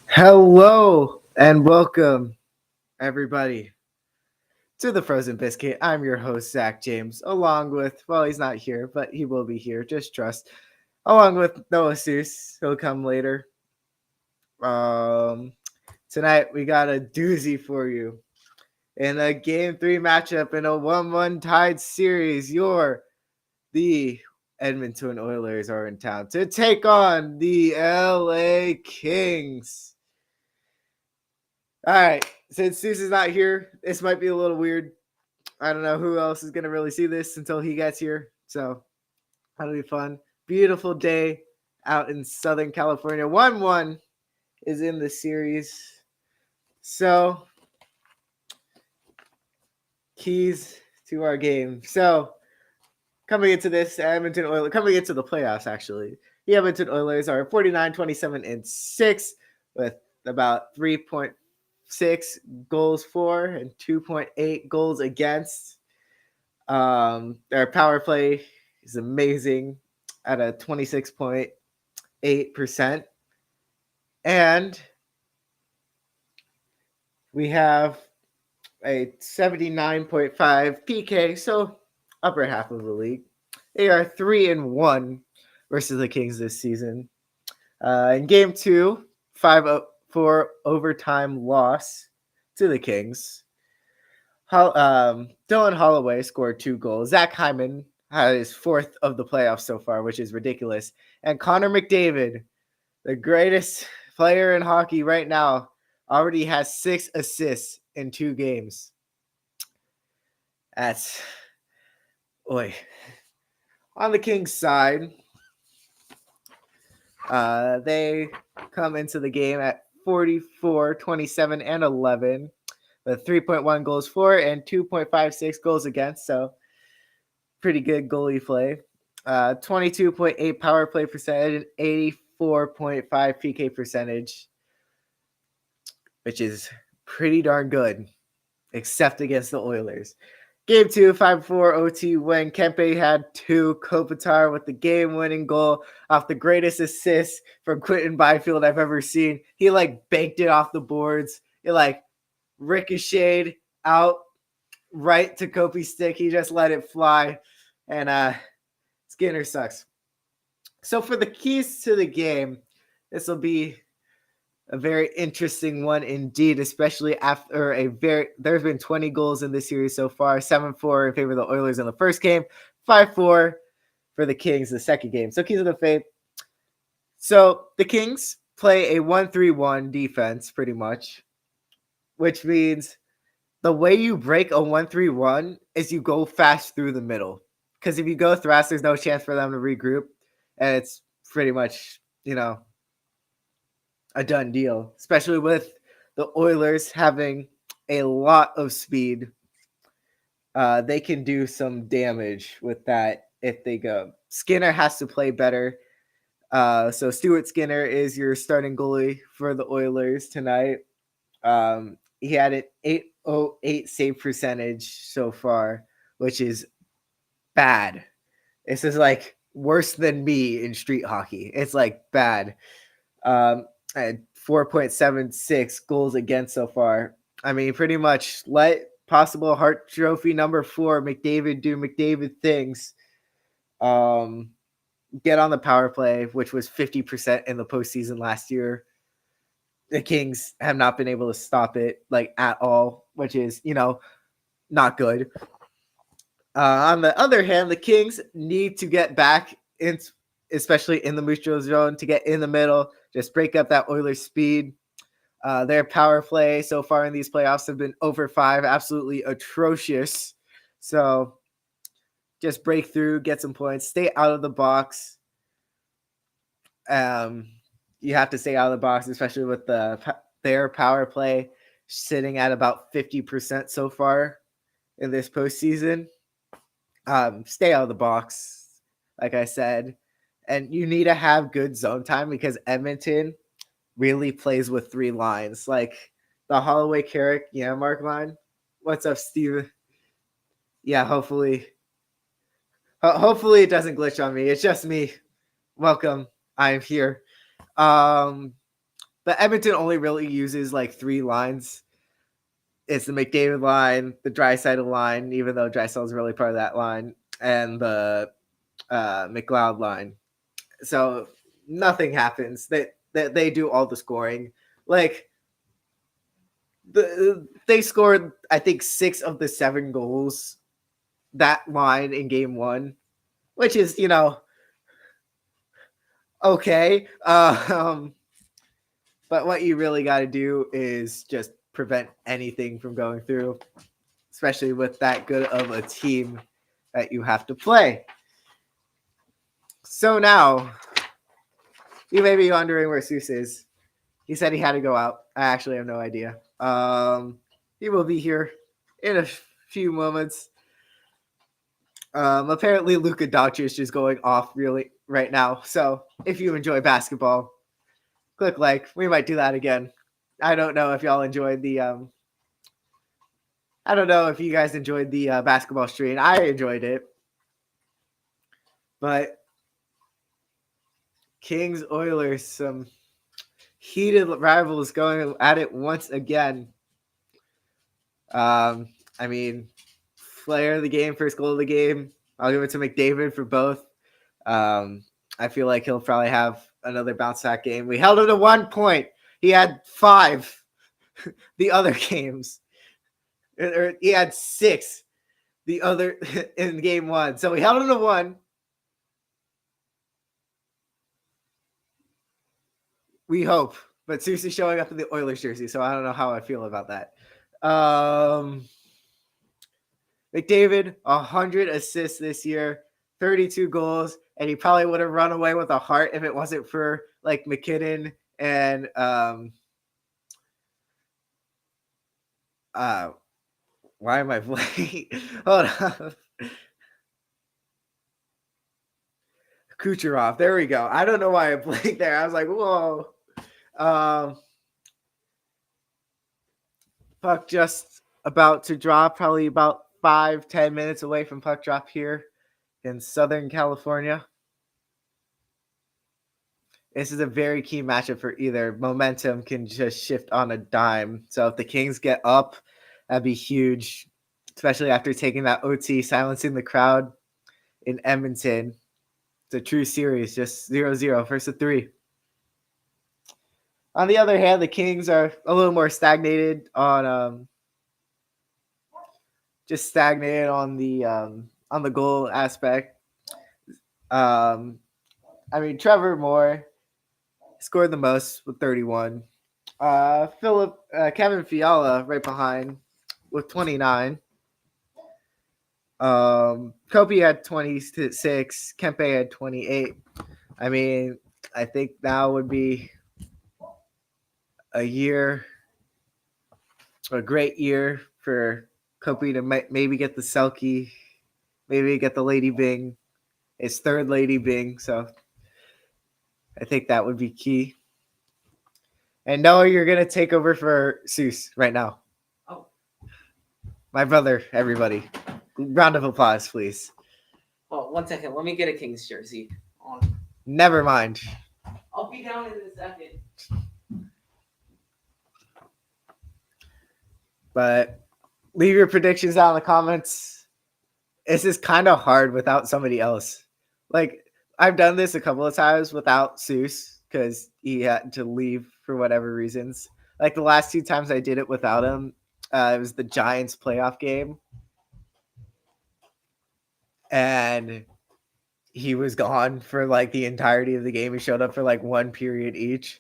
Hello and welcome, everybody, to the Frozen Biscuit. I'm your host, Zach James, along with, well, he's not here, but he will be here, just trust, along with Noah Seuss. He'll come later. Um, Tonight, we got a doozy for you. In a Game 3 matchup in a 1-1 tied series, the Edmonton Oilers are in town to take on the LA Kings. All right, since Seuss is not here, this might be a little weird. I don't know who else is going to really see this until he gets here. So that'll be fun. Beautiful day out in Southern California. 1-1 is in the series. So, keys to our game. So, coming into the playoffs, actually, the Edmonton Oilers are 49, 27, and 6 with about 3.6 goals for and 2.8 goals against. Their power play is amazing at a 26.8%. And we have a 79.5 PK, so upper half of the league. They are 3-1 versus the Kings this season. In game 2, 5-4 overtime loss to the Kings. Dylan Holloway scored 2 goals. Zach Hyman had his 4th of the playoffs so far, which is ridiculous. And Connor McDavid, the greatest player in hockey right now, already has 6 assists in 2 games. That's... Oy. On the Kings side, they come into the game at 44, 27, and 11 with 3.1 goals for and 2.56 goals against. So pretty good goalie play. 22.8 power play percentage and 84.5 PK percentage, which is pretty darn good, except against the Oilers. Game 2, 5-4 OT win. Kempe had 2. Kopitar with the game-winning goal off the greatest assist from Quentin Byfield I've ever seen. He, banked it off the boards. It, ricocheted out right to Kopi's stick. He just let it fly. And Skinner sucks. So for the keys to the game, this will be a very interesting one indeed, especially after there's been 20 goals in this series so far. 7-4 in favor of the Oilers in the first game, 5-4 for the Kings the second game. So keys of the fate. So the Kings play a 1-3-1 defense pretty much, which means the way you break a 1-3-1 is you go fast through the middle. Because if you go fast, there's no chance for them to regroup. And it's pretty much, a done deal, especially with the Oilers having a lot of speed. They can do some damage with that if they go. Skinner has to play better. So Stuart Skinner is your starting goalie for the Oilers tonight. He had an 808 save percentage so far, which is bad. This is worse than me in street hockey. It's bad. At 4.76 goals against so far. I mean, pretty much let possible Hart Trophy number 4 McDavid do McDavid things. Get on the power play, which was 50% in the postseason last year. The Kings have not been able to stop it at all, which is, not good. On the other hand, the Kings need to get back in, especially in the neutral zone, to get in the middle, just break up that Oilers speed. Their power play so far in these playoffs have been over 5, absolutely atrocious. So just break through, get some points, stay out of the box. You have to stay out of the box, especially with their power play sitting at about 50% so far in this postseason. Stay out of the box, like I said. And you need to have good zone time because Edmonton really plays with 3 lines. Like the Holloway, Carrick, Mark line. What's up, Steve? Yeah, hopefully it doesn't glitch on me. It's just me. Welcome. I'm here. But Edmonton only really uses like 3 lines. It's the McDavid line, the Draisaitl line, even though Draisaitl is really part of that line, and the McLeod line. So nothing happens. They do all the scoring. Like they scored, I think, 6 of the 7 goals that line in game 1, which is okay. But what you really got to do is just prevent anything from going through, especially with that good of a team that you have to play. So now, you may be wondering where Seuss is. He said he had to go out. I actually have no idea. He will be here in a few moments. Apparently, Luka Doncic is going off really right now. So if you enjoy basketball, click like. We might do that again. I don't know if y'all enjoyed the. I don't know if you guys enjoyed the basketball stream. I enjoyed it, but Kings Oilers, some heated rivals going at it once again. I mean, player of the game, first goal of the game. I'll give it to McDavid for both. I feel like he'll probably have another bounce back game. We held him to 1 point. He had 5 the other games. Or he had 6 the other in game 1. So we held him to 1. We hope. But seriously showing up in the Oilers jersey, so I don't know how I feel about that. McDavid, 100 assists this year, 32 goals, and he probably would have run away with a heart if it wasn't for like McKinnon and why am I blanking? Hold on. Kucherov. There we go. I don't know why I blinked there. I was like, whoa. Puck just about to drop, probably about 5-10 minutes away from puck drop here in Southern California. This is a very key matchup for either. Momentum can just shift on a dime. So if the Kings get up, that'd be huge, especially after taking that OT, silencing the crowd in Edmonton. It's a true series, just 0-0, first of 3. On the other hand, the Kings are a little more stagnated on the goal aspect. I mean, Trevor Moore scored the most with 31. Kevin Fiala right behind with 29. Kobe had 26. Kempe had 28. I mean, I think now would be a great year for Kobe to maybe get the Selkie, maybe get the Lady Bing, his 3rd Lady Bing. So I think that would be key. And Noah, you're going to take over for Seuss right now. Oh. My brother, everybody. Round of applause, please. Oh, 1 second. Let me get a Kings jersey on. Never mind. I'll be down in a second. But leave your predictions down in the comments. This is kind of hard without somebody else. Like, I've done this a couple of times without Seuss because he had to leave for whatever reasons. Like the last 2 times I did it without him, it was the Giants playoff game. And he was gone for like the entirety of the game. He showed up for like 1 period each.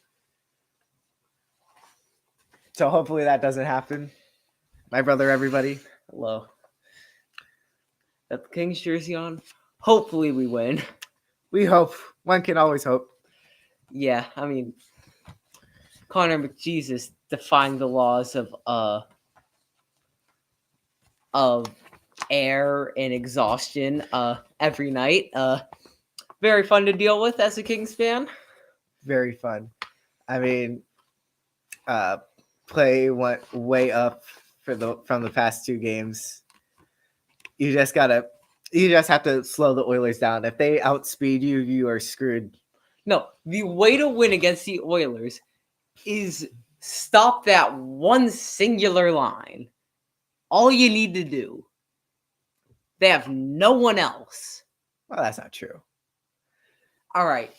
So hopefully that doesn't happen. My brother, everybody. Hello. Got the Kings jersey on. Hopefully we win. We hope. One can always hope. Yeah, I mean, Connor McJesus defying the laws of air and exhaustion every night. Very fun to deal with as a Kings fan. Very fun. I mean, play went way up from the past 2 games. You just have to slow the Oilers down. If they outspeed you, you are screwed. No, the way to win against the Oilers is stop that one singular line. All you need to do. They have no one else. Well, that's not true. All right.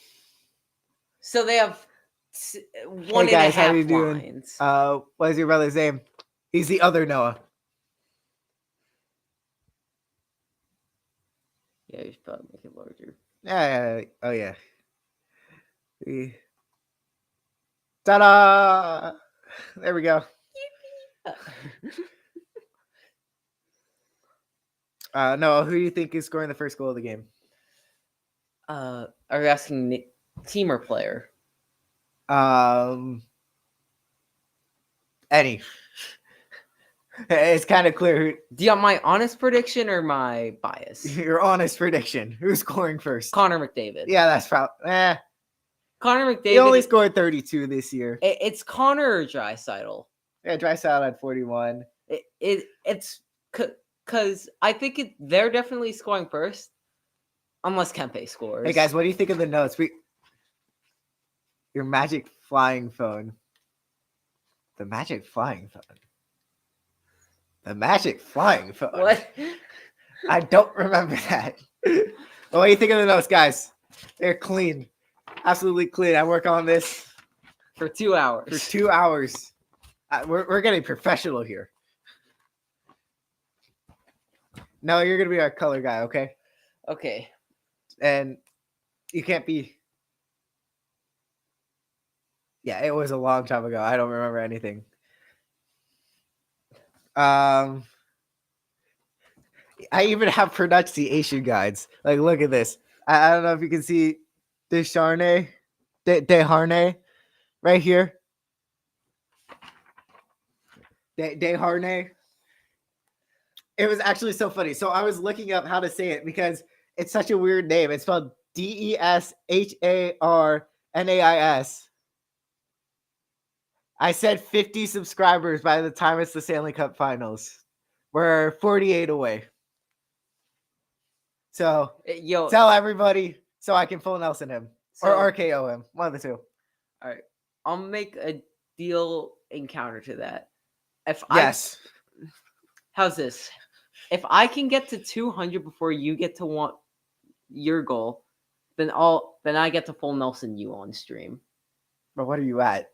So they have one guys, and a how you half doing? lines. What is your brother's name? He's the other Noah. Yeah, you should probably make it larger. Yeah. Oh yeah. Ta-da! There we go. Noah, who do you think is scoring the first goal of the game? Are you asking team or player? Any. It's kind of clear Do you want my honest prediction or my bias? your honest prediction. Who's scoring first? Connor McDavid. Yeah, that's probably. Connor McDavid. He only scored 32 this year. It's Connor or Draisaitl. Yeah, Draisaitl had 41. It's because I think they're definitely scoring first, unless Kempe scores. Hey guys, what do you think of the notes? Your magic flying phone. The magic flying phone. The magic flying phone. What? I don't remember that. What do you think of the notes, guys? They're clean. Absolutely clean. I work on this For 2 hours. for 2 hours. We're getting professional here. No, you're going to be our color guy, okay? Okay. And you can't be. Yeah, it was a long time ago. I don't remember anything. I even have pronunciation guides. Like, look at this. I don't know if you can see Desharnais right here. Desharnais. It was actually so funny. So I was looking up how to say it because it's such a weird name. It's spelled Desharnais. I said 50 subscribers by the time it's the Stanley Cup Finals. We're 48 away. So Yo, tell everybody so I can full Nelson him or RKO him. One of the two. All right. I'll make a deal and counter to that. Yes. How's this? If I can get to 200 before you get to your goal, then I get to full Nelson you on stream. But what are you at?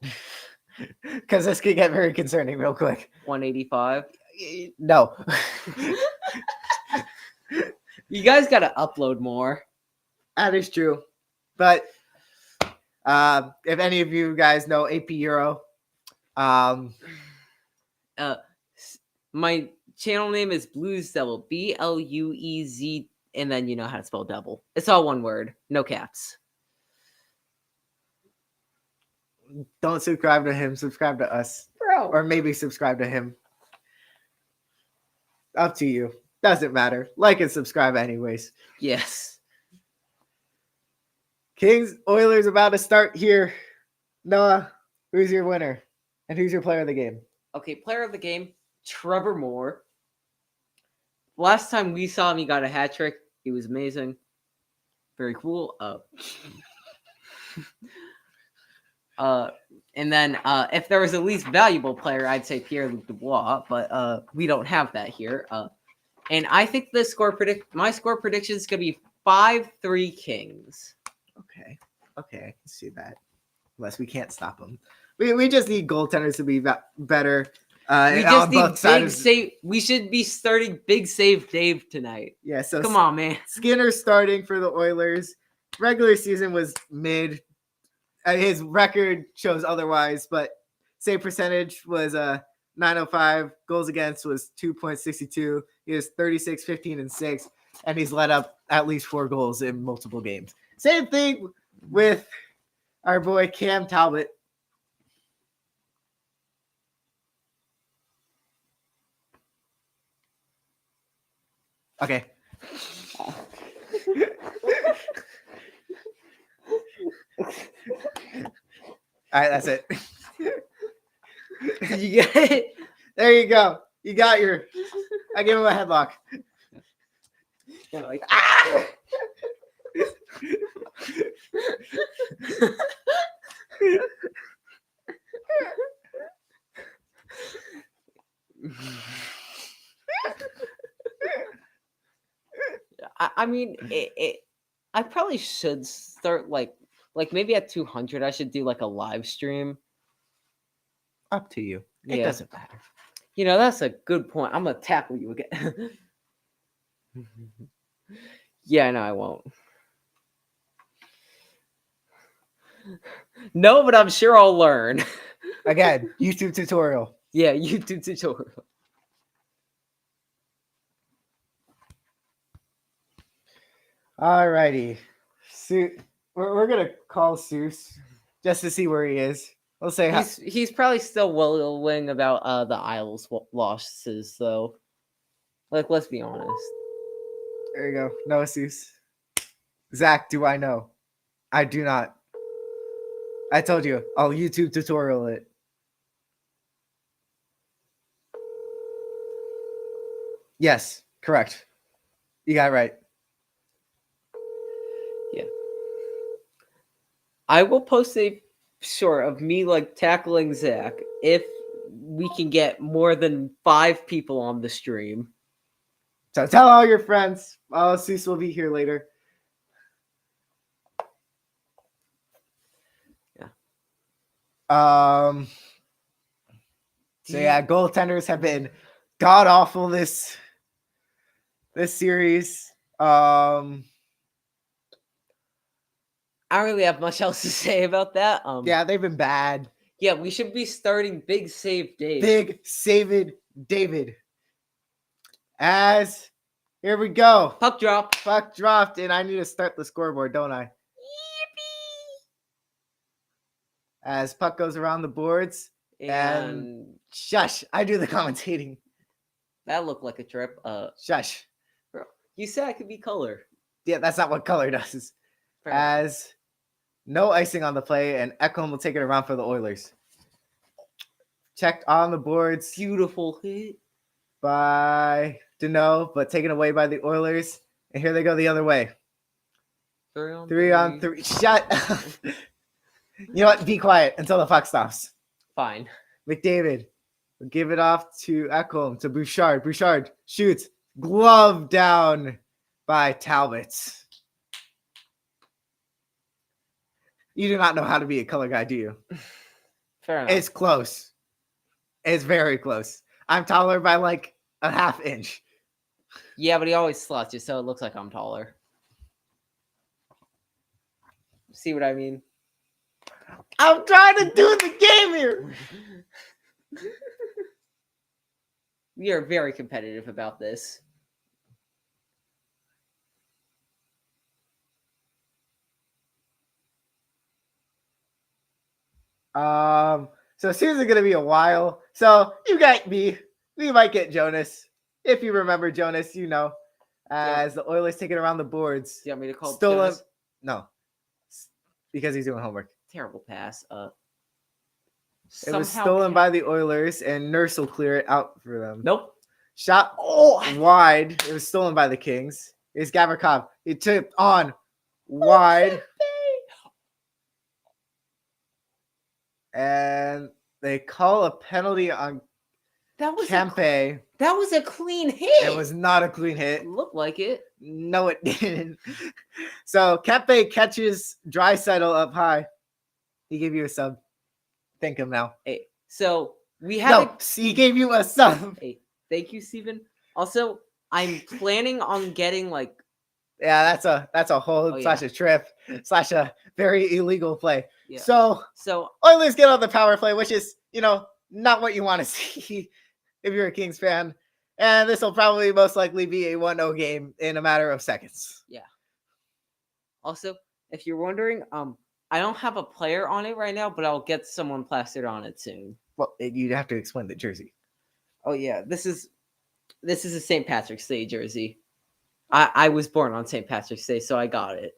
Because this could get very concerning real quick. 185. No. You guys got to upload more. That is true. But if any of you guys know AP Euro, my channel name is Blues Devil, BLUEZ, and then you know how to spell devil. It's all one word, no caps. don't subscribe to him. Subscribe to us. Bro. Or maybe subscribe to him. Up to you. Doesn't matter. Like and subscribe anyways. Yes. Kings Oilers about to start here. Noah, who's your winner? And who's your player of the game? Okay, player of the game, Trevor Moore. Last time we saw him, he got a hat trick. He was amazing. Very cool. And then if there was a least valuable player, I'd say Pierre-Luc Dubois, but we don't have that here. And I think the my score prediction is going to be 5-3 Kings. Okay, I can see that. Unless we can't stop them. We just need goaltenders to be better. We just need big save. We should be starting Big Save Dave tonight. Yeah, so come on, man. Skinner's starting for the Oilers. Regular season was mid. His record shows otherwise, but save percentage was 905. Goals against was 2.62. He has 36, 15, and 6, and he's let up at least 4 goals in multiple games. Same thing with our boy Cam Talbot. Okay. All right, that's it. Did you get it? There you go. You got your. I give him a headlock. Yeah, like, Ah! mean, I probably should start like maybe at 200. I should do like a live stream. Up to you. It Yeah. doesn't matter. You know, that's a good point. I'm gonna tackle you again. Yeah, no, I won't. No, but I'm sure I'll learn. Again, YouTube tutorial. Yeah, YouTube tutorial. Alrighty. We're gonna call Seuss just to see where he is. We'll say hi. He's probably still wallowing about the Isles losses though. Like, let's be honest. There you go. No, Seuss. Zach, do I know? I do not. I told you, I'll YouTube tutorial it. Yes, correct. You got it right. Yeah. I will post a short of me like tackling Zach if we can get more than 5 people on the stream. So tell all your friends. Seuss will be here later. Yeah. So yeah, goaltenders have been god awful this series. I don't really have much else to say about that. Yeah, they've been bad. Yeah, we should be starting Big Save Dave. Big Saved David. As here we go. Puck drop. Puck dropped, and I need to start the scoreboard, don't I? As puck goes around the boards. And Shush, I do the commentating. that looked like a trip. Shush. You said I could be color. Yeah, that's not what color does. As no icing on the play, and Ekholm will take it around for the Oilers. Checked on the boards Beautiful hit. by Deneau, but taken away by the Oilers. And here they go the other way. 3 on 3. Shut up. You know what? Be quiet until the puck stops. Fine. McDavid will give it off to Ekholm, to Bouchard. Bouchard shoots. Glove down by Talbot. You do not know how to be a color guy, do you? Fair enough. It's close. It's very close. I'm taller by like a half inch. Yeah, but he always slots you, so it looks like I'm taller. See what I mean? I'm trying to do the game here. We are very competitive about this. So seriously gonna be a while. So you got me. We might get Jonas. If you remember Jonas, you know. As the Oilers take it around the boards. Do you want me to call Stolen. Jonas? No. Because he's doing homework. Terrible pass. It was stolen by the Oilers, and Nurse will clear it out for them. Nope. Shot wide. It was stolen by the Kings. It's Gavrikov. He tipped on wide. And they call a penalty on That was Kempe. that was a clean hit. It was not a clean hit. It looked like it. No, it didn't. So Kempe catches Draisaitl up high. He gave you a sub. Thank him now. Hey, so we have. No, he gave you a sub. Hey, thank you, Steven. Also, I'm planning on getting like. Yeah, that's a whole slash a trip slash a very illegal play. Yeah. So Oilers get on the power play, which is, not what you want to see if you're a Kings fan. And this will probably most likely be a 1-0 game in a matter of seconds. Yeah. Also, if you're wondering, I don't have a player on it right now, but I'll get someone plastered on it soon. Well, you'd have to explain the jersey. Oh yeah, this is a St. Patrick's Day jersey. I was born on St. Patrick's Day, so I got it.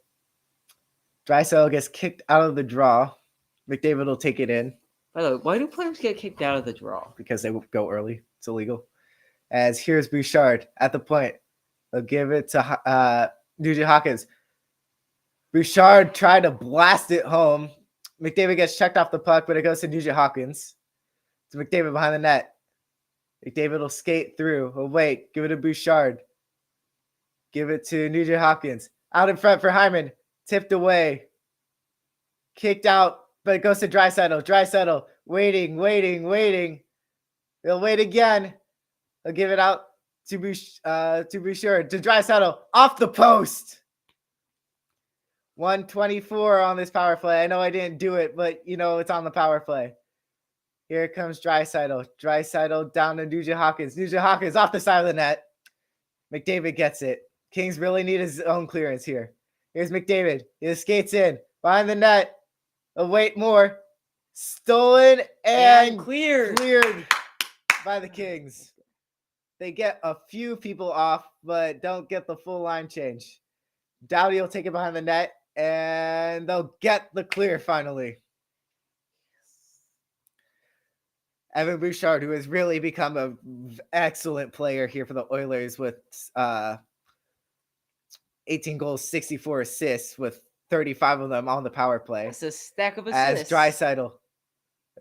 Draisaitl gets kicked out of the draw. McDavid will take it in. By the way, why do players get kicked out of the draw? Because they go early. It's illegal. As here's Bouchard at the point. They'll give it to Nugent Hopkins. Bouchard tried to blast it home. McDavid gets checked off the puck, but it goes to Nugent Hopkins. It's McDavid behind the net. McDavid will skate through. Oh, wait. Give it to Bouchard. Give it to Nugent Hopkins. Out in front for Hyman. Tipped away. Kicked out, but it goes to Draisaitl. Draisaitl waiting. He'll wait again. He'll give it out to Bouchard. To Draisaitl. Off the post. 124 on this power play. I know I didn't do it, but it's on the power play. Here comes Draisaitl. Draisaitl down to Nugent Hopkins. Nugent Hopkins off the side of the net. McDavid gets it. Kings really need his own clearance here. Here's McDavid. He skates in. Behind the net. Wait more. Stolen and cleared by the Kings. They get a few people off, but don't get the full line change. Doughty will take it behind the net, and they'll get the clear finally. Evan Bouchard, who has really become an excellent player here for the Oilers with 18 goals, 64 assists, with 35 of them on the power play. That's a stack of assists. As Draisaitl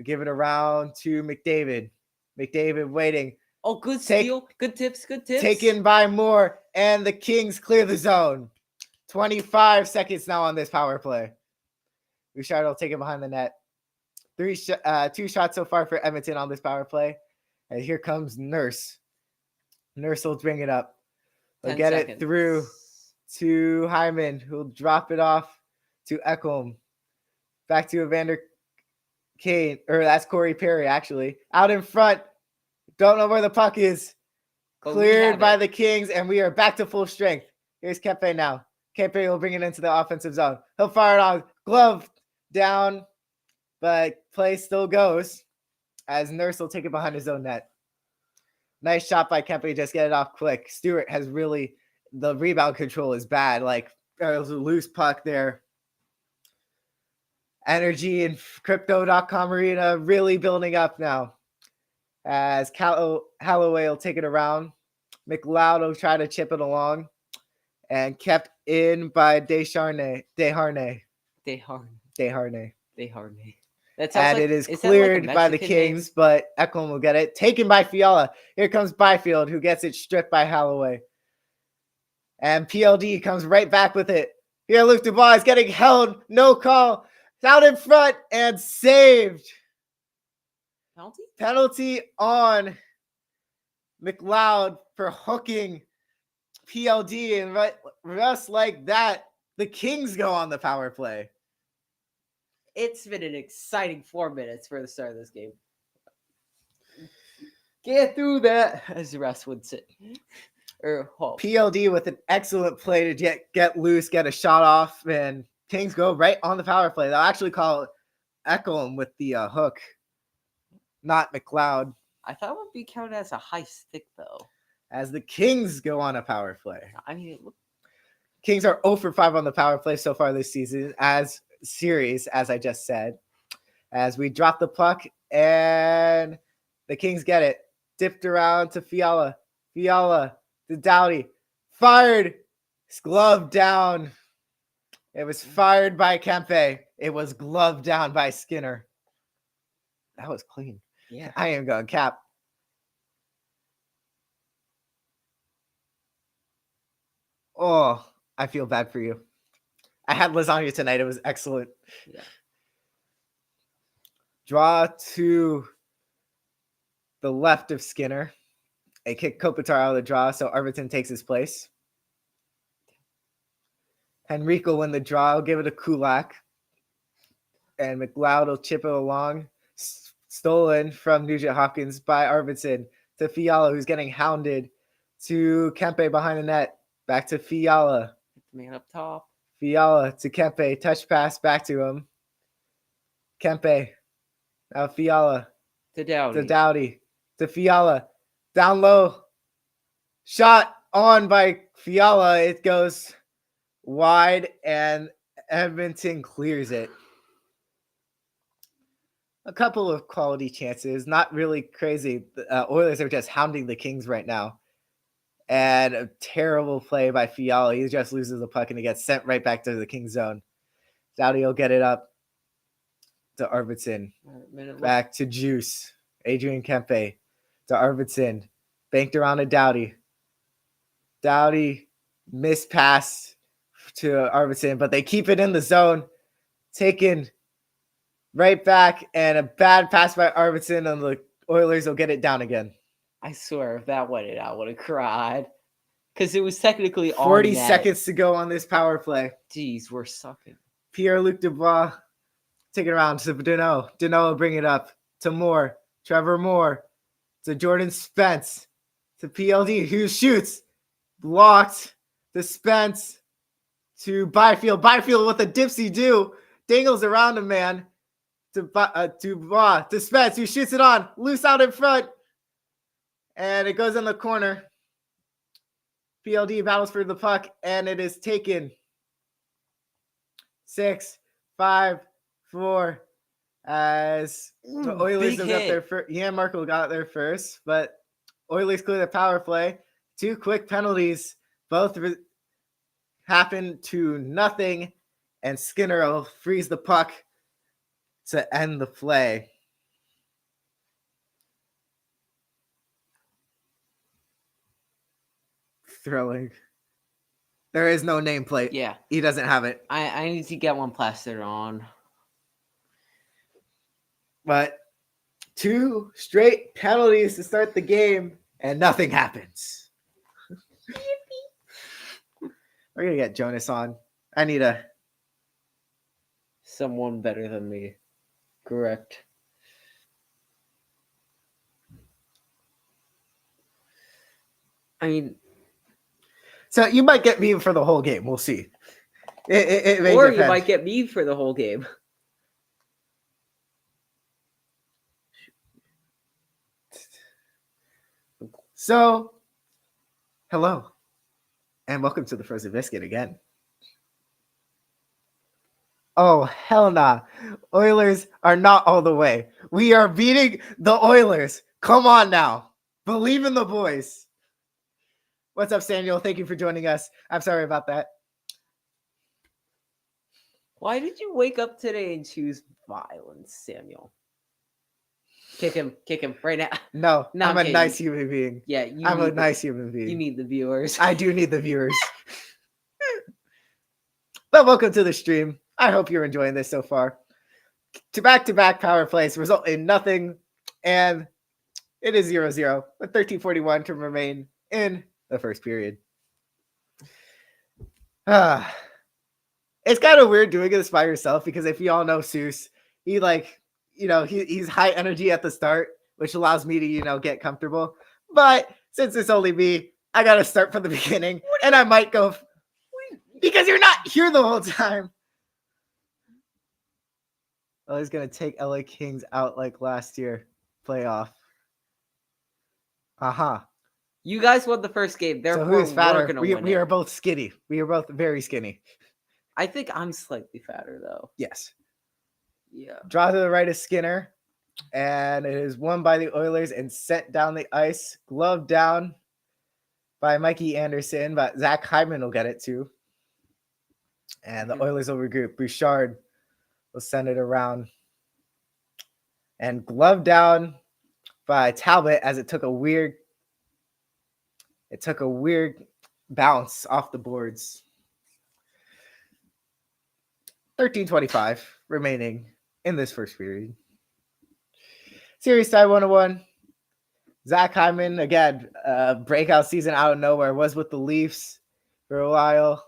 give it around to McDavid. McDavid waiting. Oh, good steal. Good tips. Taken by Moore, and the Kings clear the zone. 25 seconds now on this power play. Bouchard will take it behind the net. 2 shots so far for Edmonton on this power play. And here comes Nurse. Nurse will bring it up. He'll get it through to Hyman, who'll drop it off to Ekholm. Back to Evander Kane, or that's Corey Perry, actually. Out in front. Don't know where the puck is. Cleared by the Kings, and we are back to full strength. Here's Kempe now. Kempe will bring it into the offensive zone. He'll fire it on. Glove down, but play still goes as Nurse will take it behind his own net. Nice shot by Kempe. Just get it off quick. Stewart has really, the rebound control is bad. Like, there was a loose puck there. Energy in Crypto.com Arena really building up now. As Holloway will take it around. McLeod will try to chip it along. And kept in by Desharnais. And it is cleared by the Kings, but Ekholm will get it. Taken by Fiala. Here comes Byfield, who gets it stripped by Holloway. And PLD comes right back with it. Here, Luc Dubois is getting held. No call. It's out in front and saved. Penalty on McLeod for hooking PLD. And just like that, the Kings go on the power play. It's been an exciting 4 minutes for the start of this game. Get through that, as the rest would say. PLD with an excellent play to get loose, get a shot off, and Kings go right on the power play. They'll actually call Ekholm with the hook, not McLeod. I thought it would be counted as a high stick, though. As the Kings go on a power play. I mean, Kings are 0 for 5 on the power play so far this season, as I just said. As we drop the puck, and the Kings get it. Dipped around to Fiala. Fiala to Doughty. Fired. Glove down. It was fired by Kempe. It was gloved down by Skinner. That was clean. Yeah. I am going Cap. Oh, I feel bad for you. I had lasagna tonight. It was excellent. Yeah. Draw to the left of Skinner. They kick Kopitar out of the draw, so Arvidsson takes his place. Henrique will win the draw. He'll give it to Kulak. And McLeod will chip it along. Stolen from Nugent Hopkins by Arvidsson to Fiala, who's getting hounded. To Kempe behind the net. Back to Fiala. Man up top. Fiala to Kempe. Touch pass back to him. Kempe. Now Fiala. To Doughty. To Doughty. To Fiala. Down low. Shot on by Fiala. It goes wide, and Edmonton clears it. A couple of quality chances. Not really crazy. Oilers are just hounding the Kings right now. And a terrible play by Fiala. He just loses the puck and he gets sent right back to the Kings zone. Doughty will get it up to Arvidsson. Back to Juice. Adrian Kempe to Arvidsson. Banked around to Doughty. Doughty Missed pass to Arvidsson, but they keep it in the zone. Taken right back, and a bad pass by Arvidsson, and the Oilers will get it down again. I swear, if that went in, I would have cried. Because it was technically 40 on net. seconds to go on this power play. Jeez, we're sucking. Pierre-Luc Dubois take it around to Danault. Danault will bring it up to Moore. Trevor Moore to Jordan Spence to PLD, who shoots. Blocked to Spence to Byfield. Byfield with a dipsy do. Dangles around him, man. To Dubois, to Spence, who shoots it on. Loose out in front. And it goes in the corner. PLD battles for the puck, and it is taken. 6, 5, 4. As the Oilers have got their first. Jan Markle got there first, but Oilers clear the power play. 2 quick penalties, both happen to nothing, and Skinner will freeze the puck to end the play. Thrilling. There is no nameplate. Yeah. He doesn't have it. I need to get one plastered on. But 2 straight penalties to start the game, and nothing happens. We're going to get Jonas on. I need a... Someone better than me. Correct. I mean... So you might get me for the whole game. We'll see. It may or depend. you might get me for the whole game. So, hello, and welcome to the Frozen Biscuit again. Oh, hell nah. Oilers are not all the way. We are beating the Oilers. Come on now. Believe in the boys. What's up, Samuel? Thank you for joining us. I'm sorry about that. Why did you wake up today and choose violence, Samuel? Kick him right now. No, No, I'm I'm a kidding. nice human being. Yeah, I'm a nice human being. You need the viewers. I do need the viewers. But welcome to the stream. I hope you're enjoying this so far. Back-to-back power plays result in nothing, and it is 0-0 with 13:41 to remain in the first period. It's kind of weird doing this by yourself because if you all know Seuss, he's high energy at the start, which allows me to, get comfortable. But since it's only me, I got to start from the beginning, and I might go because you're not here the whole time. Oh, he's going to take LA Kings out like last year playoff. You guys won the first game. So Therefore, who's fatter? we're gonna win We it. are both skinny. We are both very skinny. I think I'm slightly fatter though. Yes. Yeah. Draw to the right of Skinner, and it is won by the Oilers and sent down the ice. Glove down by Mikey Anderson, but Zach Hyman will get it too. And the Oilers will regroup. Bouchard will send it around. And glove down by Talbot as it took a weird bounce off the boards. 13:25 remaining in this first period. Series tie 1-1. Zach Hyman, again, breakout season out of nowhere, was with the Leafs for a while.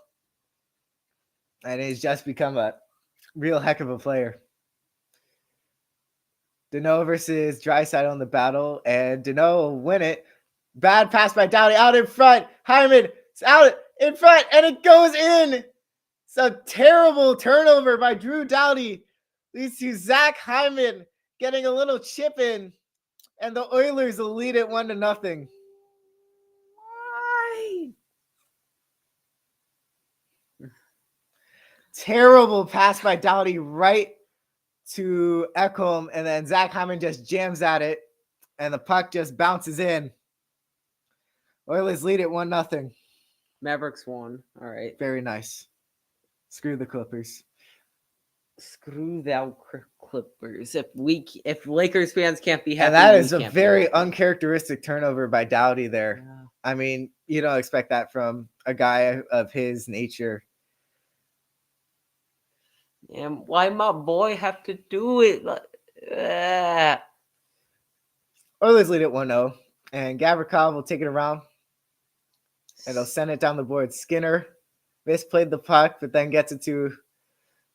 And he's just become a real heck of a player. Danault versus Draisaitl on the battle, and Danault will win it. Bad pass by Doughty out in front. Hyman is out in front, and it goes in. It's a terrible turnover by Drew Doughty. Leads to Zach Hyman getting a little chip in, and the Oilers will lead it 1-0. Why? Terrible pass by Doughty right to Ekholm, and then Zach Hyman just jams at it, and the puck just bounces in. Oilers lead it 1-0. Mavericks won. All right. Very nice. Screw the Clippers. Screw thou Clippers. If Lakers fans can't be happy, And that we is a can't be very happy. uncharacteristic turnover by Dowdy there. Yeah. I mean, you don't expect that from a guy of his nature. And why my boy have to do it? Oilers lead it 1-0, and Gavrikov will take it around, and they'll send it down the board. Skinner misplayed the puck, but then gets it to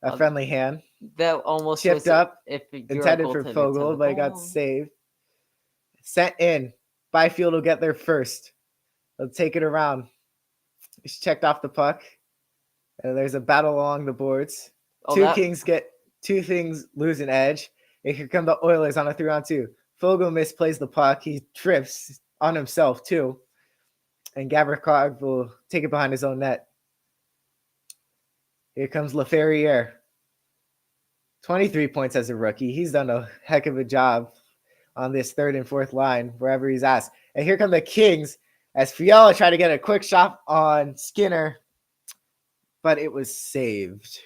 a friendly hand. That almost Chipped was up, if you're a intended for goaltender, Fogle, but it got saved. Sent in. Byfield will get there first. They'll take it around. He's checked off the puck. And there's a battle along the boards. Kings get two things lose an edge. And here come the Oilers on a 3-on-2. Fogle misplays the puck. He trips on himself too. And Gavrikov will take it behind his own net. Here comes Laferriere. 23 points as a rookie. He's done a heck of a job on this third and fourth line, wherever he's asked. And here come the Kings as Fiala tried to get a quick shot on Skinner, but it was saved.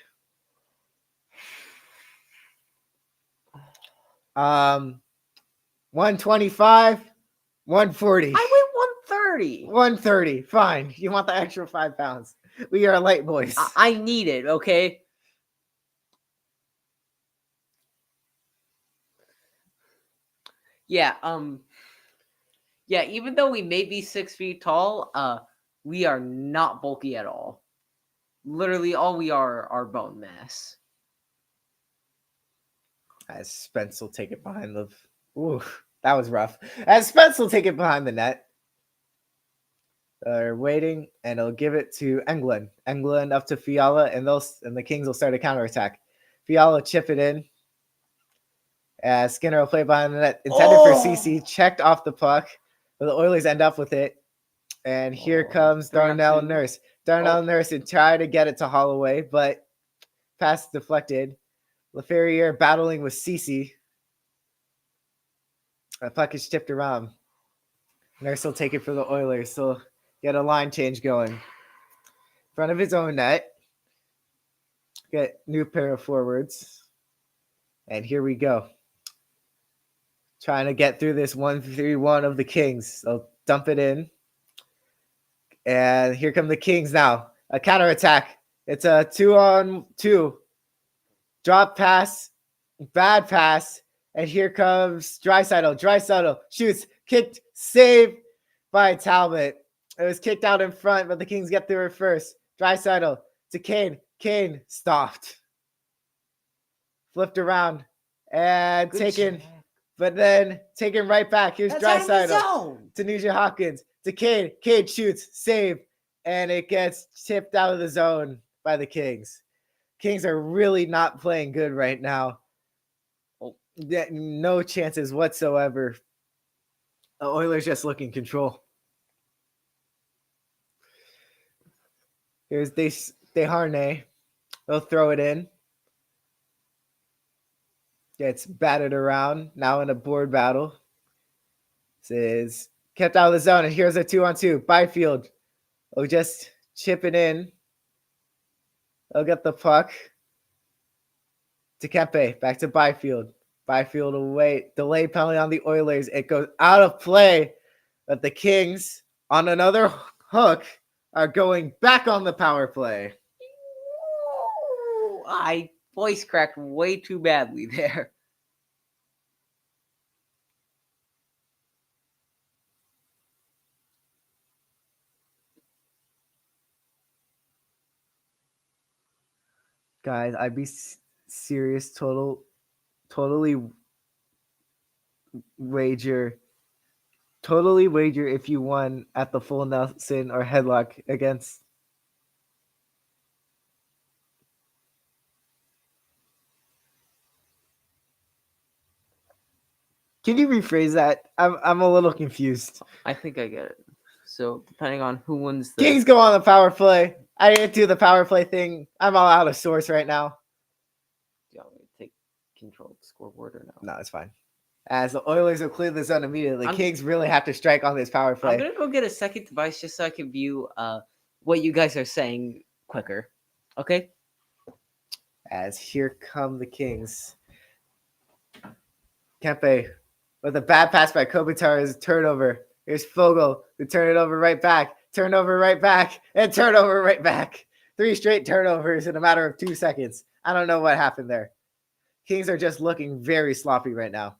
125, 140. I went 130. 130. Fine. You want the extra 5 pounds. We are light boys. I need it, okay? Yeah, even though we may be 6 feet tall, we are not bulky at all. Literally all we are bone mass. As Spence will take it behind the... Ooh, that was rough. As Spence will take it behind the net. They're waiting, and they'll give it to Englund. Englund up to Fiala, and the Kings will start a counterattack. Fiala chip it in. As Skinner will play behind the net. Intended for CC. Checked off the puck. But the Oilers end up with it. And here comes Darnell Nurse. Darnell Nurse and try to get it to Holloway, but pass deflected. Laferriere battling with CC. The puck is tipped around. Nurse will take it for the Oilers. So get a line change going. In front of his own net. Get new pair of forwards. And here we go. Trying to get through this 1-3-1 of the Kings. They'll dump it in. And here come the Kings now. A counterattack. It's a 2-on-2. Drop pass. Bad pass. And here comes Draisaitl. Draisaitl shoots. Kicked. Saved by Talbot. It was kicked out in front, but the Kings get through it first. Draisaitl to Kane. Kane stopped. Flipped around. And taken. But then taken right back. Here's Draisaitl to Nugent Hopkins. To Cade. Cade shoots. Save. And it gets tipped out of the zone by the Kings. Kings are really not playing good right now. No chances whatsoever. The Oilers just look in control. Here's Desharnais. They'll throw it in. Gets batted around. Now in a board battle. This is kept out of the zone. And here's a 2-on-2. Byfield. They'll just chip it in. They'll get the puck. To Kempe. Back to Byfield. Byfield away. Delay penalty on the Oilers. It goes out of play. But the Kings, on another hook, are going back on the power play. I voice cracked way too badly there. Guys, I'd be serious. Totally wager if you won at the full Nelson or headlock against. Can you rephrase that? I'm a little confused. I think I get it. So depending on who wins the Kings go on the power play. I didn't do the power play thing. I'm all out of sorts right now. Do you want me to take control of the scoreboard or no? No, it's fine. As the Oilers will clear the zone immediately. Kings really have to strike on this power play. I'm gonna go get a second device just so I can view what you guys are saying quicker. Okay? as here come the Kings. Kempe with a bad pass by Kopitar is a turnover. Here's Fogel to turn it over right back. Turnover right back. And turnover right back. 3 straight turnovers in a matter of 2 seconds. I don't know what happened there. Kings are just looking very sloppy right now.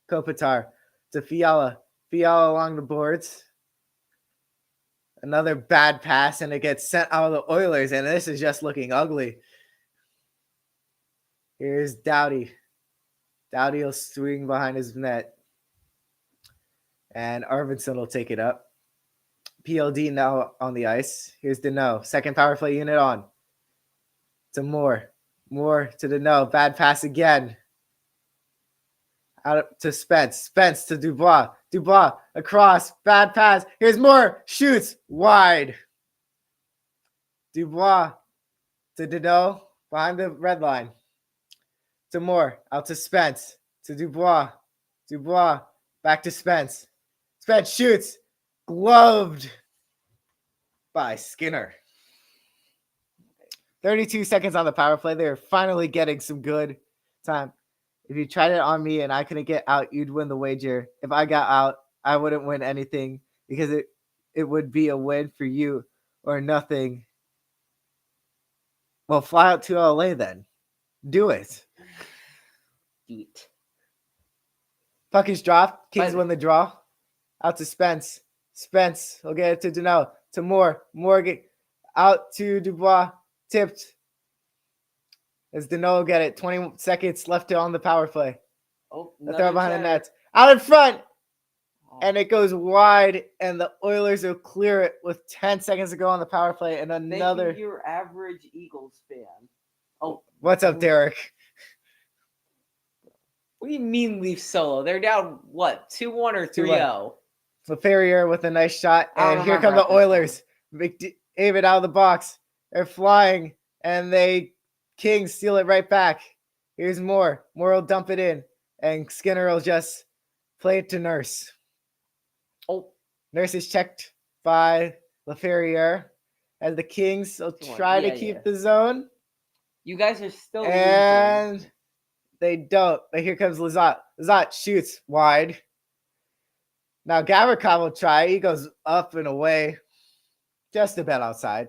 Kopitar to Fiala. Fiala along the boards. Another bad pass, and it gets sent out of the Oilers, and this is just looking ugly. Here's Doughty. Doughty will swing behind his net. And Arvidsson will take it up. PLD now on the ice. Here's Deneau. Second power play unit on. To Moore. Moore to Deneau. Bad pass again. Out to Spence. Spence to Dubois. Dubois across. Bad pass. Here's Moore. Shoots wide. Dubois to Deneau. Behind the red line. To Moore. Out to Spence. To Dubois. Dubois. Back to Spence. Spence shoots. Gloved by Skinner. 32 seconds on the power play. They're finally getting some good time. If you tried it on me and I couldn't get out, you'd win the wager. If I got out, I wouldn't win anything because it would be a win for you or nothing. Well, fly out to LA then. Do it. Eat. Puck is dropped. Kings win the draw. Out to Spence. Spence will get it to Deneau. To Moore. Morgan out to Dubois. Tipped. As Deneau will get it. 20 seconds left on the power play. Oh, The throw behind the net. Out in front. And it goes wide. And the Oilers will clear it with 10 seconds to go on the power play. And another. Thank you, your average Eagles fan. Oh, What's up, Derek? what do you mean leave solo? They're down, what, 2-1 or 3-0? LaFerriere with a nice shot. I don't And here come remember the Oilers. McDavid out of the box. They're flying. And Kings steal it right back. Here's Moore. Moore will dump it in. And Skinner will just play it to Nurse. Oh, Nurse is checked by LaFerriere. As the Kings will try to keep the zone. you guys are still losing. And they don't. But here comes Lizotte. Lizotte shoots wide. Now Gavrikov will try. He goes up and away. Just a bit outside.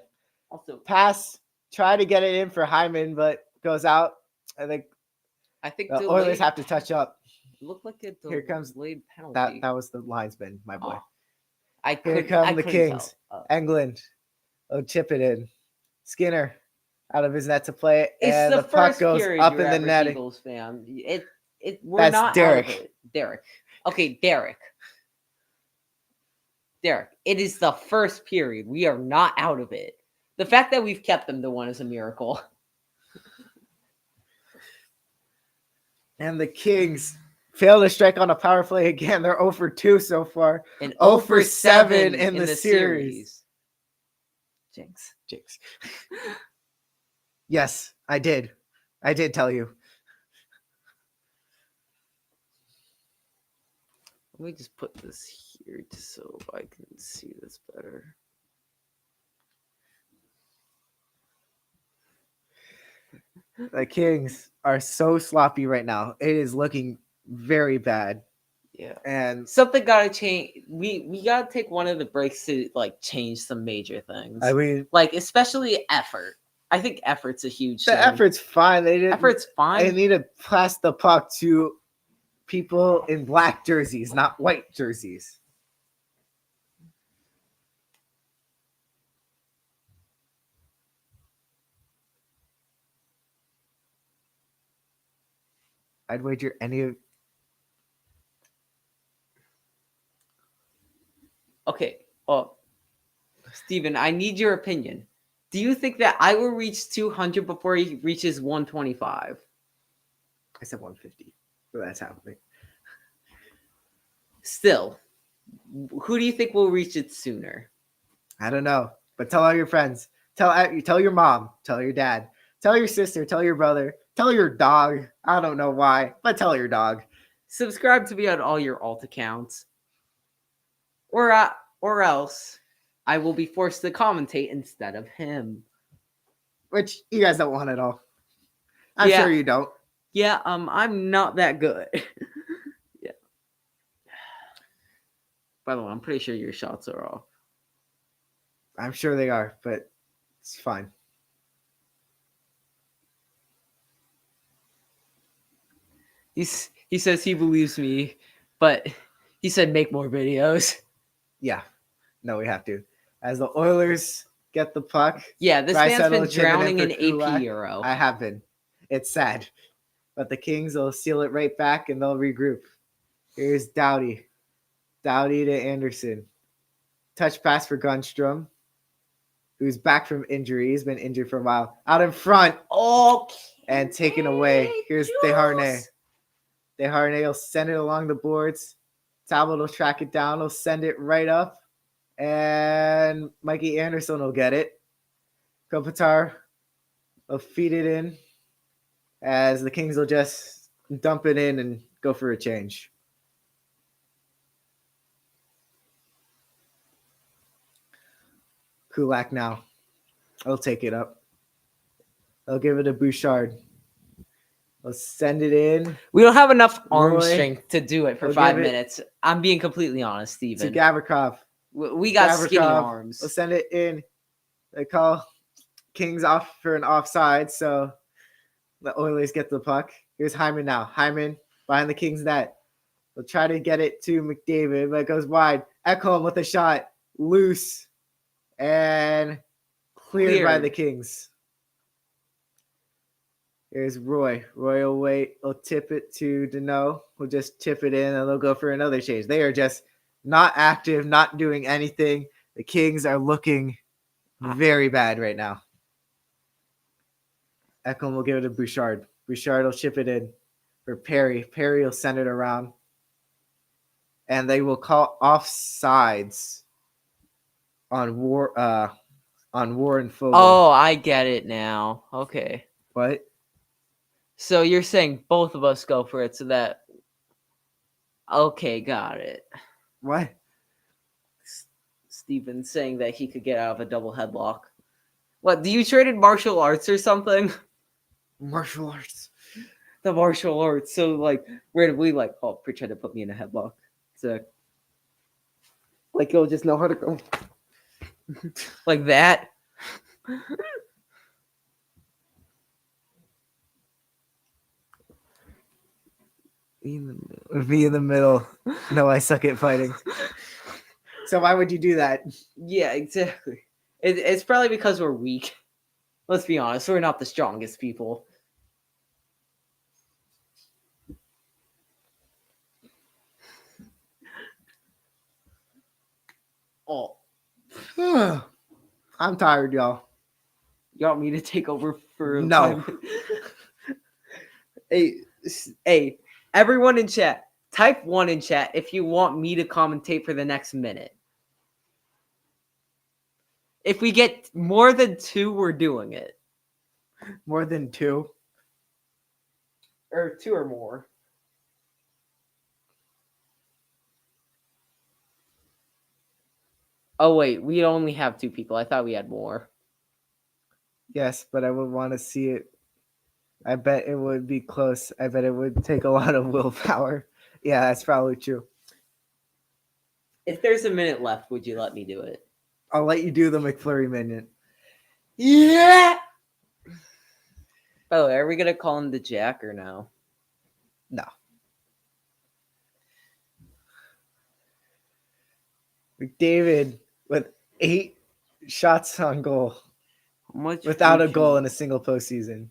Also, Pass. Try to get it in for Hyman, but goes out. I think the Oilers have to touch up. Looked like a Here comes delayed penalty. That was the linesman, my boy. Oh, Here come the Kings. Englund will chip it in. Skinner out of his net to play it, It's and the the puck first goes period, up your in the average netting. Eagles fan. We're That's not Derek. out of it. Derek. Okay, Derek. Derek, it is the first period. We are not out of it. The fact that we've kept them to 1 is a miracle. And the Kings fail to strike on a power play again. They're 0 for 2 so far. And 0 for 7 in the series. Jinx. Jinx. Yes, I did. I did tell you. Let me just put this here just so I can see this better. The Kings are so sloppy right now. It is looking very bad. Yeah. And Something gotta change. We gotta take one of the breaks to change some major things. I mean, Especially effort. I think effort's a huge the thing. effort's fine. Effort's fine. They need to pass the puck to people in black jerseys, not white jerseys. I'd wager any of. Okay. Well, Steven, I need your opinion. Do you think that I will reach 200 before he reaches 125? I said 150. So that's happening. Still, who do you think will reach it sooner? I don't know. But tell all your friends. Tell your mom. Tell your dad. Tell your sister. Tell your brother. Tell your dog. I don't know why, but tell your dog. Subscribe to me on all your alt accounts. Or else I will be forced to commentate instead of him. Which you guys don't want at all. I'm Yeah. sure you don't. Yeah, I'm not that good. Yeah. By the way, I'm pretty sure your shots are off. I'm sure they are, but it's fine. He says he believes me, but he said make more videos. Yeah. No, we have to. As the Oilers get the puck, Yeah, this Draisaitl man's been chipping in drowning for in AP Kulak. Euro. I have been. It's sad. But the Kings will seal it right back and they'll regroup. Here's Doughty. Doughty to Anderson. Touch pass for Gunstrom, who's back from injury. He's been injured for a while. Out in front Okay. and taken away. Here's Desharnais. Desharnais will send it along the boards. Talbot will track it down. He'll send it right up. And Mikey Anderson will get it. Kopitar will feed it in as the Kings will just dump it in and go for a change. Kulak now. He'll take it up. They'll give it to Bouchard. They'll send it in We don't have enough arm Roy, strength to do it for we'll 5 give it minutes. I'm being completely honest, to Steven. Gavrikov. We got skinny Gavrikov arms. will send it in. They call Kings off for an offside, so the Oilers get the puck. Here's Hyman now. Hyman behind the Kings net. They'll try to get it to McDavid, but it goes wide. Ekholm with a shot. Loose. And cleared by Cleared. the Kings. Here's Roy. Roy will wait. He'll tip it to Deneau. We'll just tip it in, and they'll go for another change. They are just not active, not doing anything. The Kings are looking very bad right now. Ekholm will give it to Bouchard. Bouchard will chip it in for Perry. Perry will send it around. And they will call offsides on Warren Fogle. Oh, I get it now. Okay. What? So you're saying both of us go for it so that... Okay, got it. What? Steven's saying that he could get out of a double headlock. What, do you traded martial arts or something? Martial arts. The martial arts. So, like, randomly, like, oh, pretend to put me in a headlock. So, Like you'll just know how to go. like that. Me in the middle. No, I suck at fighting. So why would you do that? Yeah, exactly. It's probably because we're weak. Let's be honest, we're not the strongest people. Oh, I'm tired, y'all. you want me to take over for No. 5 minutes? Hey, everyone in chat, type 1 in chat if you want me to commentate for the next minute. If we get more than 2, we're doing it. More than 2. Or 2 or more. Oh, wait, we only have 2 people. I thought we had more. Yes, but I would want to see it. I bet it would be close. I bet it would take a lot of willpower. Yeah, that's probably true. If there's a minute left, would you let me do it? I'll let you do the McFlurry minute. Yeah! By the way, are we going to call him the Jack or no? No. McDavid with 8 shots on goal How much without a would goal you- in a single postseason.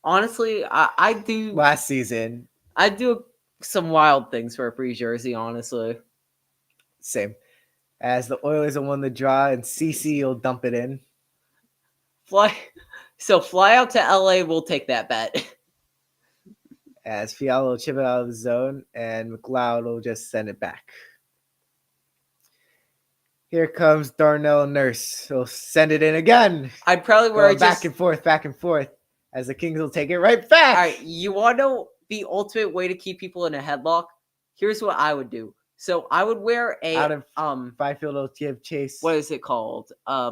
Honestly, I do Last season, I do some wild things for a free jersey, honestly. same. As the Oilers will win the draw and CC will dump it in. Fly out to LA, we'll take that bet. As Fiala will chip it out of the zone and McLeod will just send it back. Here comes Darnell Nurse. He'll send it in again. I'd probably wear Going back and forth. As the Kings will take it right back. All right, you want to know the ultimate way to keep people in a headlock? Here's what I would do. So I would wear Out of a Byfield will give chase. what is it called? A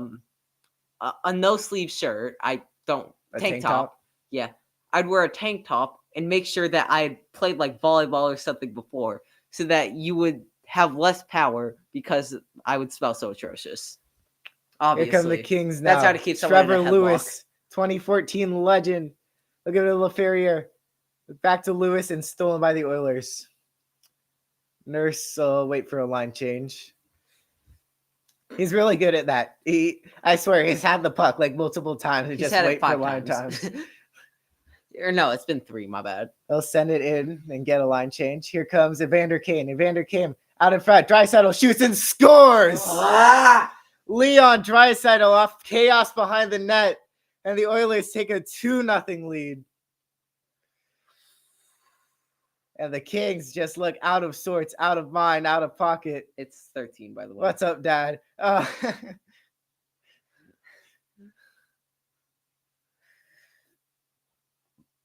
no sleeve shirt. I don't A tank top. Yeah. I'd wear a tank top and make sure that I had played like volleyball or something before, so that you would have less power because I would smell so atrocious. Here Obviously, come the Kings now. That's how to keep someone in a Trevor headlock. Lewis, 2014 legend. Look at LaFerriere. Back to Lewis and stolen by the Oilers. Nurse, wait for a line change. He's really good at that. I swear, he's had the puck like multiple times and He's just had it wait for 5 line times. times. Or no, it's been 3. My bad. He'll send it in and get a line change. Here comes Evander Kane. Evander Kane out in front. Draisaitl shoots and scores. Leon Draisaitl off chaos behind the net, and the Oilers take a 2-0 lead. And the Kings just look out of sorts, out of mind, out of pocket. It's 13, by the way. What's up, Dad?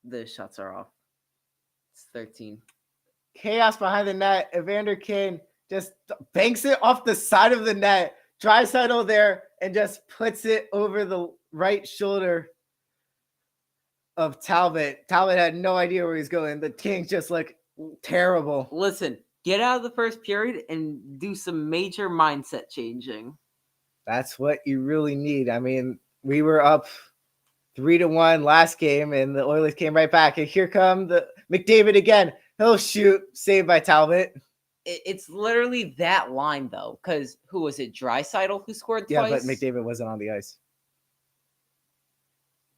The shots are off. It's 13. Chaos behind the net. Evander Kane just banks it off the side of the net. Draisaitl there and just puts it over the right shoulder of Talbot. Talbot had no idea where he's going. The Kings just look terrible. Listen, get out of the first period and do some major mindset changing. That's what you really need. I mean, we were up 3-1 last game, and the Oilers came right back. And here come the McDavid again. He'll shoot, saved by Talbot. It's literally that line, though, because who was it? Draisaitl who scored Yeah, twice? but McDavid wasn't on the ice.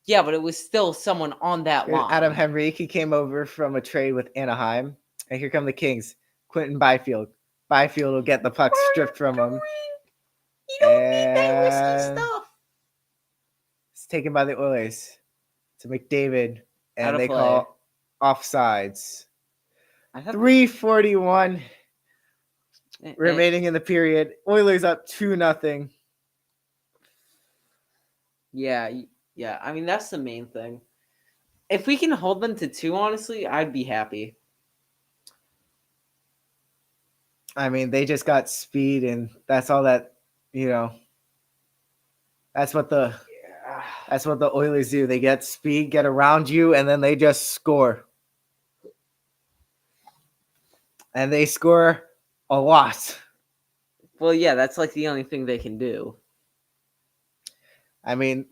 Yeah, but it was still someone on that Here's line. Adam Henrique, he came over from a trade with Anaheim. And here come the Kings. Quentin Byfield. Byfield will get the puck stripped from him. You don't need that risky And stuff. It's taken by the Oilers to McDavid. Out And of they play. call offsides. I have 3:41 eh, remaining in the period. Oilers up 2-0. Yeah. I mean, that's the main thing. If we can hold them to 2, honestly, I'd be happy. I mean, they just got speed, and that's all that, that's what the Oilers do. They get speed, get around you, and then they just score. And they score a lot. Well, yeah, that's like the only thing they can do. I mean,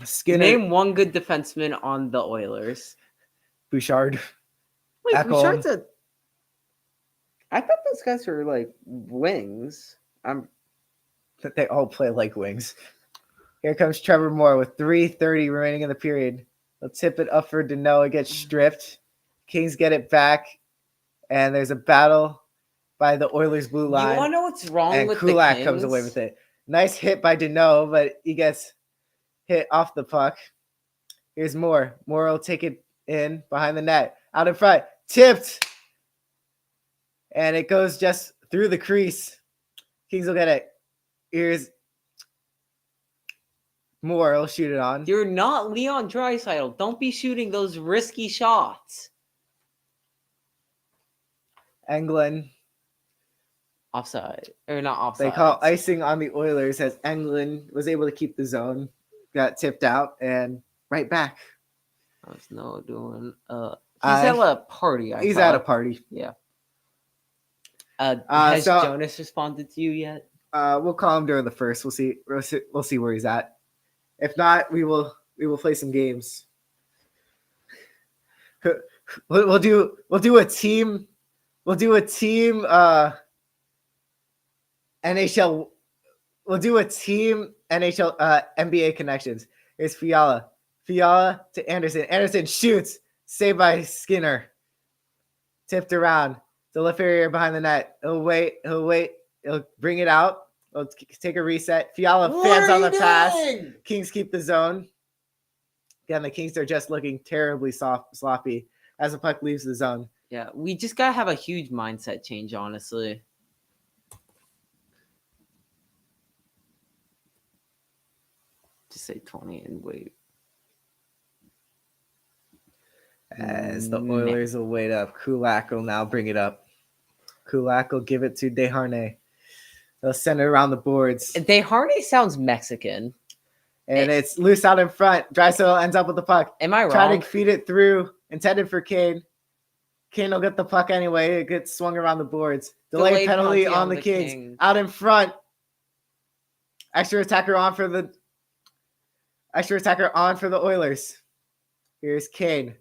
Skinner, Name one good defenseman on the Oilers. Bouchard. Wait, Ekholm. Bouchard's a... I thought those guys were like wings. They all play like wings. Here comes Trevor Moore with 3:30 remaining in the period. They'll tip it up for Danault. It gets stripped. Kings get it back. And there's a battle by the Oilers blue line. You want to know what's wrong And with Kulak the Kings? comes away with it. Nice hit by Danault, but he gets hit off the puck. Here's Moore. Moore will take it in behind the net. Out in front. Tipped. And it goes just through the crease. Kings will get it. Here's Moore. He'll shoot it on. You're not Leon Draisaitl. Don't be shooting those risky shots. Englund. Offside. Or not offside. They call icing on the Oilers as Englund was able to keep the zone. Got tipped out and right back. There's no doing... He's at a party. He's at a party. Yeah. Has so- Jonas responded to you yet? We'll call him during the first. We'll see where he's at. If not, we will play some games. We'll do a team. We'll do a team. NHL. We'll do a team NHL NBA connections. Here's Fiala. Fiala to Anderson. Anderson shoots. Saved by Skinner. Tipped around. To LaFerriere behind the net. He'll wait. He'll bring it out. He'll take a reset. Fiala fans on the pass. Kings keep the zone. Again, the Kings are just looking terribly sloppy as the puck leaves the zone. Yeah, we just gotta have a huge mindset change, honestly. Just say 20 and wait. As the Oilers will wait up. Kulak will now bring it up. Kulak will give it to Desharnais. They'll send it around the boards. Desharnais sounds Mexican. And it's loose out in front. Drysdale ends up with the puck. Am I Try wrong? to feed it through. Intended for Kane. Kane will get the puck anyway. It gets swung around the boards. Delayed penalty on the Kings. Out in front. Extra attacker on for the Oilers. Here's Kane.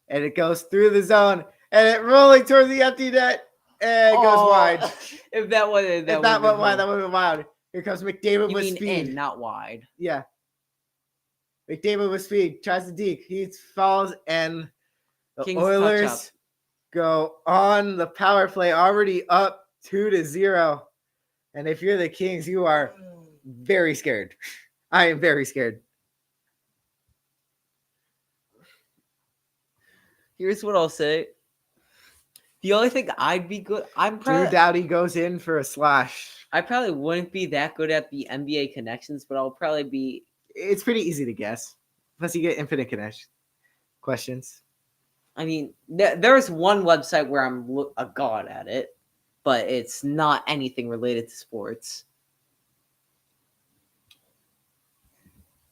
And it goes through the zone. And it rolling towards the empty net. And it goes wide. If that went Went wide, that would have been wild. Here comes McDavid You with mean speed. in, not wide. Yeah. McDavid with speed. Tries to deke. He falls, and the Kings touch up. Oilers go on the power play, already up 2-0. And if you're the Kings, you are very scared. I am very scared. Here's what I'll say. The only thing I'd be good, Drew Doughty goes in for a slash. I probably wouldn't be that good at the NBA connections, but I'll probably be. It's pretty easy to guess. Plus, you get infinite questions. I mean, there's one website where I'm a god at it, but it's not anything related to sports.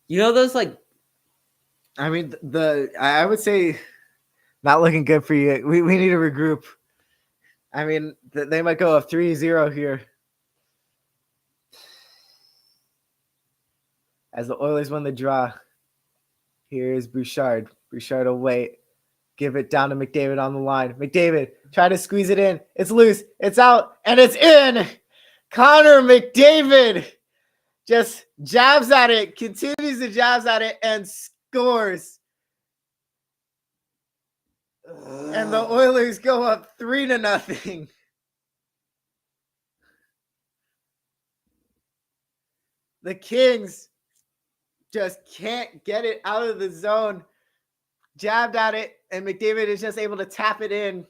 You know those like. I mean, I would say not looking good for you. We need to regroup. I mean, they might go up 3-0 here. As the Oilers win the draw. Here's Bouchard. Bouchard will wait. Give it down to McDavid on the line. McDavid, try to squeeze it in. It's loose. It's out. And it's in. Connor McDavid just jabs at it. Continues to jabs at it and scores. And the Oilers go up 3-0. The Kings just can't get it out of the zone. Jabbed at it, and McDavid is just able to tap it in.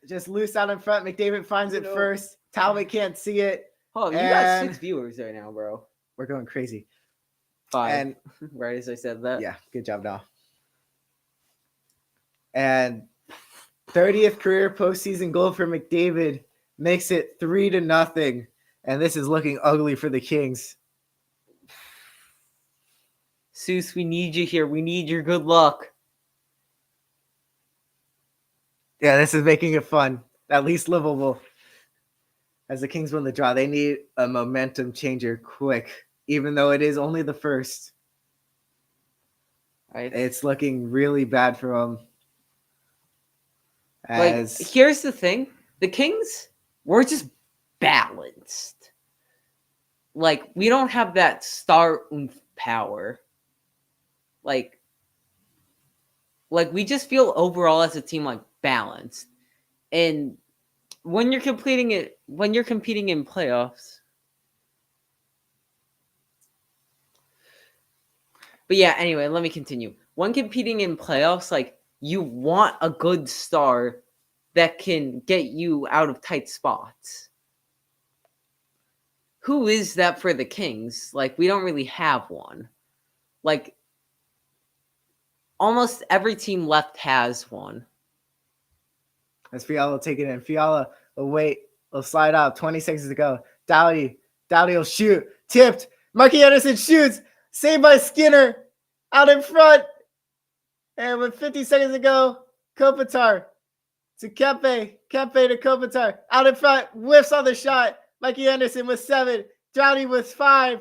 Just loose out in front. McDavid finds it first. Talbot can't see it. Oh, you got 6 viewers right now, bro. We're going crazy. 5. And right as I said that. yeah, good job, now. And 30th career postseason goal for McDavid makes it 3-0. And this is looking ugly for the Kings. Seuss, we need you here. We need your good luck. Yeah, this is making it fun. At least livable. As the Kings win the draw, they need a momentum changer quick. Even though it is only the first. Right. It's looking really bad for them. Like, here's the thing. The Kings, we're just balanced. Like, we don't have that star oomph power. Like we just feel overall as a team like balanced. And when you're competing in playoffs. But yeah, anyway, let me continue. When competing in playoffs, like, you want a good star that can get you out of tight spots. Who is that for the Kings? Like, we don't really have one. Like, almost every team left has one. As Fiala will take it in. Fiala will wait. Will slide out. 20 seconds to go. Doughty will shoot. Tipped. Marky Anderson shoots. Saved by Skinner. Out in front. And with 50 seconds to go, Kopitar to Kempe. Kempe to Kopitar. Out in front. Whiffs on the shot. Mikey Anderson with 7. Doughty with 5.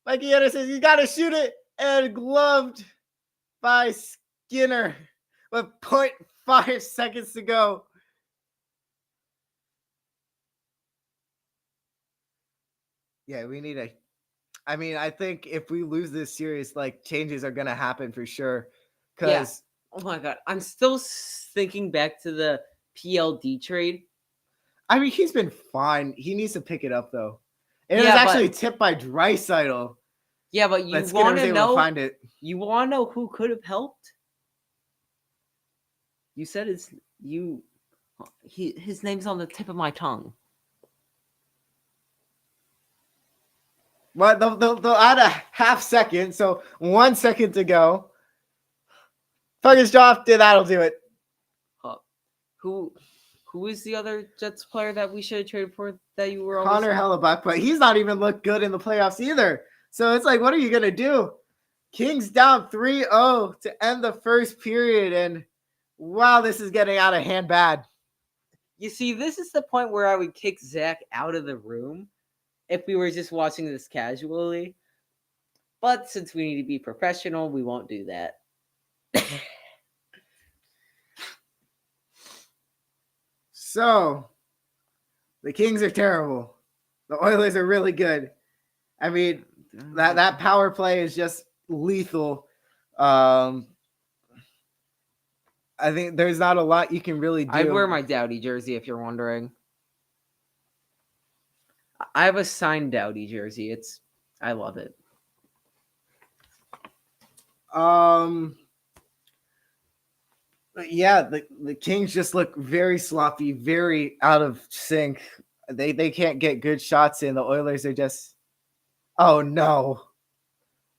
Mikey Anderson, you got to shoot it. And gloved by Skinner with 0.5 seconds to go. Yeah, we need I think if we lose this series, like, changes are going to happen for sure. Because, oh my God, I'm still thinking back to the PLD trade. I mean, he's been fine. He needs to pick it up, though. And it was actually tipped by Draisaitl. Yeah, but you want to know? Find it. You want to know who could have helped? You said his name's on the tip of my tongue. Well, they'll add a half second, so 1 second to go. Puck is dropped, that'll do it. Who who is the other Jets player that we should have traded for that you were always Connor Hellebuck, but he's not even looked good in the playoffs either. So it's like, what are you going to do? Kings down 3-0 to end the first period. And wow, this is getting out of hand bad. You see, this is the point where I would kick Zach out of the room if we were just watching this casually. But since we need to be professional, we won't do that. So the Kings are terrible. The Oilers are really good. I mean, that power play is just lethal. I think there's not a lot you can really do. I wear my Doughty jersey if you're wondering. I have a signed Doughty jersey. I love it. Yeah, the Kings just look very sloppy, very out of sync. They can't get good shots in. The Oilers are just, oh no.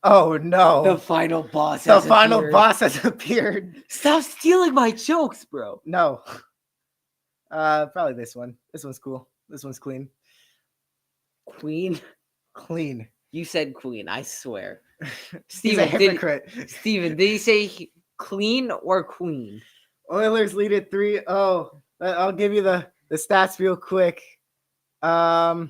The final boss has appeared. Stop stealing my jokes, bro. No. Probably this one. This one's cool. This one's clean. Queen? Clean. You said queen, I swear. He's a hypocrite. Steven, did he say clean or queen? Oilers lead it 3-0. I'll give you the stats real quick. So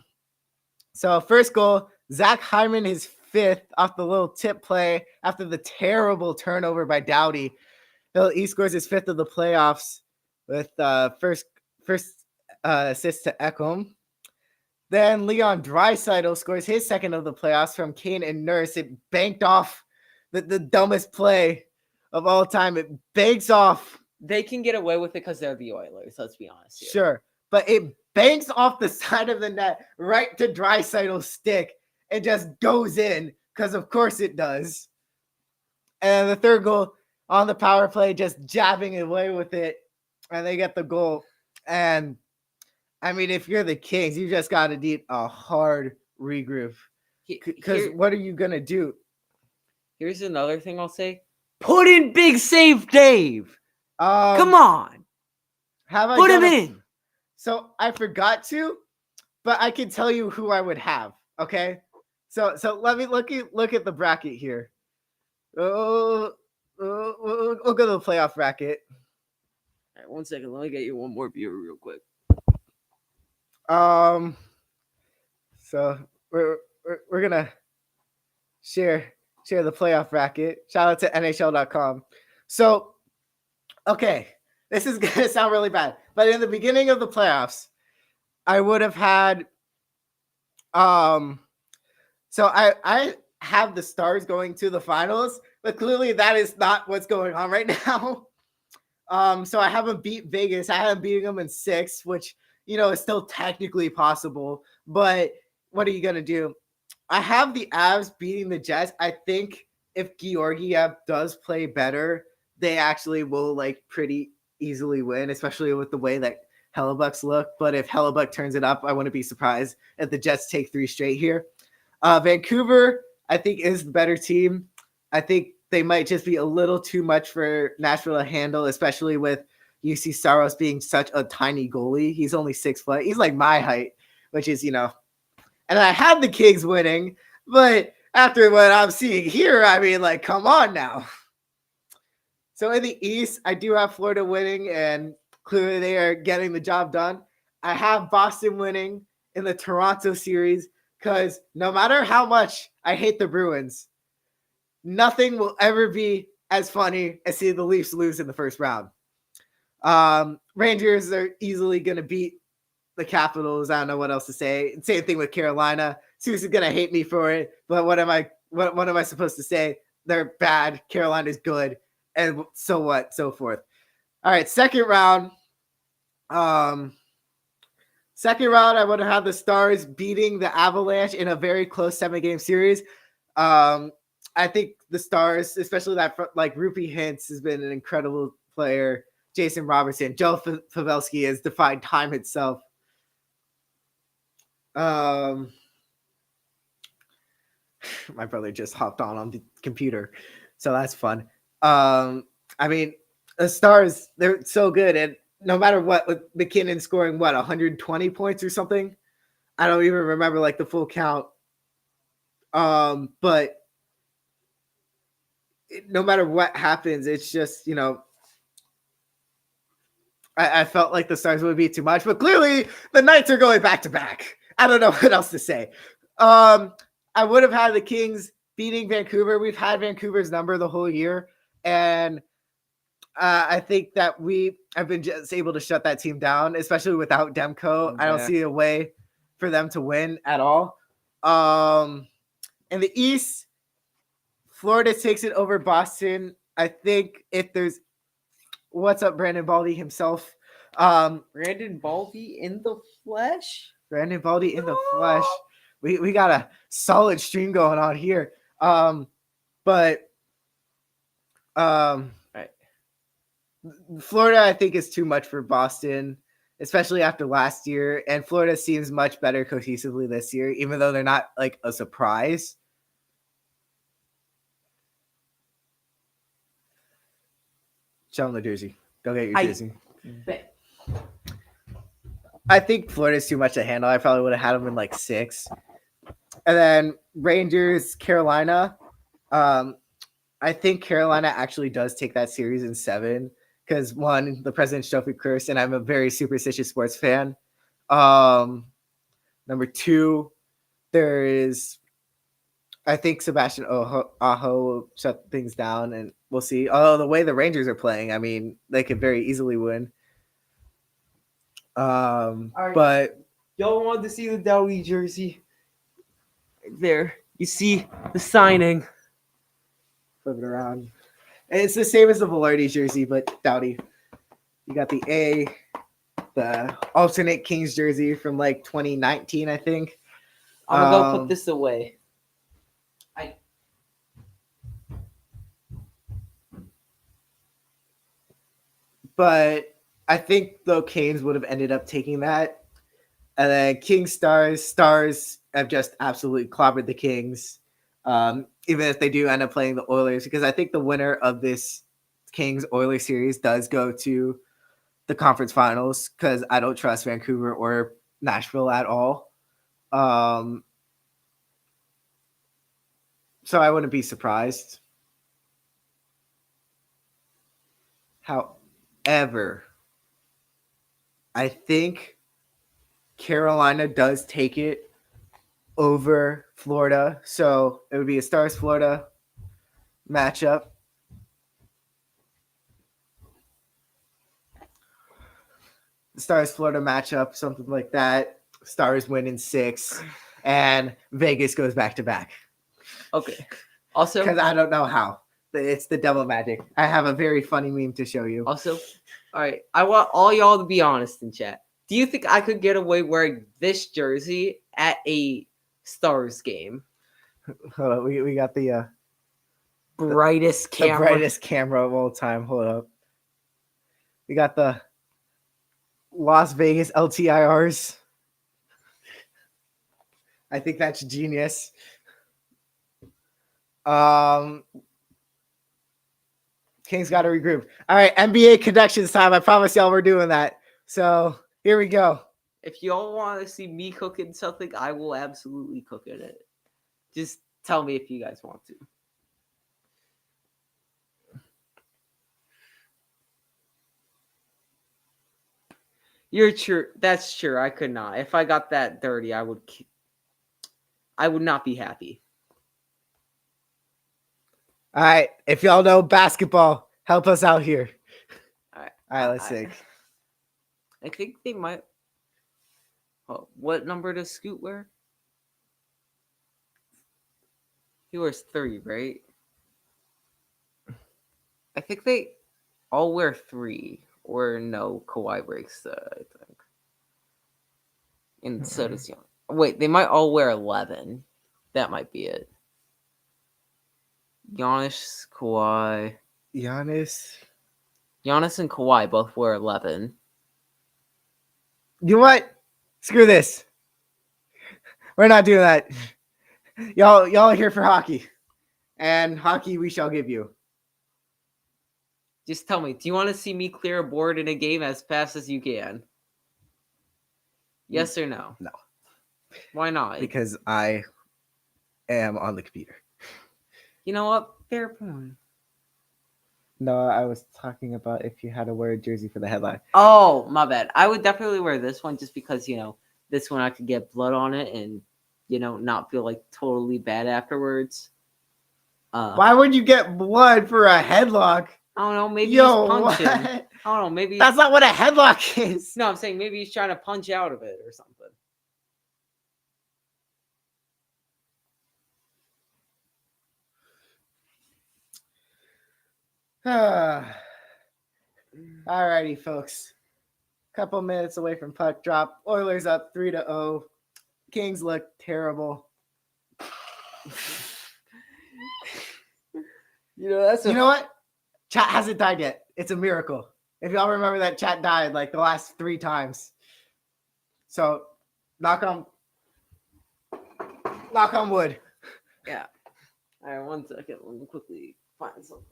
first goal, Zach Hyman, his 5th off the little tip play after the terrible turnover by Doughty. He scores his 5th of the playoffs with first assist to Ekholm. Then Leon Draisaitl scores his 2nd of the playoffs from Kane and Nurse. It banked off the dumbest play of all time. It banks off. They can get away with it because they're the Oilers, let's be honest here. Sure. But it banks off the side of the net right to Draisaitl's stick and just goes in because of course it does. And the 3rd goal on the power play, just jabbing away with it. And they get the goal. And I mean, if you're the Kings, you just got to need a hard regroup. Because what are you going to do? Here's another thing I'll say. Put in Big Save Dave. Come on. Put him in. So I forgot to, but I can tell you who I would have. Okay. So let me look at the bracket here. We'll go to the playoff bracket. All right, 1 second. Let me get you one more viewer real quick. So we're gonna share the playoff bracket. Shout out to NHL.com. So, okay, this is gonna sound really bad, but in the beginning of the playoffs, I would have had so I have the Stars going to the finals, but clearly that is not what's going on right now. So I haven't beat Vegas. I haven't beaten them in 6, which is still technically possible. But what are you gonna do? I have the Avs beating the Jets. I think if Georgiev does play better, they actually will pretty easily win, especially with the way that Hellebuck's look. But if Hellebuck turns it up, I wouldn't be surprised if the Jets take 3 straight here. Vancouver, I think, is the better team. I think they might just be a little too much for Nashville to handle, especially with UC Saros being such a tiny goalie. He's only 6 foot. He's like my height, which is, and I had the Kings winning, but after what I'm seeing here, I mean, come on now. So in the East, I do have Florida winning, and clearly they are getting the job done. I have Boston winning in the Toronto series because no matter how much I hate the Bruins, nothing will ever be as funny as seeing the Leafs lose in the first round. Rangers are easily going to beat the Capitals. I don't know what else to say. Same thing with Carolina. Sue's going to hate me for it, but what am I supposed to say? They're bad. Carolina's good. And so what? So forth. All right. Second round, I would have had the Stars beating the Avalanche in a very close 7-game series. I think the Stars, especially that Rupee Hintz has been an incredible player. Jason Robertson, Joe Pavelski has defied time itself. My brother just hopped on the computer, so that's fun. I mean, the Stars, they're so good, and no matter what, with McKinnon scoring 120 points or something. I don't even remember like the full count. But no matter what happens, it's just, I felt like the Stars would be too much, but clearly the Knights are going back to back. I don't know what else to say. I would have had the Kings beating Vancouver. We've had Vancouver's number the whole year, and I think that we have been just able to shut that team down, especially without Demko. I don't see a way for them to win at all. In the East, Florida takes it over Boston. I think if there's what's up, Brandon Baldy himself. Brandon Baldy in the flesh. Brandon Baldy in the flesh. We got a solid stream going on here. But Right. Florida, I think, is too much for Boston, especially after last year. And Florida seems much better cohesively this year, even though they're not like a surprise. Show them the jersey. Go get your jersey. Bet. I think Florida's too much to handle. I probably would have had them in like 6. And then Rangers, Carolina. I think Carolina actually does take that series in 7 because, one, the President's Trophy curse, and I'm a very superstitious sports fan. Number 2, there is, I think Sebastian Aho will shut things down, and we'll see. Although the way the Rangers are playing, I mean, they could very easily win. But y'all wanted to see the Dowdy jersey? There, you see the signing. Flip it around. And it's the same as the Velarde jersey, but Dowdy. You got the A, the alternate Kings jersey from like 2019, I think. I'm gonna go put this away. But I think the Canes would have ended up taking that. And then Kings Stars have just absolutely clobbered the Kings. Even if they do end up playing the Oilers, because I think the winner of this Kings Oilers series does go to the conference finals, because I don't trust Vancouver or Nashville at all. So I wouldn't be surprised. However, I think Carolina does take it over Florida. So it would be a Stars Florida matchup. Stars Florida matchup, something like that. Stars win in 6, and Vegas goes back to back. Okay. Also, because I don't know how. It's the devil magic. I have a very funny meme to show you. Also, all right, I want all y'all to be honest in chat. Do you think I could get away wearing this jersey at a Stars game? Hold up, we got the brightest camera. The brightest camera of all time. Hold up. We got the Las Vegas LTIRs. I think that's genius. Kings got to regroup. All right, NBA connections time. I promise y'all we're doing that. So here we go. If y'all want to see me cooking something, I will absolutely cook it. Just tell me if you guys want to. You're true. That's true. I could not. If I got that dirty, I would not be happy. All right. If y'all know basketball, help us out here. All right. Let's see. I think they might. Oh, what number does Scoot wear? He wears 3, right? I think they all wear 3. Or no, Kawhi breaks that, I think. And so does Giannis. Wait, they might all wear 11. That might be it. Giannis, Kawhi. Giannis and Kawhi both wear 11. You know what? Screw this. We're not doing that. Y'all are here for hockey. And hockey we shall give you. Just tell me, do you want to see me clear a board in a game as fast as you can? Yes or no? No. Why not? Because I am on the computer. You know what? Fair point. No, I was talking about if you had to wear a jersey for the headline. Oh, my bad. I would definitely wear this one just because, this one I could get blood on it and, not feel like totally bad afterwards. Why would you get blood for a headlock? I don't know. Maybe Yo, he's punching. what? I don't know. Maybe That's not what a headlock is. No, I'm saying maybe he's trying to punch out of it or something. Alrighty, folks. Couple minutes away from puck drop. Oilers up 3-0. Kings look terrible. You know what? Chat hasn't died yet. It's a miracle. If y'all remember that chat died like the last 3 times. So knock on wood. Yeah. All right, 1 second. Let me quickly find something.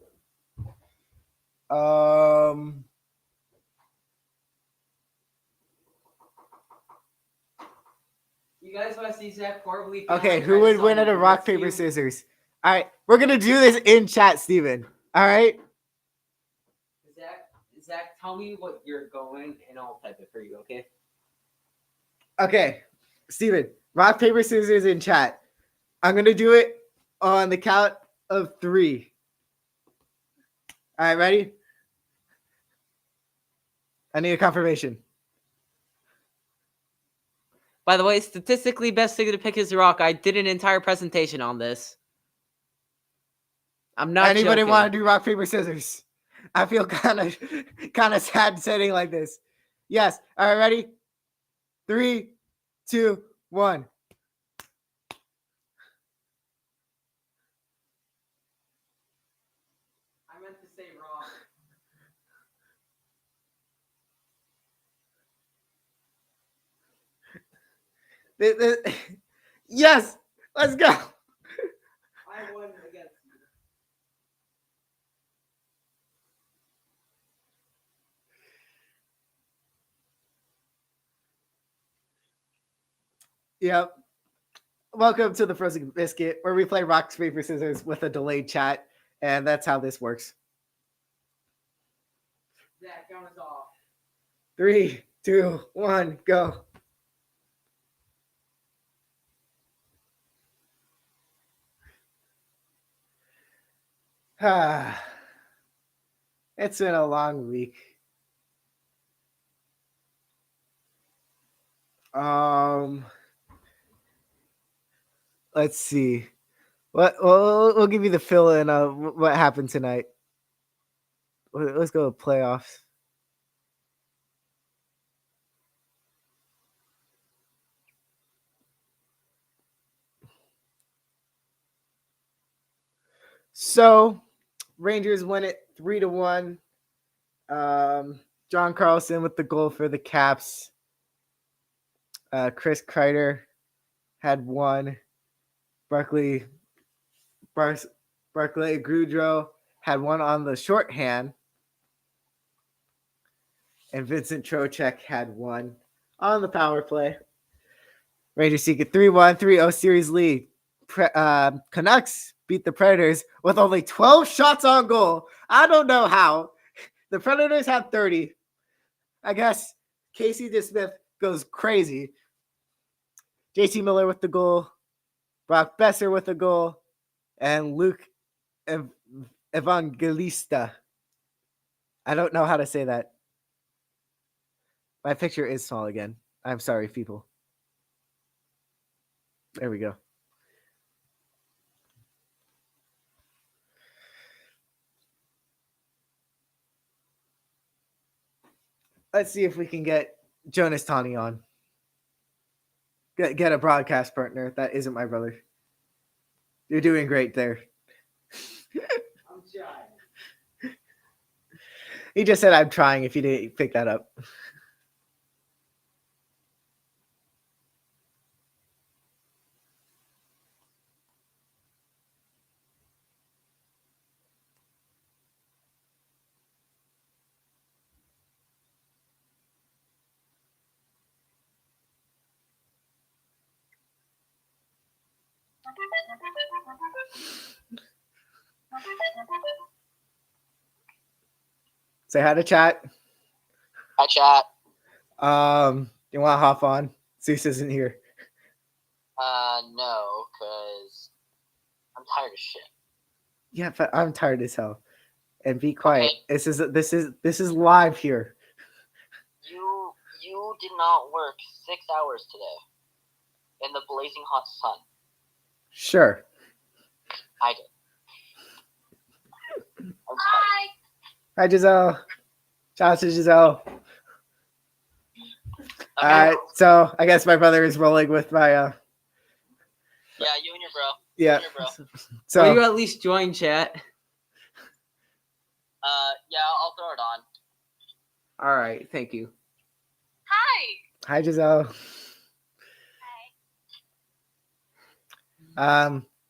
You guys want to see Zach horribly? Okay, who would win at a rock, paper, scissors? All right, we're going to do this in chat, Steven. All right? Zach, tell me what you're going, and I'll type it for you, okay? Okay, Steven, rock, paper, scissors in chat. I'm going to do it on the count of 3. All right, ready? I need a confirmation. By the way, statistically best thing to pick is rock. I did an entire presentation on this. I'm not Anybody joking. want to do rock, paper, scissors? I feel kind of sad setting like this. Yes. All right, ready? 3, 2, 1. I meant to say rock. Yes, let's go. I won against you. Yep. Welcome to the Frozen Biscuit, where we play rock, paper, scissors with a delayed chat, and that's how this works. Zach, count us off. 3, 2, 1, go. It's been a long week. Let's see. We'll give you the fill in of what happened tonight. Let's go to playoffs. So, Rangers win it 3-1. John Carlson with the goal for the Caps. Chris Kreider had 1. Barclay Goudreau had 1 on the shorthand. And Vincent Trocheck had 1 on the power play. Rangers seek a 3-1, 3-0 series lead. Canucks beat the Predators with only 12 shots on goal. I don't know how. The Predators have 30. I guess Casey DeSmith goes crazy. JT Miller with the goal. Brock Besser with the goal. And Luke Evangelista. I don't know how to say that. My picture is small again. I'm sorry, people. There we go. Let's see if we can get Jonas Tani on. Get a broadcast partner. That isn't my brother. You're doing great there. I'm trying. He just said I'm trying if you didn't pick that up. Say hi to chat. Hi, chat. You want to hop on? Zeus isn't here. No, because I'm tired of shit. Yeah, but I'm tired as hell. And be quiet. Okay. This is live here. You did not work 6 hours today in the blazing hot sun. Sure. I did. I'm tired. Hi, Giselle. Shout out to Giselle. All right, so I guess my brother is rolling with my Yeah, you and your bro. yeah. You and your bro. So Will you at least join chat? Yeah, I'll throw it on. All right, thank you. hi, Giselle.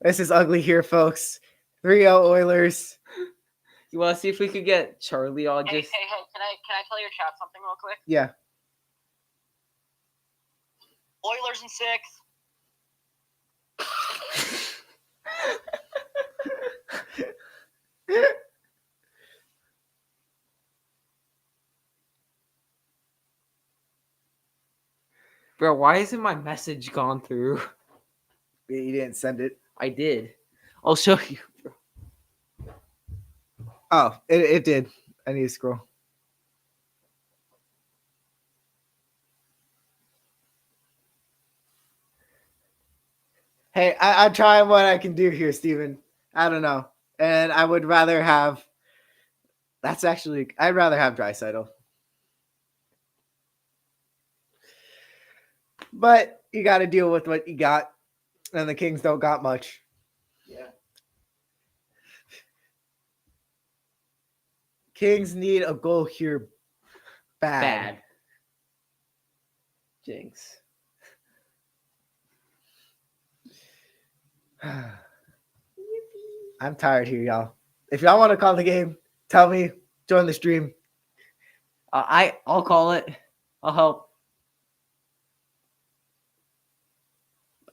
This is ugly here, folks. 3-0 Oilers. You want to see if we could get Charlie on Hey, just? can I tell your chat something real quick? Yeah. Oilers in 6. Bro, why isn't my message gone through? You didn't send it. I did. I'll show you. Oh, it did. I need to scroll. Hey, I'm trying what I can do here, Steven. I don't know. And I would rather have. I'd rather have Draisaitl. But you got to deal with what you got. And the Kings don't got much. Yeah. Kings need a goal here Bad. Jinx. I'm tired here, y'all. If y'all want to call the game, tell me. Join the stream. I'll call it. I'll help.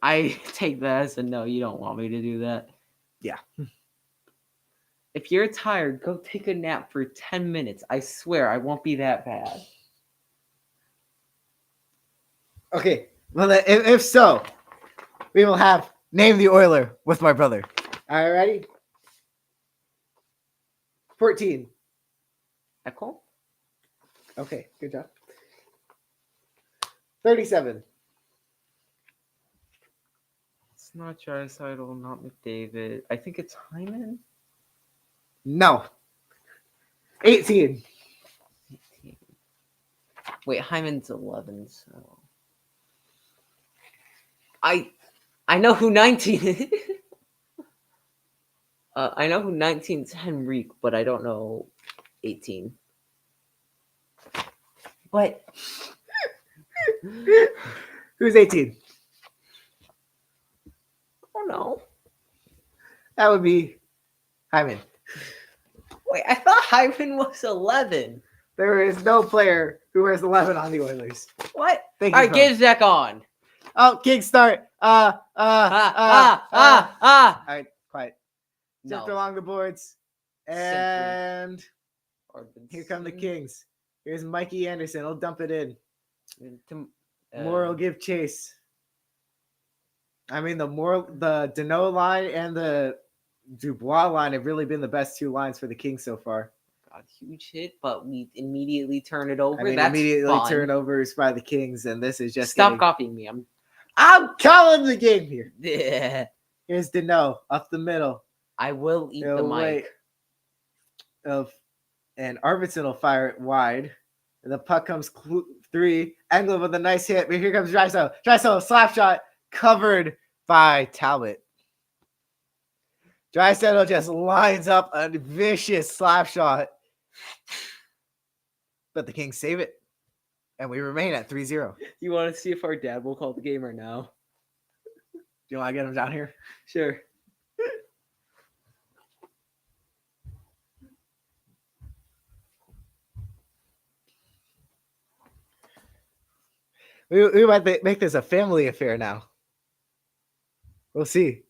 I take that as a no. You don't want me to do that. Yeah. If you're tired, go take a nap for 10 minutes. I swear I won't be that bad. Okay. Well, if so, we will have Name the Oiler with my brother. All right, ready? 14. Echo? Okay, good job. 37. It's not Draisaitl, not McDavid. I think it's Hyman. No. 18. 18. Wait, Hyman's 11, so I know who 19 is. I know who 19 is Henrique, but I don't know 18. What? Who's 18? I don't know. That would be Hyman. Wait, I thought Hyman was 11. There is no player who has 11 on the Oilers. What? Thank All you. right, get Zach on. Oh, King start. All right, quiet. Zipped No. along the boards. And here come the King. Kings. Here's Mikey Anderson. He'll dump it in. Uh, Moore will give chase. I mean, the Dano line and the Dubois line have really been the best two lines for the Kings so far. God, huge hit, but we immediately turn it over. I mean, That's immediately fun. turnovers by the Kings, and this is just Stop copying me. I'm calling the game here. Yeah. Here's Dano up the middle. I will eat the He'll mic. wait and Arvidsson will fire it wide. And the puck comes three. Englund with a nice hit. But here comes Draisaitl. Draisaitl slap shot covered by Talbot. Draisaitl just lines up a vicious slap shot. But the Kings save it. And we remain at 3-0. You want to see if our dad will call the game or no? Do you want to get him down here? Sure. We might make this a family affair now. We'll see.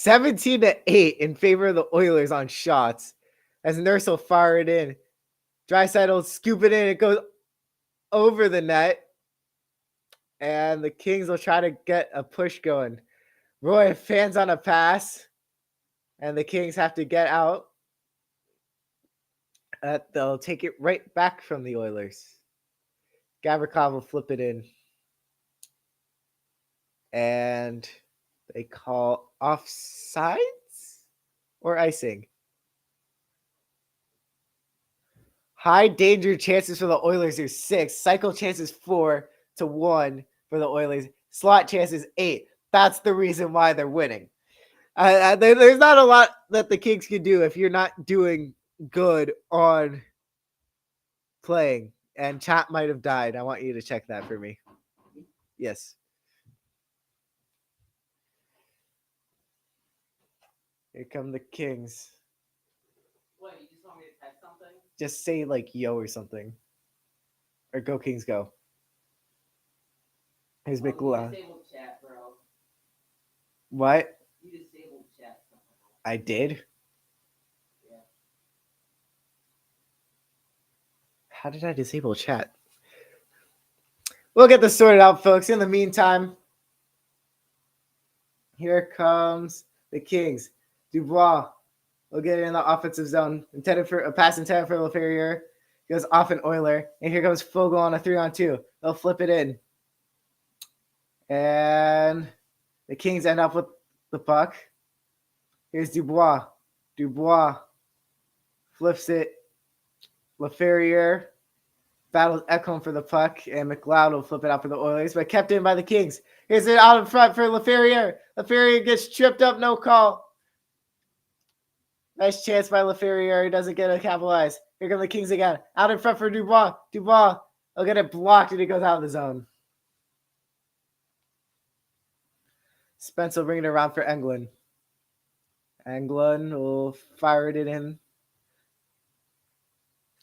17-8 in favor of the Oilers on shots. As Nurse will fire it in. Draisaitl will scoop it in. It goes over the net. And the Kings will try to get a push going. Roy fans on a pass. And the Kings have to get out. They'll take it right back from the Oilers. Gavrikov will flip it in. And they call offsides or icing. High danger chances for the Oilers are 6. Cycle chances 4-1 for the Oilers. Slot chances 8. That's the reason why they're winning. There's not a lot that the Kings can do if you're not doing good on playing. And chat might have died. I want you to check that for me. Yes. Here come the Kings. What, you just want me to text something? Just say like yo or something. Or go Kings go. Here's You McLeod. disabled chat, bro. What? You disabled chat somehow. I did? Yeah. How did I disable chat? We'll get this sorted out, folks. In the meantime, here comes the Kings. Dubois will get it in the offensive zone. Intended for a pass intended for LaFerriere. Goes off an Oiler. And here comes Fogle on a 3-on-2. They'll flip it in. And the Kings end up with the puck. Here's Dubois. Dubois flips it. LaFerriere battles Ekholm for the puck. And McLeod will flip it out for the Oilers. But kept in by the Kings. Here's it out in front for LaFerriere. LaFerriere gets tripped up. No call. Nice chance by LaFerriere. He doesn't get a capitalize. Here come the Kings again. Out in front for Dubois. Dubois will get it blocked and he goes out of the zone. Spence will bring it around for Englund. Englund will fire it in.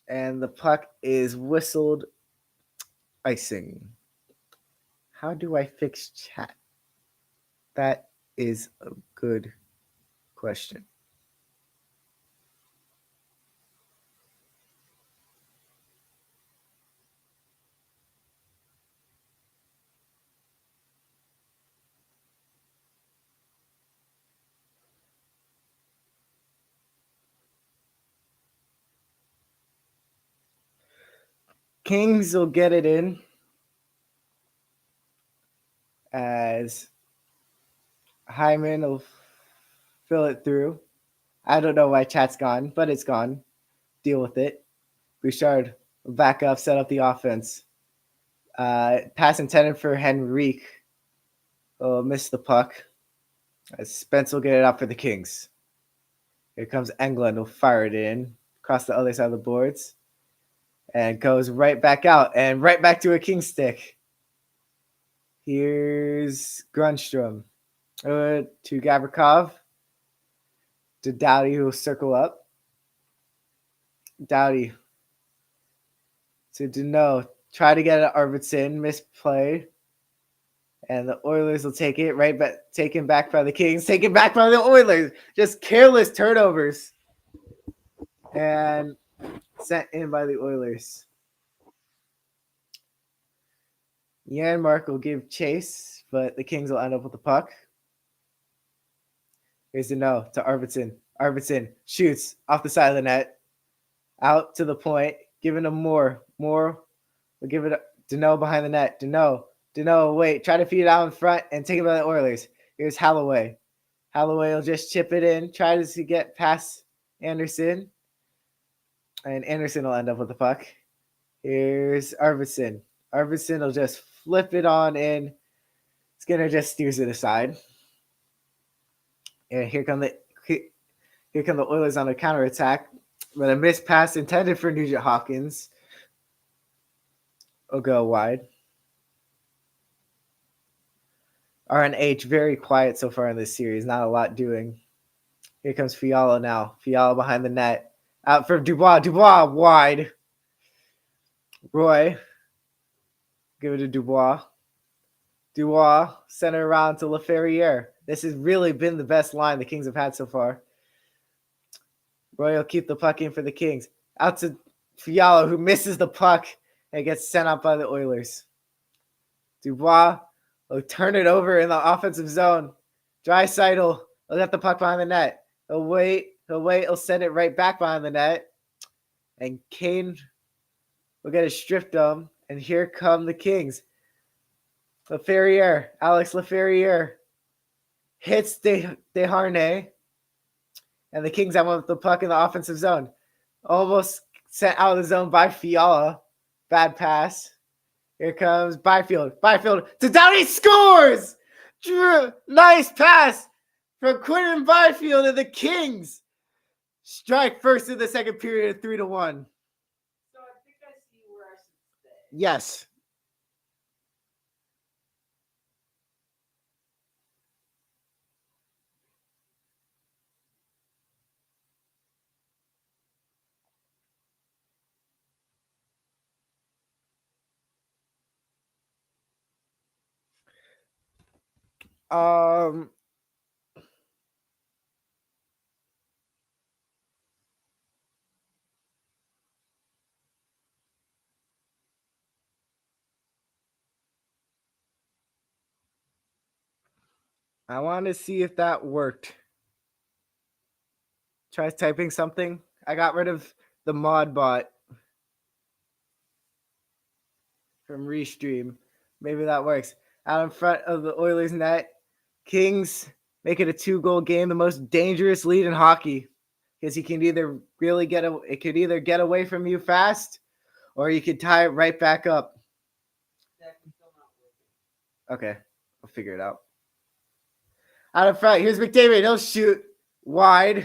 And the puck is whistled icing. How do I fix chat? That is a good question. Kings will get it in as Hyman will fill it through. I don't know why chat's gone, but it's gone. Deal with it. Bouchard will back up, set up the offense. Pass intended for Henrique. Oh, missed the puck. As Spence will get it out for the Kings. Here comes Englund. Will fire it in across the other side of the boards. And goes right back out and right back to a king stick. Here's Grunstrom to Gavrikov. To Doughty, who will circle up. Doughty to Deneau. Try to get it at Arvidsson. Misplay. And the Oilers will take it right back. Taken back by the Kings. Taken back by the Oilers. Just careless turnovers. And sent in by the Oilers. Janmark will give chase, but the Kings will end up with the puck. Here's Deneau to Arvidsson. Arvidsson shoots off the side of the net. Out to the point. Giving him more. More will give it Deneau behind the net. Deneau, wait. Try to feed it out in front and take it by the Oilers. Here's Holloway. Holloway will just chip it in. Try to get past Anderson. And Anderson will end up with the puck. Here's Arvidsson. Arvidsson will just flip it on in. Skinner just steers it aside. And here come the Oilers on a counterattack. But a missed pass intended for Nugent Hopkins will go wide. RNH very quiet so far in this series. Not a lot doing. Here comes Fiala now. Fiala behind the net. Out for Dubois. Dubois wide. Roy. Give it to Dubois. Dubois center around to LaFerriere. This has really been the best line the Kings have had so far. Roy will keep the puck in for the Kings. Out to Fiala, who misses the puck and gets sent out by the Oilers. Dubois will turn it over in the offensive zone. Draisaitl will get the puck behind the net. He'll wait. He'll send it right back behind the net. And Kane will get a strip dome. And here come the Kings. Alex Laferriere hits Desharnais. And the Kings have with the puck in the offensive zone. Almost sent out of the zone by Fiala. Bad pass. Here comes Byfield. Byfield to Downey, scores! Nice pass from Quinton Byfield and the Kings. Strike first in the second period, 3-1. So I think I see where I should stay. Yes. I want to see if that worked. Try typing something. I got rid of the mod bot from Restream. Maybe that works. Out in front of the Oilers net. Kings make it a 2-goal game, the most dangerous lead in hockey. Because he can either really it could either get away from you fast, or you could tie it right back up. Okay, I'll figure it out. Out in front, here's McDavid. He'll shoot wide. I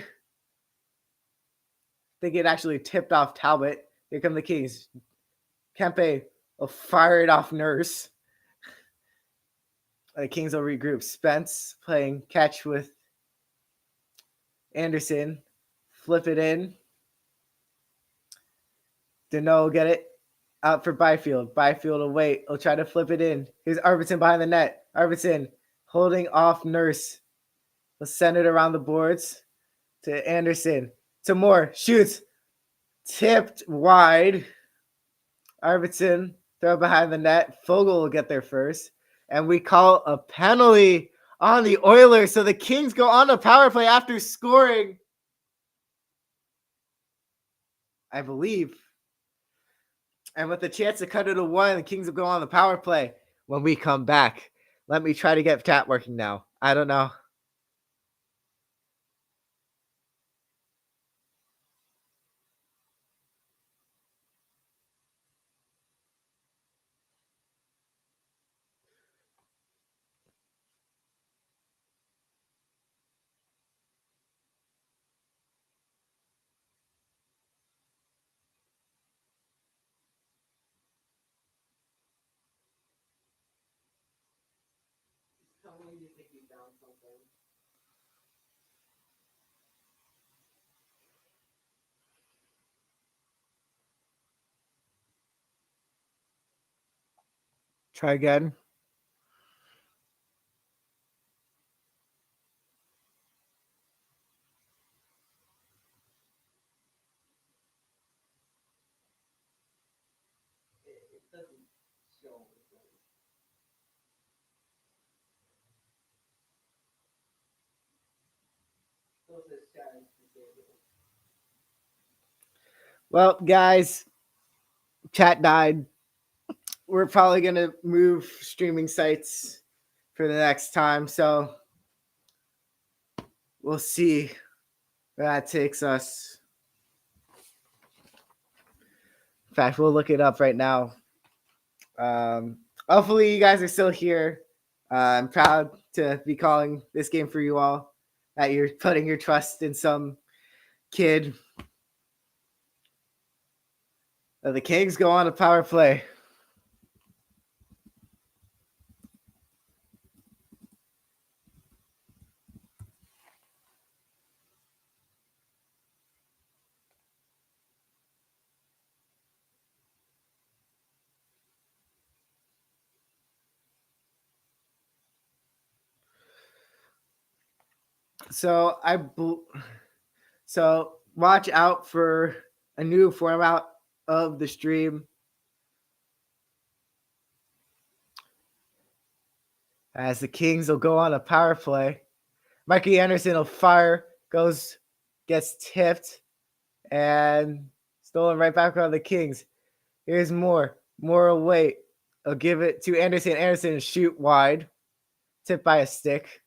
think it actually tipped off Talbot. Here come the Kings. Kempe will fire it off Nurse. The Kings will regroup. Spence playing catch with Anderson. Flip it in. Deneau will get it out for Byfield. Byfield will wait. He'll try to flip it in. Here's Arvidsson behind the net. Arvidsson holding off Nurse. He'll send it around the boards to Anderson. To Moore. Shoots. Tipped wide. Arvidsson throw behind the net. Fogle will get there first. And we call a penalty on the Oilers. So the Kings go on the power play after scoring, I believe. And with the chance to cut it to 1, the Kings will go on the power play when we come back. Let me try to get chat working now. I don't know. Tell me you think you found something. Try again. It doesn't show anything. Still says chat is disabled. Well, guys, chat died. We're probably going to move streaming sites for the next time. So we'll see where that takes us. In fact, we'll look it up right now. Hopefully, you guys are still here. I'm proud to be calling this game for you all. That you're putting your trust in some kid. The Kings go on a power play. So so watch out for a new format of the stream. As the Kings will go on a power play. Mikey Anderson will fire, gets tipped, and stolen right back on the Kings. Here's more. Moore will wait. I'll give it to Anderson. Anderson shoot wide. Tipped by a stick.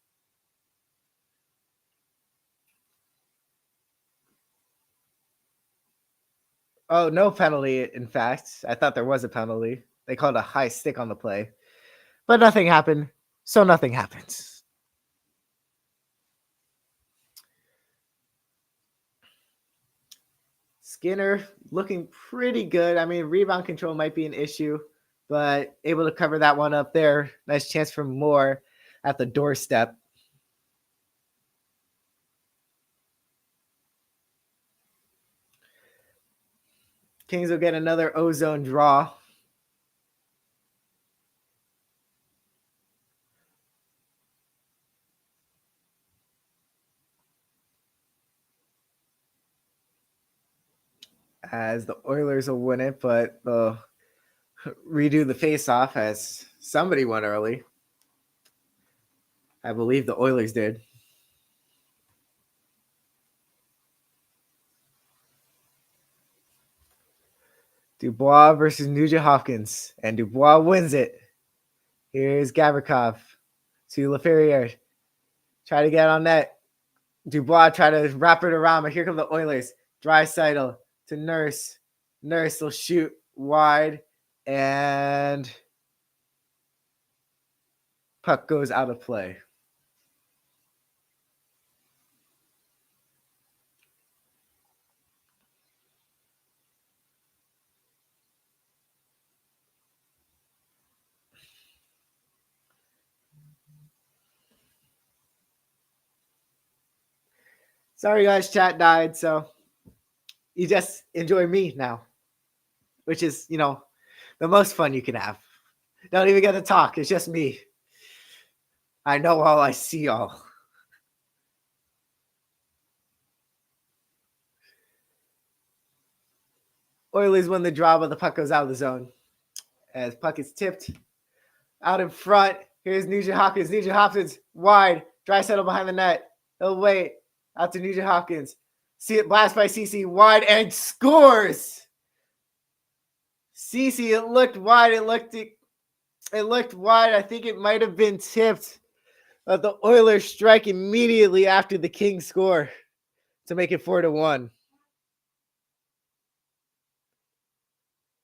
Oh, no penalty, in fact. I thought there was a penalty. They called a high stick on the play. But nothing happened, so nothing happens. Skinner looking pretty good. I mean, rebound control might be an issue, but able to cover that one up there. Nice chance for Moore at the doorstep. Kings will get another ozone draw. As the Oilers will win it, but they'll redo the face-off as somebody went early. I believe the Oilers did. Dubois versus Nugent Hopkins, and Dubois wins it. Here's Gavrikov to LaFerriere. Try to get on net. Dubois try to wrap it around, but here come the Oilers. Draisaitl to Nurse. Nurse will shoot wide, and puck goes out of play. Sorry, guys, chat died, so you just enjoy me now, which is, the most fun you can have. Don't even get to talk. It's just me. I know all, I see all. Oilers win the draw, but the puck goes out of the zone. As puck is tipped out in front. Here's Nugent Hopkins. Nugent Hopkins wide. Draisaitl behind the net. He'll wait. Out to Nugent Hopkins. See it blast by CC wide and scores. CC, it looked wide. It looked wide. I think it might have been tipped. But the Oilers strike immediately after the Kings score to make it 4-1.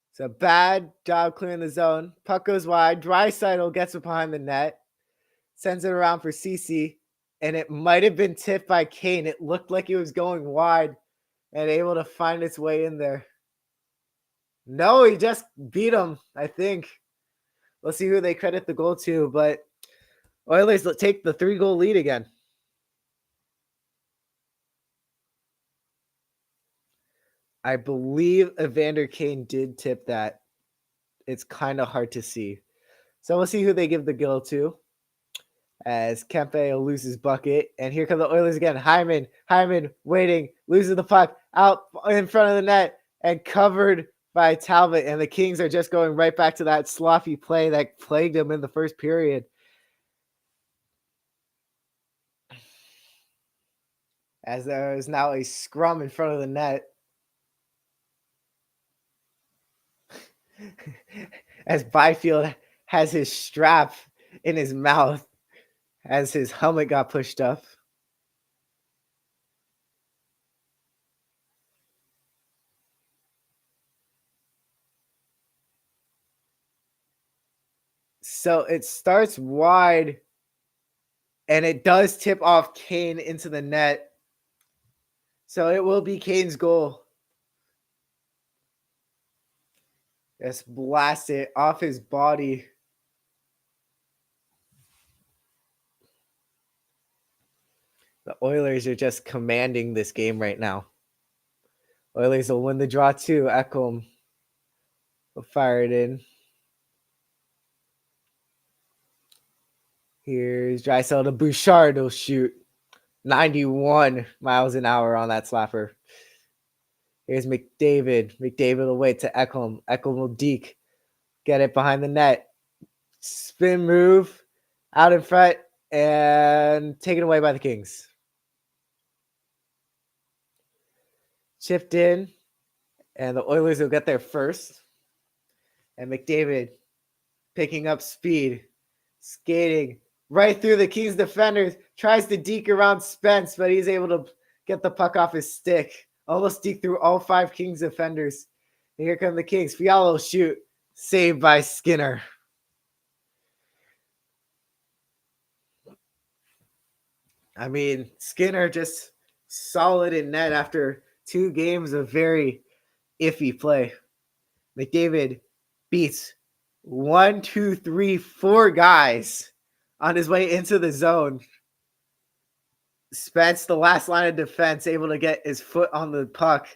It's a bad job clearing the zone. Puck goes wide. Draisaitl gets it behind the net. Sends it around for CC. And it might have been tipped by Kane. It looked like it was going wide and able to find its way in there. No, he just beat him, I think. We'll see who they credit the goal to, but Oilers take the 3-goal lead again. I believe Evander Kane did tip that. It's kind of hard to see. So we'll see who they give the goal to. As Kempe will lose his bucket. And here come the Oilers again. Hyman waiting, loses the puck out in front of the net and covered by Talbot. And the Kings are just going right back to that sloppy play that plagued them in the first period. As there is now a scrum in front of the net. As Byfield has his strap in his mouth as his helmet got pushed up. So it starts wide, and it does tip off Kane into the net. So it will be Kane's goal. Just blast it off his body. The Oilers are just commanding this game right now. Oilers will win the draw too. Ekholm will fire it in. Here's Draisaitl to Bouchard. He'll shoot. 91 miles an hour on that slapper. Here's McDavid. McDavid will wait to Ekholm. Ekholm will deke. Get it behind the net. Spin move out in front and taken away by the Kings. Chipped in, and the Oilers will get there first. And McDavid picking up speed, skating right through the Kings defenders, tries to deke around Spence, but he's able to get the puck off his stick. Almost deke through all 5 Kings defenders. And here come the Kings. Fiala will shoot. Saved by Skinner. I mean, Skinner just solid in net after 2 games of very iffy play. McDavid beats 1, 2, 3, 4 guys on his way into the zone. Spence, the last line of defense, able to get his foot on the puck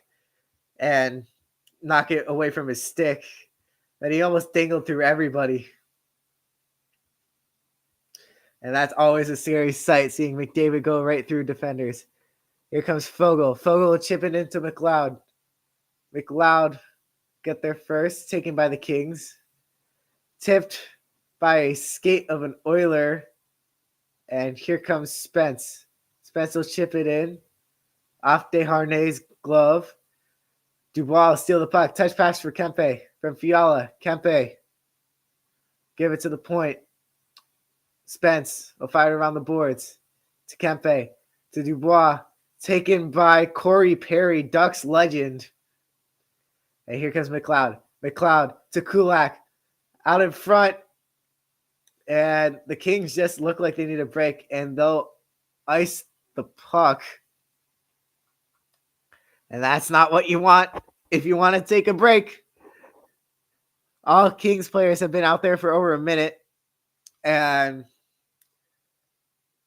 and knock it away from his stick. But he almost dangled through everybody. And that's always a serious sight, seeing McDavid go right through defenders. Here comes Fogle. Fogle chipping into McLeod. McLeod get there first, taken by the Kings. Tipped by a skate of an Oiler. And here comes Spence. Spence will chip it in. Off Desharnais' glove. Dubois will steal the puck. Touch pass for Kempe from Fiala. Kempe. Give it to the point. Spence will fire around the boards. To Kempe. To Dubois. Taken by Corey Perry, Ducks legend. And here comes McLeod. McLeod to Kulak. Out in front. And the Kings just look like they need a break. And they'll ice the puck. And that's not what you want if you want to take a break. All Kings players have been out there for over a minute. And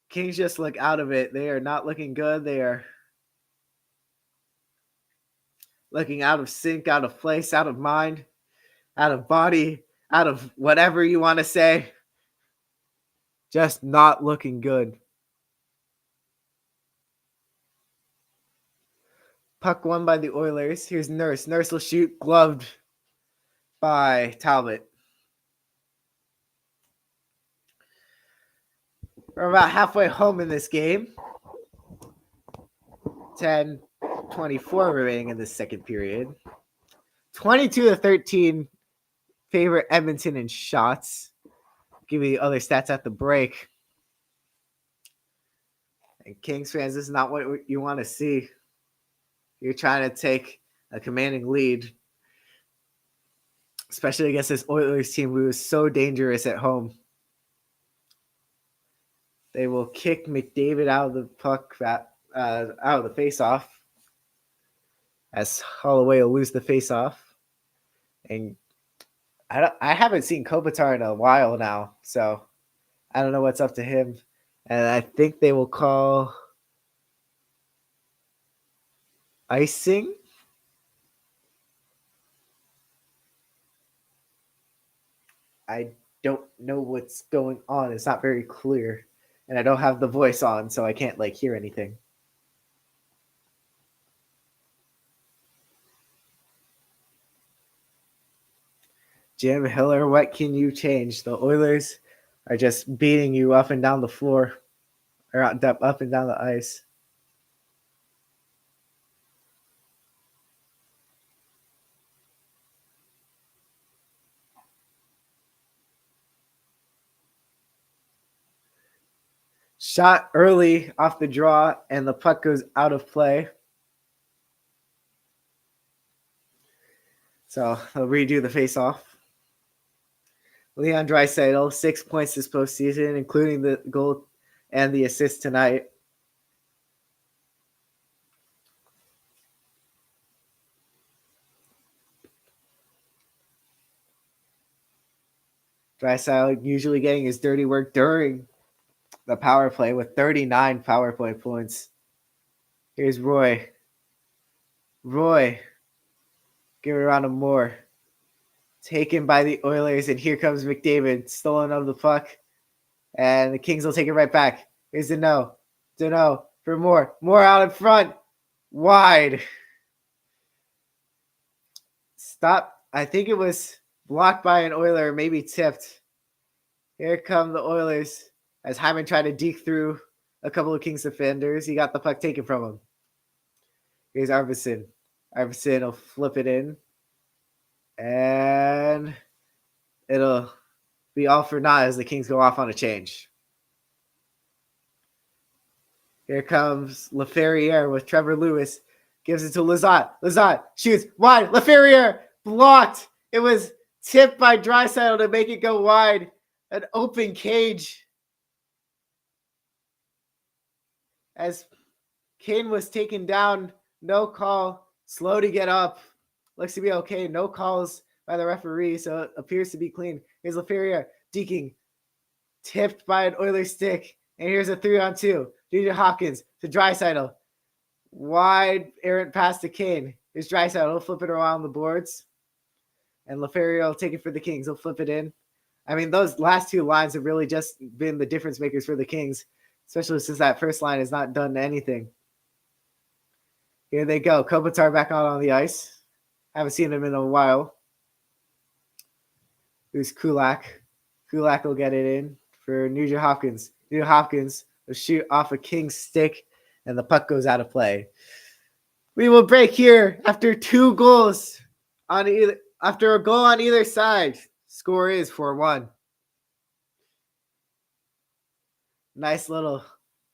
Kings just look out of it. They are not looking good. They are looking out of sync, out of place, out of mind, out of body, out of whatever you want to say. Just not looking good. Puck won by the Oilers. Here's Nurse. Nurse will shoot, gloved by Talbot. We're about halfway home in this game. 10:24 remaining in the second period. 22-13 favor Edmonton in shots. Give you the other stats at the break. And Kings fans, this is not what you want to see. You're trying to take a commanding lead, especially against this Oilers team who is so dangerous at home. They will kick McDavid out of the puck, out of the faceoff, as Holloway will lose the faceoff. And I haven't seen Kopitar in a while now, so I don't know what's up to him. And I think they will call icing. I don't know what's going on. It's not very clear. And I don't have the voice on, so I can't hear anything. Jim Hiller, what can you change? The Oilers are just beating you up and down the floor, or up and down the ice. Shot early off the draw, and the puck goes out of play. So they'll redo the face-off. Leon Draisaitl, 6 points this postseason, including the goal and the assist tonight. Draisaitl usually getting his dirty work during the power play with 39 power play points. Here's Roy. Roy, give it around to Moore. Taken by the Oilers, and here comes McDavid, stolen of the puck. And the Kings will take it right back. Here's Deneau. Deneau for more. More out in front. Wide. Stop. I think it was blocked by an Oiler, maybe tipped. Here come the Oilers as Hyman tried to deke through a couple of Kings defenders. He got the puck taken from him. Here's Arvidsson. Arvidsson will flip it in. And it'll be all for naught as the Kings go off on a change. Here comes Laferriere with Trevor Lewis. Gives it to Lizotte. Lizotte shoots wide. Laferriere blocked. It was tipped by Draisaitl to make it go wide. An open cage. As Kane was taken down, no call. Slow to get up. Looks to be okay. No calls by the referee, so it appears to be clean. Here's Laferriere deking. Tipped by an Oilers stick. And here's a 3-on-2. Nugent Hopkins to Draisaitl. Wide errant pass to Kane. Here's Draisaitl. He'll flip it around the boards. And Laferriere will take it for the Kings. He'll flip it in. I mean, those last two lines have really just been the difference makers for the Kings, especially since that first line has not done anything. Here they go. Kopitar back out on the ice. Haven't seen him in a while. Here's Kulak. Kulak will get it in for Nugent Hopkins. Nugent Hopkins will shoot off a King's stick, and the puck goes out of play. We will break here after 2 goals on either. After a goal on either side. Score is 4-1. Nice little,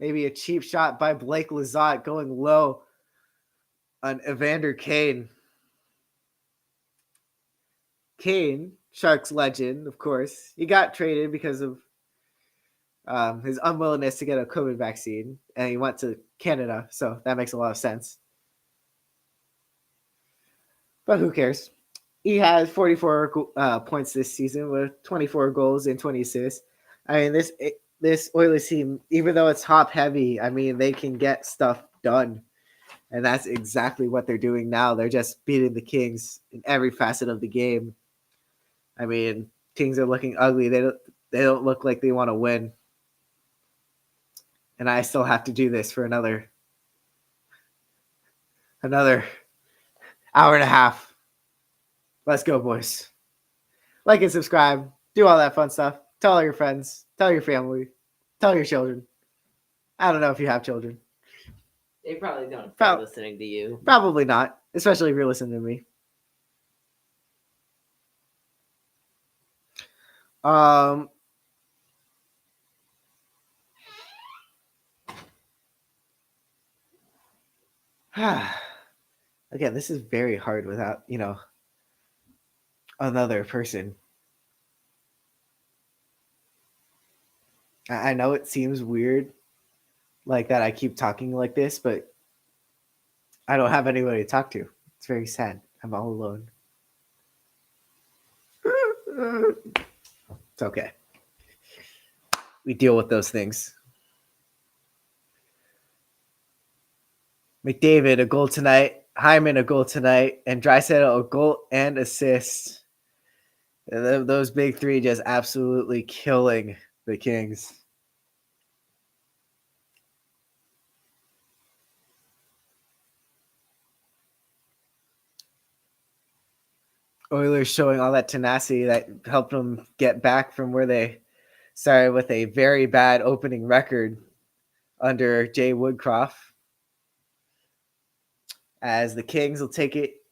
maybe a cheap shot by Blake Lizotte going low on Evander Kane. Kane, Sharks legend, of course. He got traded because of his unwillingness to get a COVID vaccine, and he went to Canada, so that makes a lot of sense. But who cares? He has 44 points this season with 24 goals and 20 assists. I mean, this Oilers team, even though it's top heavy, I mean, they can get stuff done. And that's exactly what they're doing now. They're just beating the Kings in every facet of the game. I mean, Kings are looking ugly. They don't look like they want to win. And I still have to do this for another hour and a half. Let's go, boys. Like and subscribe. Do all that fun stuff. Tell all your friends. Tell your family. Tell your children. I don't know if you have children. They probably don't start listening to you. Probably not, especially if you're listening to me. Again, this is very hard without, another person. I know it seems weird like that I keep talking like this, but I don't have anybody to talk to. It's very sad. I'm all alone. It's okay. We deal with those things. McDavid, a goal tonight. Hyman, a goal tonight. And Draisaitl, a goal and assist. Those big three just absolutely killing the Kings. Oilers showing all that tenacity that helped them get back from where they started with a very bad opening record under Jay Woodcroft. As the Kings will take it.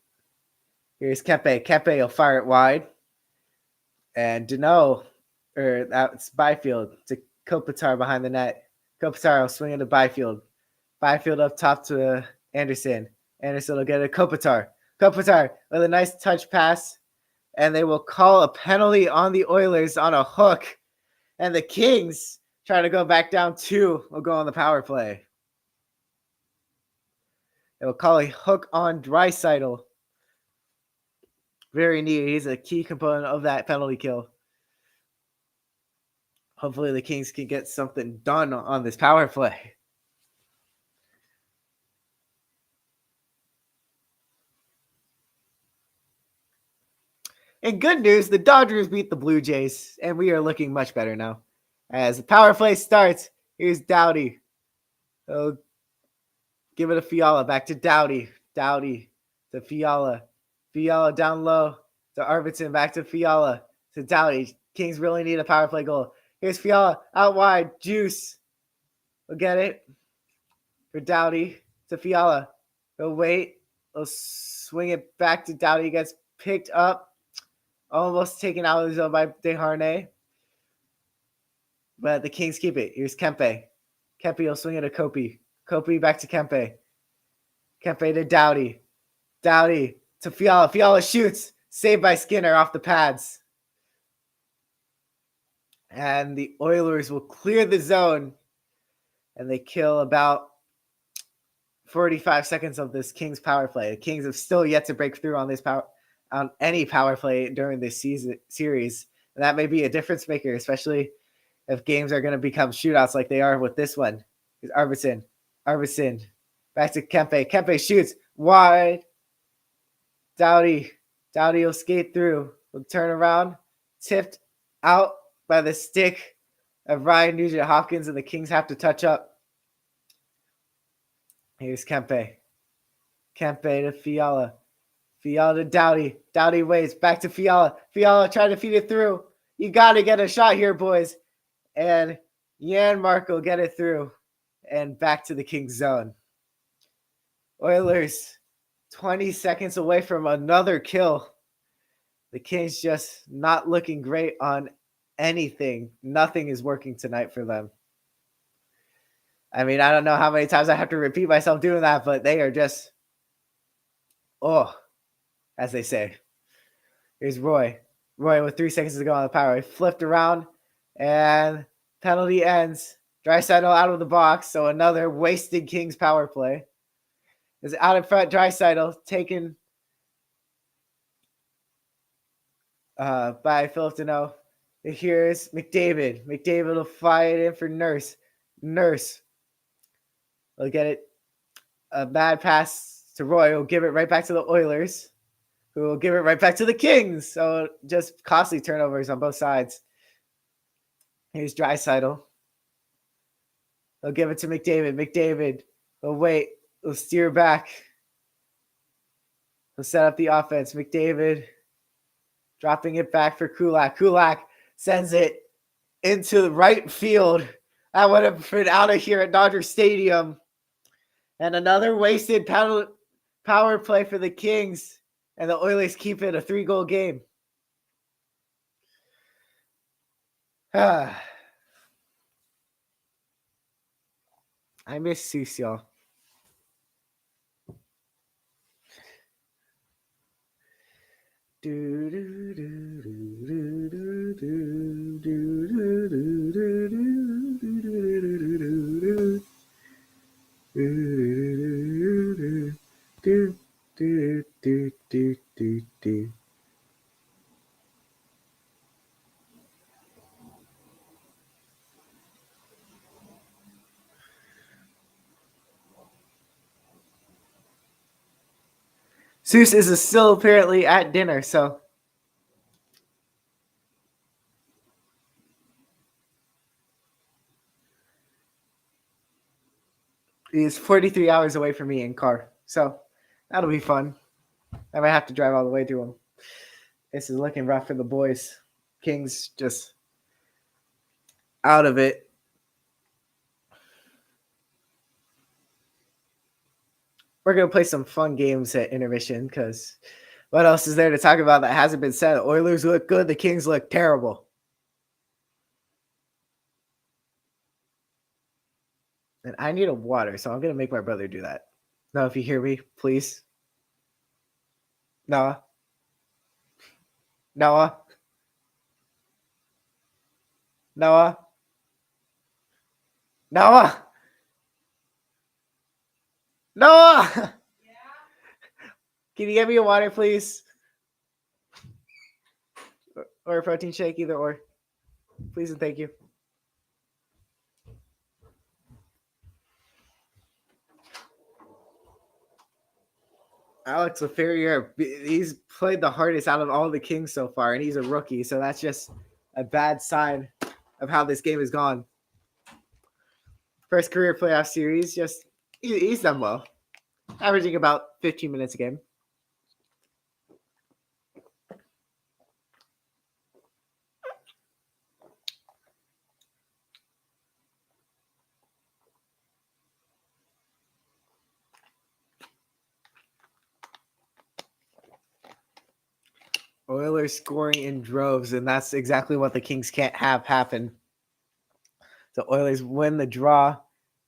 Here's Kepe. Kepe will fire it wide. And that's Byfield to Kopitar behind the net. Kopitar will swing into Byfield. Byfield up top to Anderson. Anderson will get it to Kopitar. Kopitar with a nice touch pass. And they will call a penalty on the Oilers on a hook. And the Kings, trying to go back down 2, will go on the power play. They will call a hook on Draisaitl. Very neat. He's a key component of that penalty kill. Hopefully the Kings can get something done on this power play. And good news, the Dodgers beat the Blue Jays, and we are looking much better now. As the power play starts, here's Doughty. He'll Give it to Fiala. Back to Doughty. Doughty to Fiala. Fiala down low to Arvidsson. Back to Fiala to Doughty. Kings really need a power play goal. Here's Fiala out wide. Juice. We'll get it for Doughty to Fiala. He'll wait. He'll swing it back to Doughty. He gets picked up. Almost taken out of the zone by Desharnais. But the Kings keep it. Here's Kempe. Kempe will swing it to Kopi. Kopi back to Kempe. Kempe to Doughty. Doughty to Fiala. Fiala shoots. Saved by Skinner off the pads. And the Oilers will clear the zone. And they kill about 45 seconds of this Kings power play. The Kings have still yet to break through on any power play during this series. And that may be a difference maker, especially if games are going to become shootouts like they are with this one. Here's Arvidsson. Arvidsson. Back to Kempe. Kempe shoots wide. Doughty. Doughty will skate through. Will turn around. Tipped out by the stick of Ryan Nugent-Hopkins, and the Kings have to touch up. Here's Kempe. Kempe to Fiala. Fiala to Doughty. Doughty waits. Back to Fiala. Fiala trying to feed it through. You got to get a shot here, boys. And Janmark will get it through. And back to the Kings zone. Oilers 20 seconds away from another kill. The Kings just not looking great on anything. Nothing is working tonight for them. I mean, I don't know how many times I have to repeat myself doing that, but they are just, as they say. Here's Roy. Roy with 3 seconds to go on the power. He flipped around, and penalty ends. Draisaitl out of the box, so another wasted Kings power play. Is out in front. Draisaitl taken by Philip Deneau. Here's McDavid. McDavid will fly it in for Nurse. Nurse will get it. A bad pass to Roy. Will give it right back to the Oilers, who will give it right back to the Kings. So just costly turnovers on both sides. Here's Draisaitl. They'll give it to McDavid. McDavid will wait. He'll steer back. He'll set up the offense. McDavid dropping it back for Kulak. Kulak sends it into the right field. That would have been out of here at Dodger Stadium. And another wasted power play for the Kings. And the Oilers keep it a 3-goal game. I miss Seuss, y'all. Seuss is still apparently at dinner, so he's 43 hours away from me in car. So that'll be fun. I might have to drive all the way to him. This is looking rough for the boys. Kings just out of it. We're going to play some fun games at intermission because what else is there to talk about that hasn't been said? The Oilers look good. The Kings look terrible. And I need a water, so I'm going to make my brother do that. Now, if you hear me, please. Noah. Noah. Noah. Noah. Noah. Yeah. Can you get me a water, please? Or a protein shake, either or. Please and thank you. Alex Laferriere, he's played the hardest out of all the Kings so far, and he's a rookie, so that's just a bad sign of how this game has gone. First career playoff series, just He's done well, averaging about 15 minutes a game. Oilers scoring in droves, and that's exactly what the Kings can't have happen. The Oilers win the draw,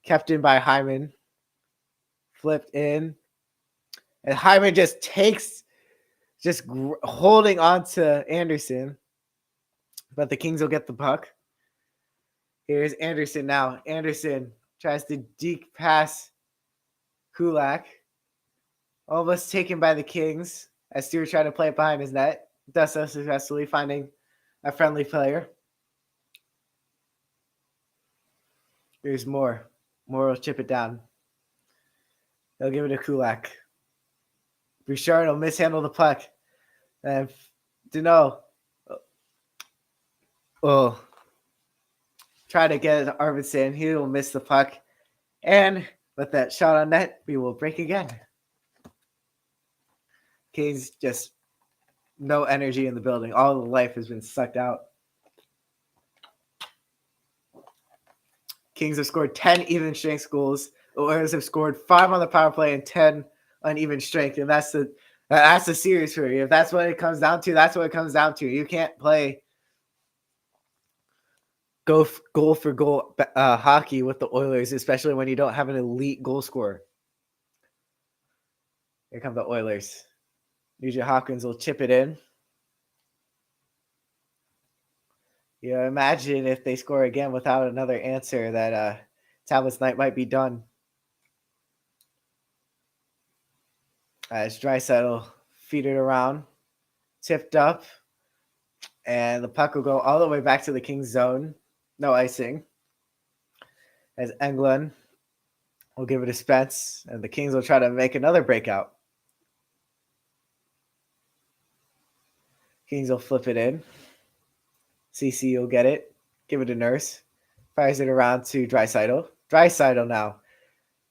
kept in by Hyman, flipped in, and Hyman just takes, holding on to Anderson, but the Kings will get the puck. Here's Anderson now. Anderson tries to deke pass Kulak, almost taken by the Kings as Stewart tried to play it behind his net. Does so successfully, finding a friendly player. Here's Moore. Moore will chip it down. They'll give it to Kulak. Bouchard will mishandle the puck. And Deneau will try to get it to Arvidsson. He will miss the puck. And with that shot on net, we will break again. Kings just no energy in the building. All the life has been sucked out. Kings have scored 10 even strength goals. The Oilers have scored 5 on the power play and 10 on even strength. And that's the series for you. If that's what it comes down to, that's what it comes down to. You can't play goal for goal hockey with the Oilers, especially when you don't have an elite goal scorer. Here come the Oilers. Nugent Hopkins will chip it in. You know, imagine if they score again without another answer, that Talbot's night might be done. As Draisaitl feed it around, tipped up, and the puck will go all the way back to the Kings zone. No icing. As Englund will give it to Spence, and the Kings will try to make another breakout. Kings will flip it in. CC will get it, give it to Nurse, fires it around to Draisaitl. Draisaitl now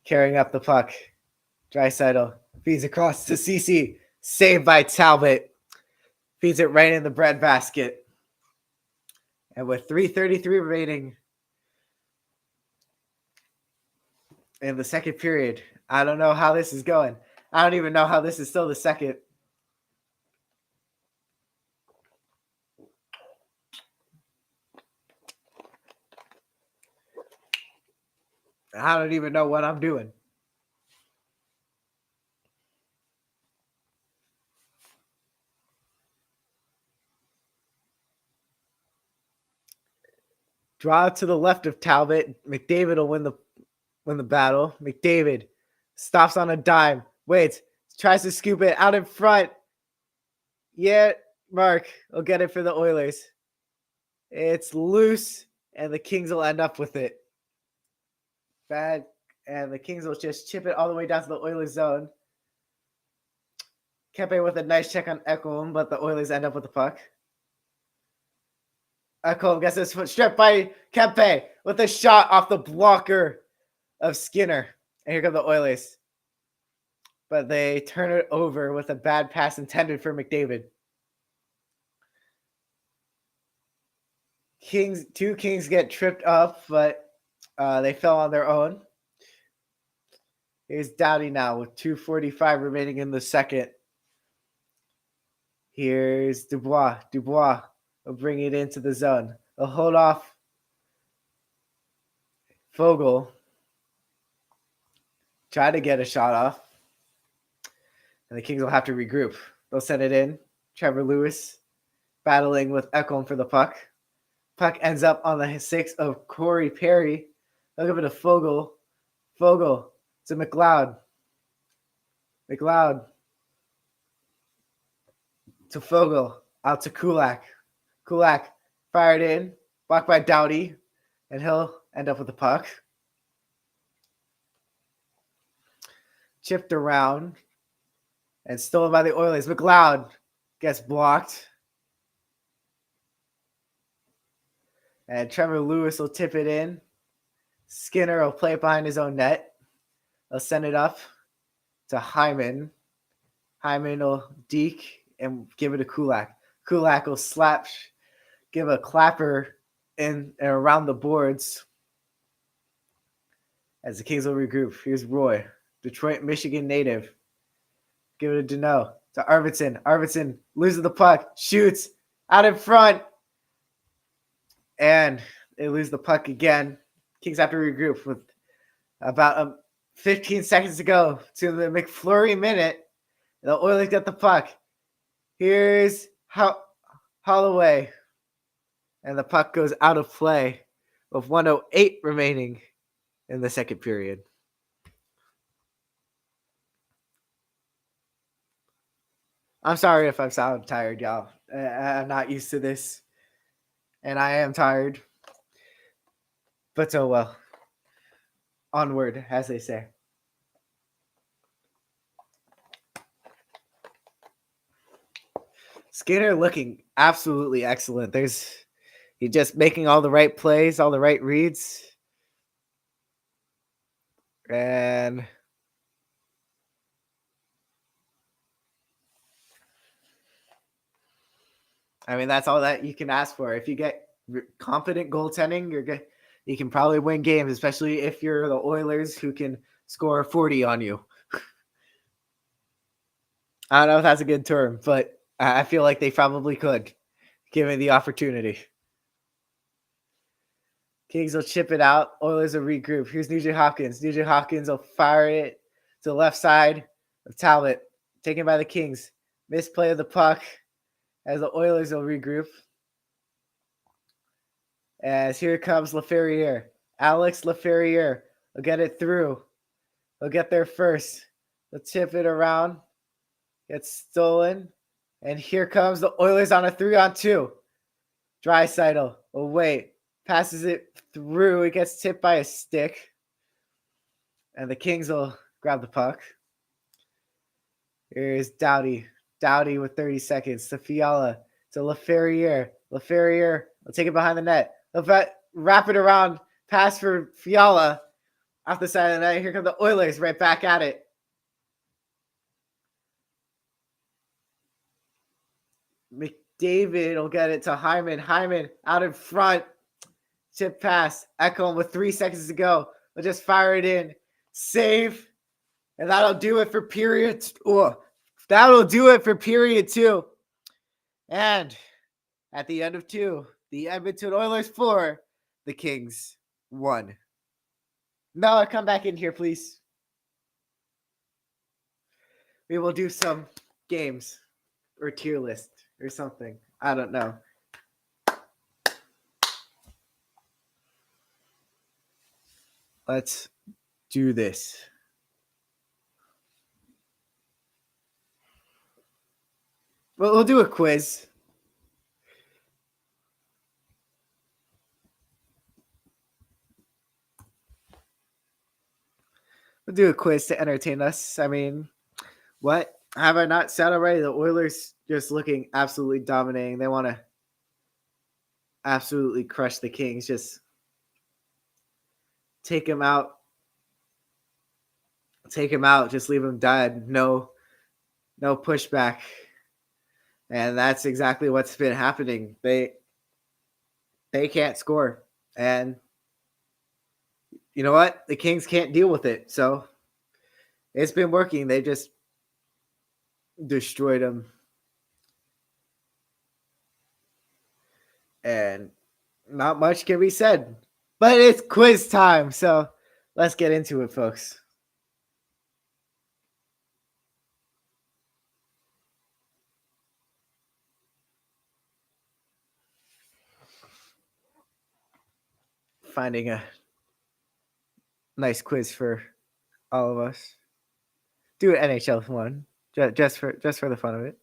carrying up the puck. Draisaitl feeds across to CC, saved by Talbot. Feeds it right in the breadbasket. And with 3:33 remaining in the second period, I don't know how this is going. I don't even know how this is still the second. I don't even know what I'm doing. Draw to the left of Talbot. McDavid will win the battle. McDavid stops on a dime. Waits. Tries to scoop it out in front. Yeah, Mark will get it for the Oilers. It's loose, and the Kings will end up with it. Bad, and the Kings will just chip it all the way down to the Oilers zone. Kempe with a nice check on Ekholm, but the Oilers end up with the puck. Ekholm gets his foot stripped by Kempe with a shot off the blocker of Skinner. And here come the Oilers. But they turn it over with a bad pass intended for McDavid. Two Kings get tripped up, but they fell on their own. Here's Doughty now with 2:45 remaining in the second. Here's Dubois. Dubois will bring it into the zone. They'll hold off Fogle. Try to get a shot off. And the Kings will have to regroup. They'll send it in. Trevor Lewis battling with Ekholm for the puck. Puck ends up on the 6 of Corey Perry. They'll give it to Fogle. Fogle to McLeod. McLeod to Fogle. Out to Kulak. Kulak fired in. Blocked by Doughty. And he'll end up with the puck. Chipped around. And stolen by the Oilers. McLeod gets blocked. And Trevor Lewis will tip it in. Skinner will play it behind his own net. They'll send it up to Hyman. Hyman will deke and give it to Kulak. Kulak will give a clapper in and around the boards as the Kings will regroup. Here's Roy, Detroit, Michigan native. Give it to Dano, to Arvidsson. Arvidsson loses the puck, shoots out in front, and they lose the puck again. Kings have to regroup with about 15 seconds to go to the McFlurry minute. The Oilers get the puck. Here's Holloway. And the puck goes out of play with 1:08 remaining in the second period. I'm sorry if I sound tired, y'all. I'm not used to this. And I am tired. But oh well. Onward, as they say. Skinner looking absolutely excellent. He's just making all the right plays, all the right reads. And I mean, that's all that you can ask for. If you get competent goaltending, you can probably win games, especially if you're the Oilers who can score 40 on you. I don't know if that's a good term, but I feel like they probably could, given the opportunity. Kings will chip it out. Oilers will regroup. Here's Nugent Hopkins. Nugent Hopkins will fire it to the left side of Talbot. Taken by the Kings. Misplay of the puck as the Oilers will regroup. As here comes Laferriere. Alex Laferriere will get it through. He'll get there first. He'll chip it around. Gets stolen. And here comes the Oilers on a 3-on-2. Draisaitl will wait. Passes it through. It gets tipped by a stick. And the Kings will grab the puck. Here's Doughty. Doughty with 30 seconds to Fiala. To Laferriere. Laferriere will take it behind the net. He'll wrap it around. Pass for Fiala. Off the side of the net. Here come the Oilers right back at it. McDavid will get it to Hyman. Hyman out in front. Chip pass. Ekholm with 3 seconds to go. We'll just fire it in. Save. And that'll do it for period. That'll do it for period 2. And at the end of 2, the Edmonton Oilers 4, the Kings 1. Mela, come back in here, please. We will do some games or tier list or something. I don't know. Let's do this. Well, we'll do a quiz. We'll do a quiz to entertain us. I mean, what have I not said already? The Oilers just looking absolutely dominating. They want to absolutely crush the Kings. Just take them out. Take them out. Just leave them dead. No pushback. And that's exactly what's been happening. They can't score. And you know what? The Kings can't deal with it. So it's been working. They just destroyed them. And not much can be said. But it's quiz time. So let's get into it, folks. Finding a nice quiz for all of us. Do an NHL one, just for the fun of it.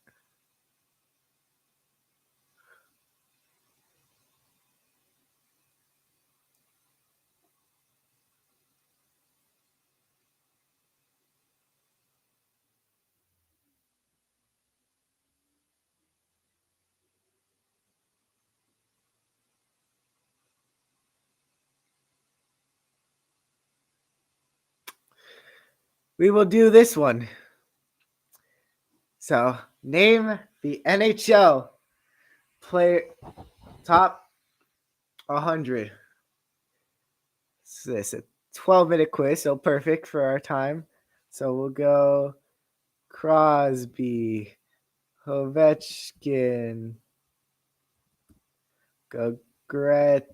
we will do this one. So, name the NHL player top 100. So it's a 12-minute quiz, so perfect for our time. So we'll go Crosby, Ovechkin, go Gretzky,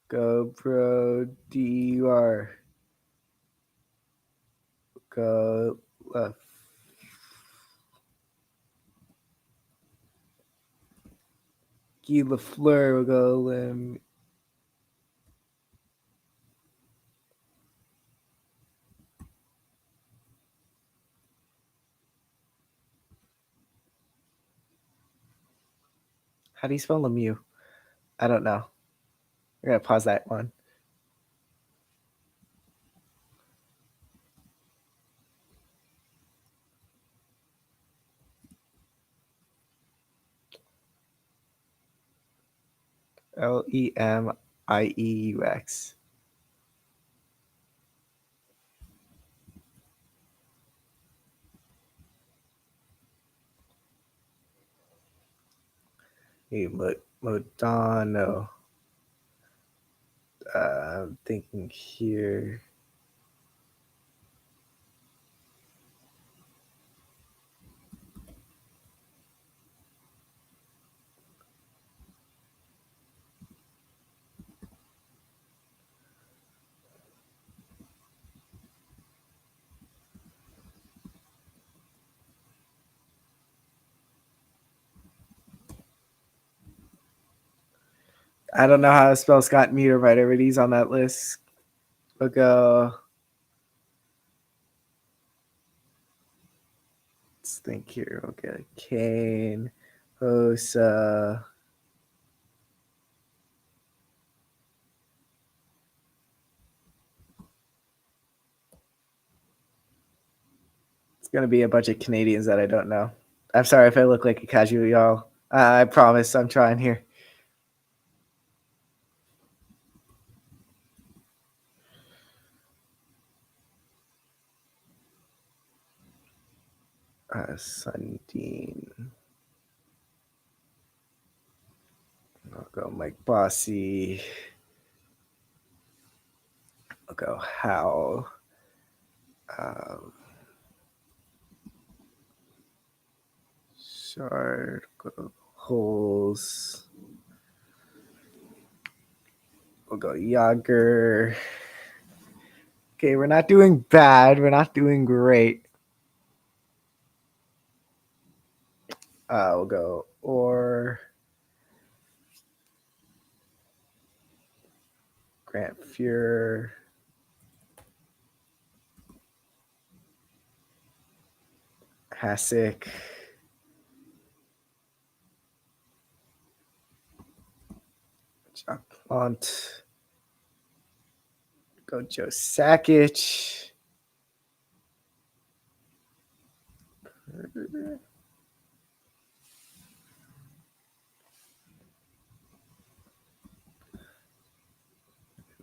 go Brodeur, go Guy Lafleur, we'll go Lim. How do you spell Lemieux? I don't know. We're gonna pause that one. Lemieux. Hey, Modano. I'm thinking here. I don't know how to spell Scott Niederreiter, but he's on that list. We'll go. Let's think here. Okay, Kane, Hosa. It's gonna be a bunch of Canadians that I don't know. I'm sorry if I look like a casual, y'all. I promise I'm trying here. Sundin. I'll go Mike Bossy. I'll go Howe. Shard. Go Holes. We'll go Yager. Okay, we're not doing bad. We're not doing great. We'll go Grant Fuhrer. Hasek. Jack Plant. Go Joe Sakic.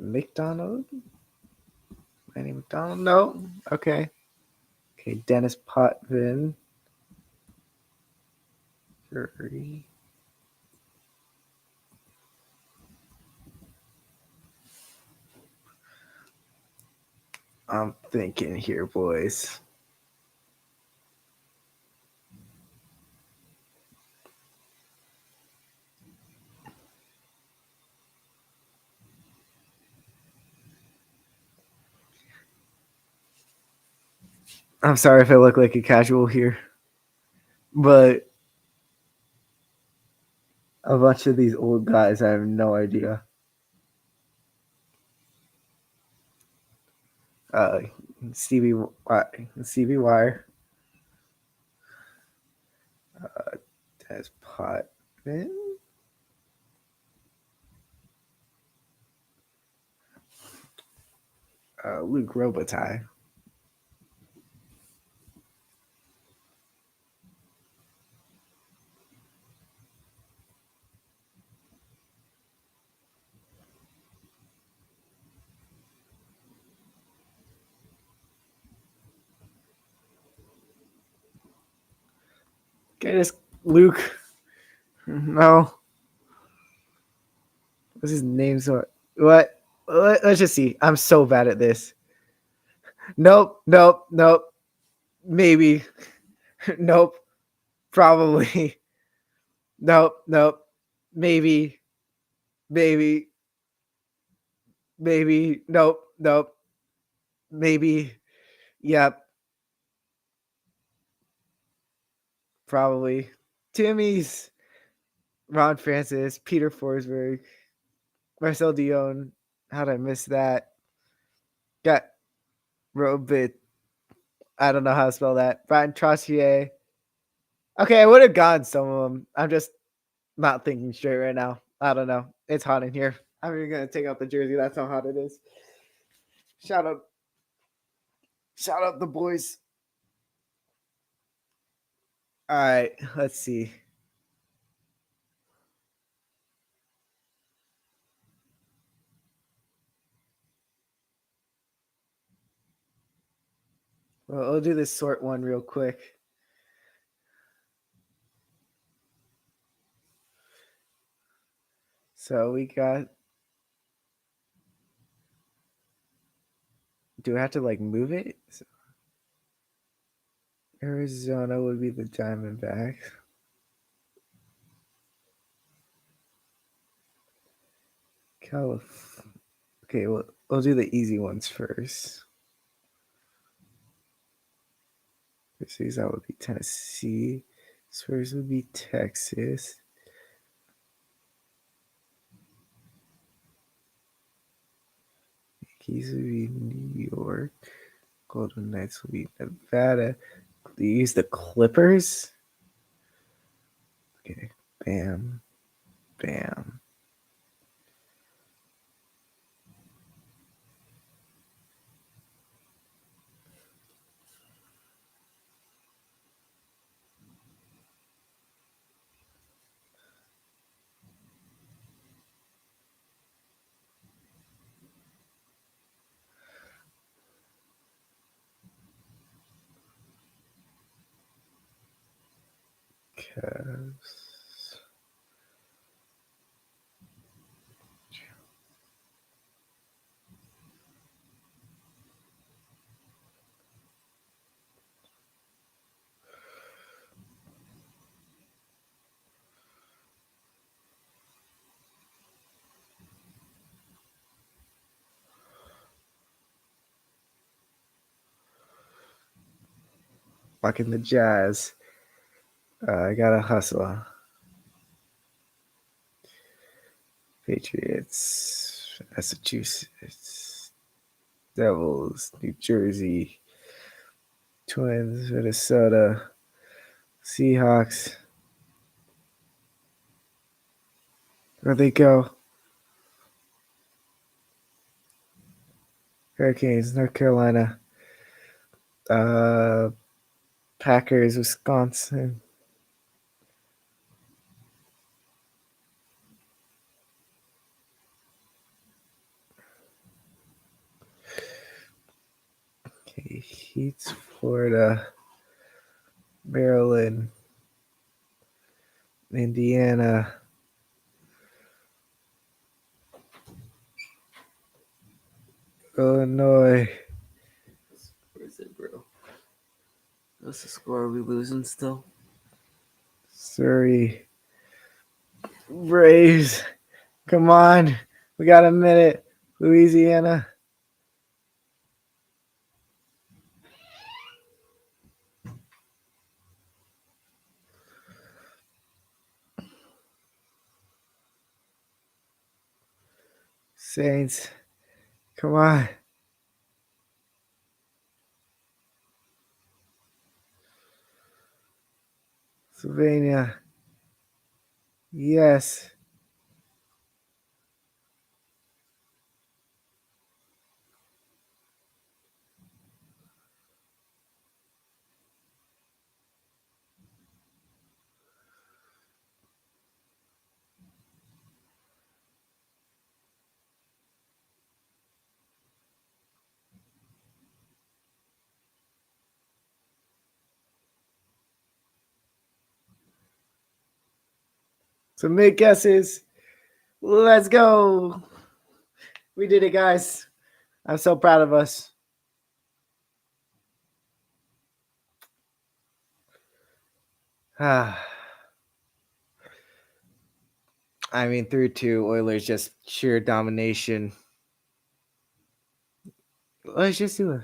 McDonald? Manny McDonald? No. Okay. Okay, Dennis Potvin. Curry. I'm thinking here, boys. I'm sorry if I look like a casual here, but a bunch of these old guys, I have no idea. Stevie Wire. Des Potvin. Luke Robitaille. Get this Luke. No. What's his name? So what? Let's just see. I'm so bad at this. Nope. Nope. Nope. Maybe. Nope. Probably. Nope. Nope. Maybe. Maybe. Maybe. Nope. Nope. Maybe. Yep. Probably. Timmy's. Ron Francis. Peter Forsberg. Marcel Dion. How'd I miss that? Got Robit. I don't know how to spell that. Brian Trossier. Okay, I would have gone some of them. I'm just not thinking straight right now. I don't know. It's hot in here. I'm even gonna take out the jersey. That's how hot it is. Shout out the boys. All right, let's see. Well, I'll do this sort one real quick. So we got. Do I have to like move it? So Arizona would be the Diamondbacks. California. Okay, well, we'll do the easy ones first. These that would be Tennessee. Spurs would be Texas. Yankees would be New York. Golden Knights would be Nevada. They use the Clippers. Okay, bam, bam. Cavs. Fucking the Jazz. I gotta hustle. Patriots, Massachusetts, Devils, New Jersey, Twins, Minnesota, Seahawks. Where'd they go? Hurricanes, North Carolina, Packers, Wisconsin. Okay, Heats, Florida, Maryland, Indiana, Illinois. Where is it, bro? What's the score? Are we losing still? Surrey, Braves. Come on, we got a minute. Louisiana. Saints. Come on. Pennsylvania. Yes. Some mid guesses. Let's go. We did it, guys. I'm so proud of us. I mean, 3-2 Oilers, just sheer domination. Let's just do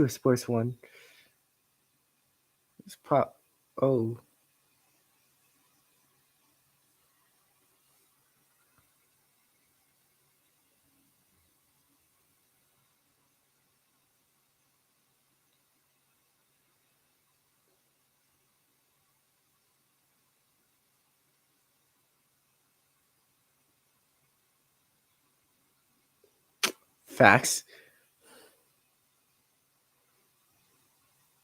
a sports one. Let's pop. Oh. Facts.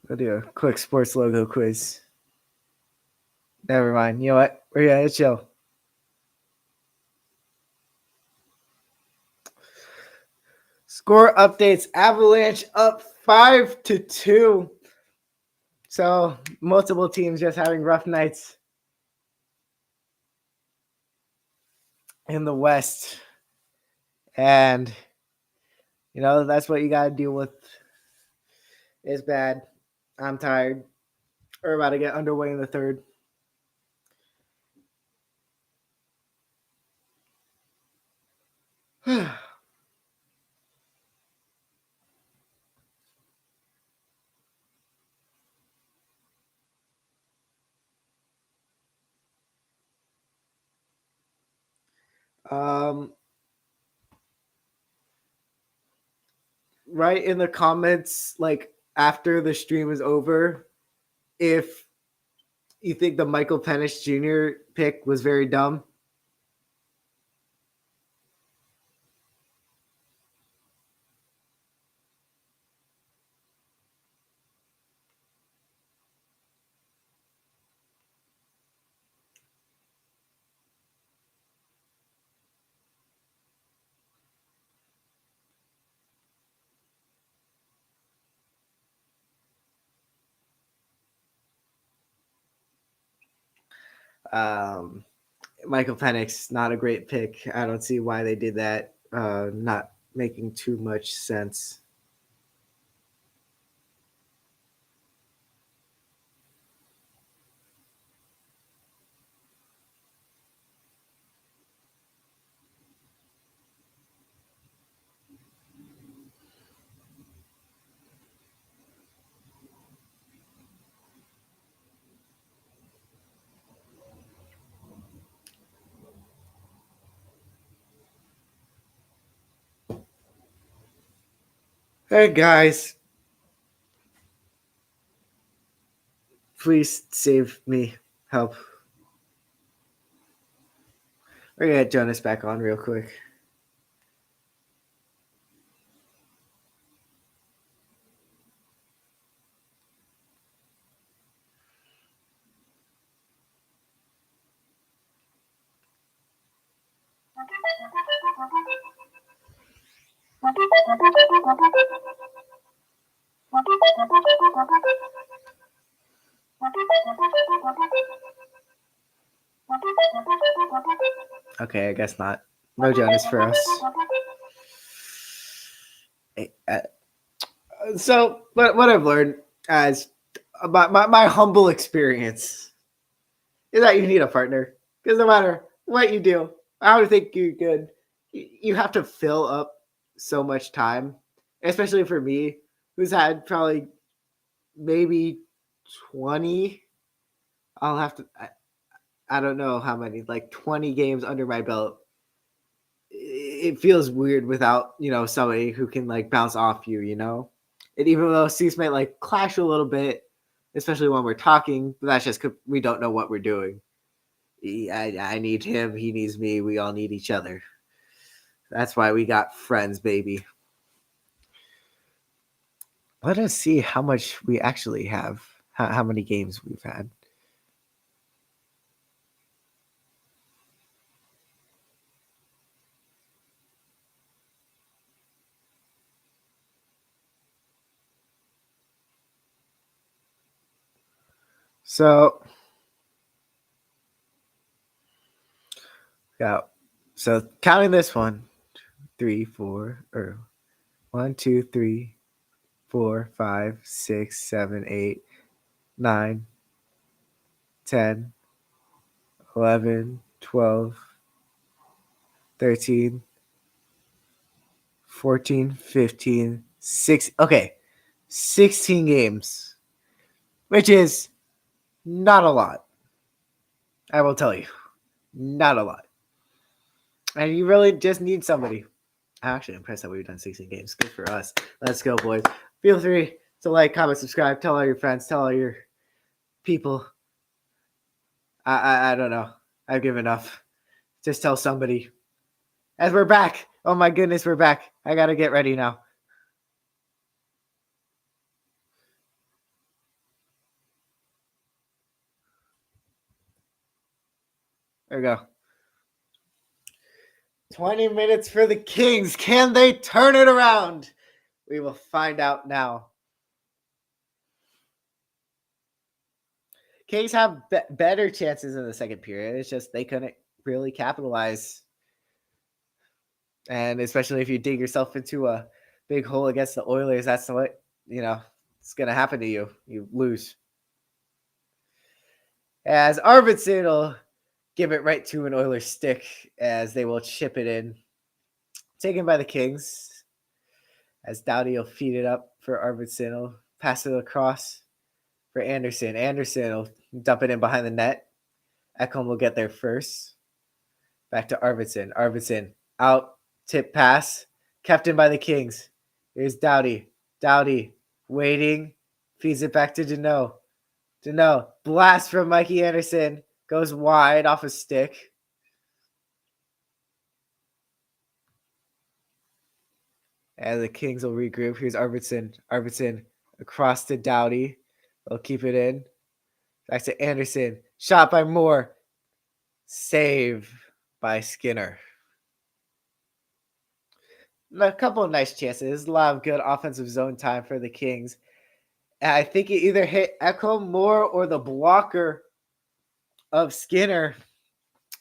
I'll do a quick sports logo quiz. Never mind. You know what? We're gonna chill. Score updates. Avalanche up 5-2. So multiple teams just having rough nights in the West. And that's what you gotta deal with. It's bad. I'm tired. We're about to get underway in the third. Write in the comments, like after the stream is over, if you think the Michael Penix Jr. pick was very dumb. Michael Penix, not a great pick. I don't see why they did that. Not making too much sense. Hey guys, please save me. Help. We're gonna get Jonas back on real quick. Okay, I guess not. No Jonas for us. So, what I've learned as my humble experience is that you need a partner, because no matter what you do, I would think you're good. You have to fill up so much time, especially for me, who's had probably maybe 20. I'll have to. I don't know how many, like 20 games under my belt. It feels weird without somebody who can like bounce off you, And even though seats might like clash a little bit, especially when we're talking, but that's just 'cause we don't know what we're doing. I need him, he needs me, we all need each other. That's why we got friends, baby. Let us see how much we actually have, how many games we've had. So Got so counting this 3, 4, or 1, 2, 3, 4, 5, 6, 7, 8, 9, 10, 11, 12, 13, 14, 15, 6. Okay, 16 games, which is not a lot. I will tell you, not a lot. And you really just need somebody. I'm actually impressed that we've done 16 games. Good for us. Let's go, boys. Feel free to like, comment, subscribe, tell all your friends, tell all your people. I don't know. I've given enough. Just tell somebody. As we're back. Oh my goodness, we're back. I gotta get ready now. There we go. 20 minutes for the Kings. Can they turn it around? We will find out now. Kings have better chances in the second period. It's just they couldn't really capitalize. And especially if you dig yourself into a big hole against the Oilers, that's what, it's going to happen to you. You lose. As Arvidsson will give it right to an Oilers stick as they will chip it in. Taken by the Kings. As Doughty will feed it up for Arvidsson. He'll pass it across for Anderson. Anderson will dump it in behind the net. Ekholm will get there first. Back to Arvidsson. Arvidsson out. Tip pass. Kept in by the Kings. Here's Doughty. Doughty waiting. Feeds it back to Danault. Danault. Blast from Mikey Anderson. Goes wide off a stick. And the Kings will regroup. Here's Arvidsson. Arvidsson across to Doughty. They'll keep it in. Back to Anderson. Shot by Moore. Save by Skinner. A couple of nice chances. A lot of good offensive zone time for the Kings. And I think it either hit Ekholm, Moore, or the blocker of Skinner.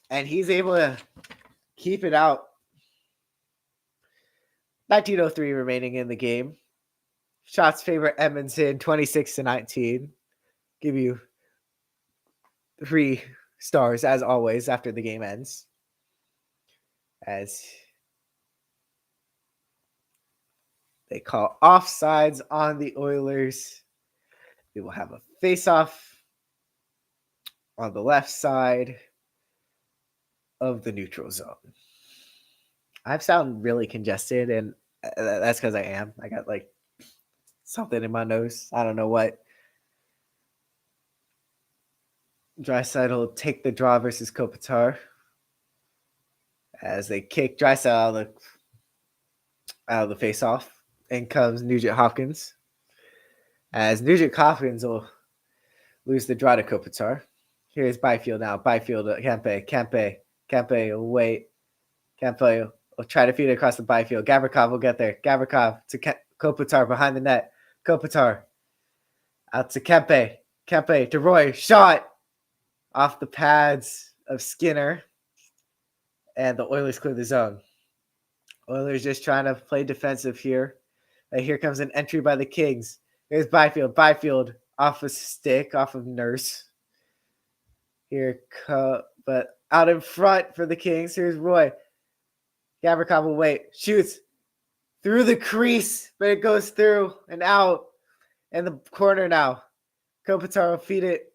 And he's able to keep it out. 19:03 remaining in the game. Shots favor Edmonton 26-19. Give you 3 stars as always after the game ends. As they call offsides on the Oilers. We will have a face-off on the left side of the neutral zone. I sound really congested, and that's because I am. I got like something in my nose. I don't know what. Draisaitl will take the draw versus Kopitar. As they kick Draisaitl out of the face-off. In comes Nugent Hopkins. As Nugent Hopkins will lose the draw to Kopitar. Here's Byfield now. Byfield to Kempe. Kempe will wait. Kempe will try to feed it across the Byfield. Gavrikov will get there. Gavrikov to Kopitar behind the net. Kopitar out to Kempe. Kempe to Roy. Shot off the pads of Skinner. And the Oilers clear the zone. Oilers just trying to play defensive here. And here comes an entry by the Kings. Here's Byfield. Byfield off a stick, off of Nurse. Here, but out in front for the Kings. Here's Roy. Gavrikov will wait. Shoots through the crease, but it goes through and out. In the corner now. Kopitar will feed it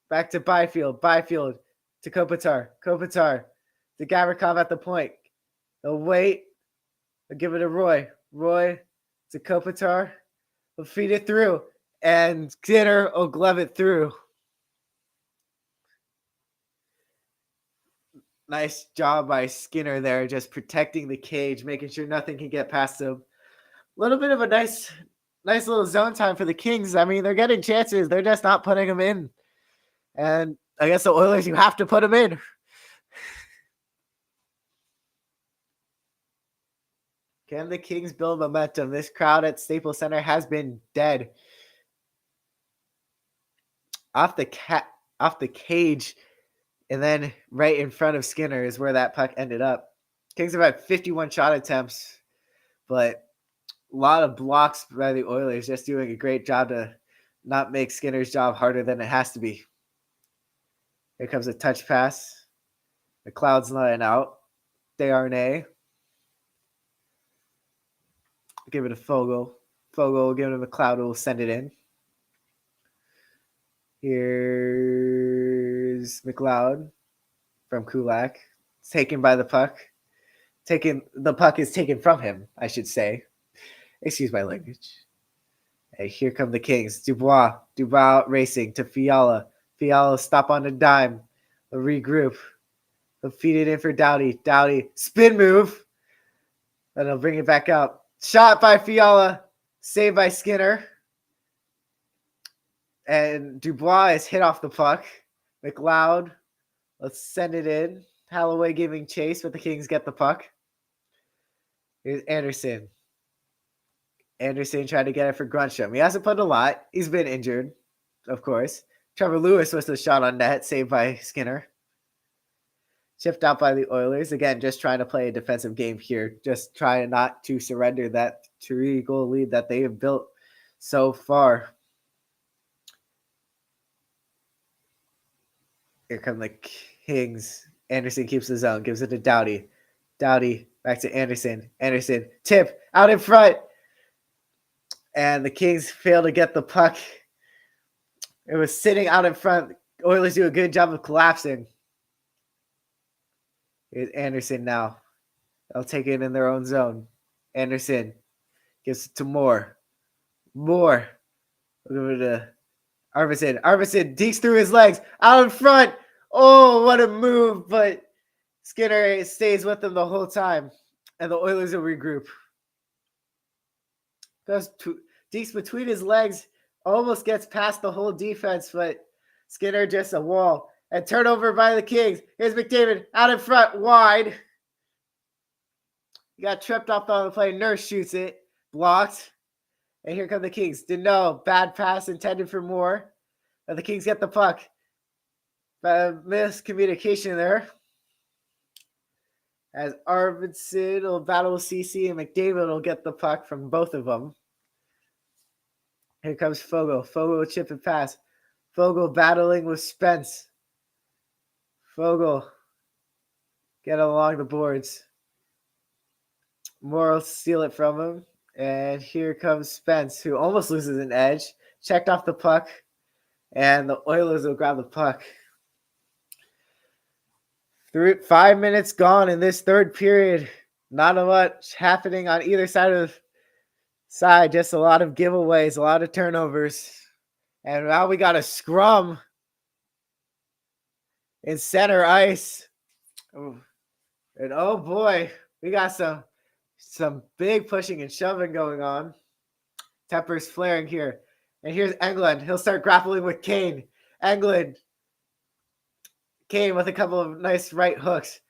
back to Byfield. Byfield to Kopitar. Kopitar to Gavrikov at the point. They'll wait. They'll give it to Roy. Roy to Kopitar. Will feed it through. And Skinner will glove it through. Nice job by Skinner there, just protecting the cage, making sure nothing can get past him. A little bit of a nice little zone time for the Kings. I mean, they're getting chances. They're just not putting them in. And I guess the Oilers, you have to put them in. Can the Kings build momentum? This crowd at Staples Center has been dead. Off the cage And then right in front of Skinner is where that puck ended up. Kings have had 51 shot attempts, but a lot of blocks by the Oilers, just doing a great job to not make Skinner's job harder than it has to be. Here comes a touch pass. McLeod's letting out. Desharnais. Give it to Fogle. Fogle will give it to McLeod, who will send it in. Here's McLeod from Kulak. It's taken by the puck. The puck is taken from him, I should say. Excuse my language. And here come the Kings. Dubois racing to Fiala. Fiala stop on a dime. A regroup. They'll feed it in for Doughty. Doughty, spin move. And they'll bring it back up. Shot by Fiala. Saved by Skinner. And Dubois is hit off the puck. McLeod, let's send it in. Holloway giving chase, but the Kings get the puck. Here's Anderson. Anderson tried to get it for Grunstrom. He hasn't put a lot. He's been injured, of course. Trevor Lewis was the shot on net, saved by Skinner. Chipped out by the Oilers. Again, just trying to play a defensive game here. Just trying not to surrender that 3-goal lead that they have built so far. Here come the Kings. Anderson keeps the zone. Gives it to Doughty. Doughty back to Anderson. Anderson. Tip. Out in front. And the Kings fail to get the puck. It was sitting out in front. Oilers do a good job of collapsing. Here's Anderson now. They'll take it in their own zone. Anderson gives it to Moore. Moore. We'll give it to Arvidsson. Arvidsson dekes through his legs. Out in front. Oh, what a move. But Skinner stays with them the whole time. And the Oilers will regroup. Goes dekes between his legs. Almost gets past the whole defense. But Skinner just a wall. And turnover by the Kings. Here's McDavid out in front. Wide. He got tripped off on the play. Nurse shoots it. Blocked. And here come the Kings. Deneau, bad pass intended for Moore. And the Kings get the puck. Miscommunication there. As Arvidsson will battle with CC and McDavid will get the puck from both of them. Here comes Fogle. Fogle will chip and pass. Fogle battling with Spence. Fogle get along the boards. Moore will steal it from him. And here comes Spence, who almost loses an edge. Checked off the puck. And the Oilers will grab the puck. 5 minutes gone in this third period. Not much happening on either side. Just a lot of giveaways, a lot of turnovers. And now we got a scrum in center ice. And oh boy, we got some big pushing and shoving going on. Tempers flaring here. And here's Englund. He'll start grappling with Kane. Englund. Kane with a couple of nice right hooks.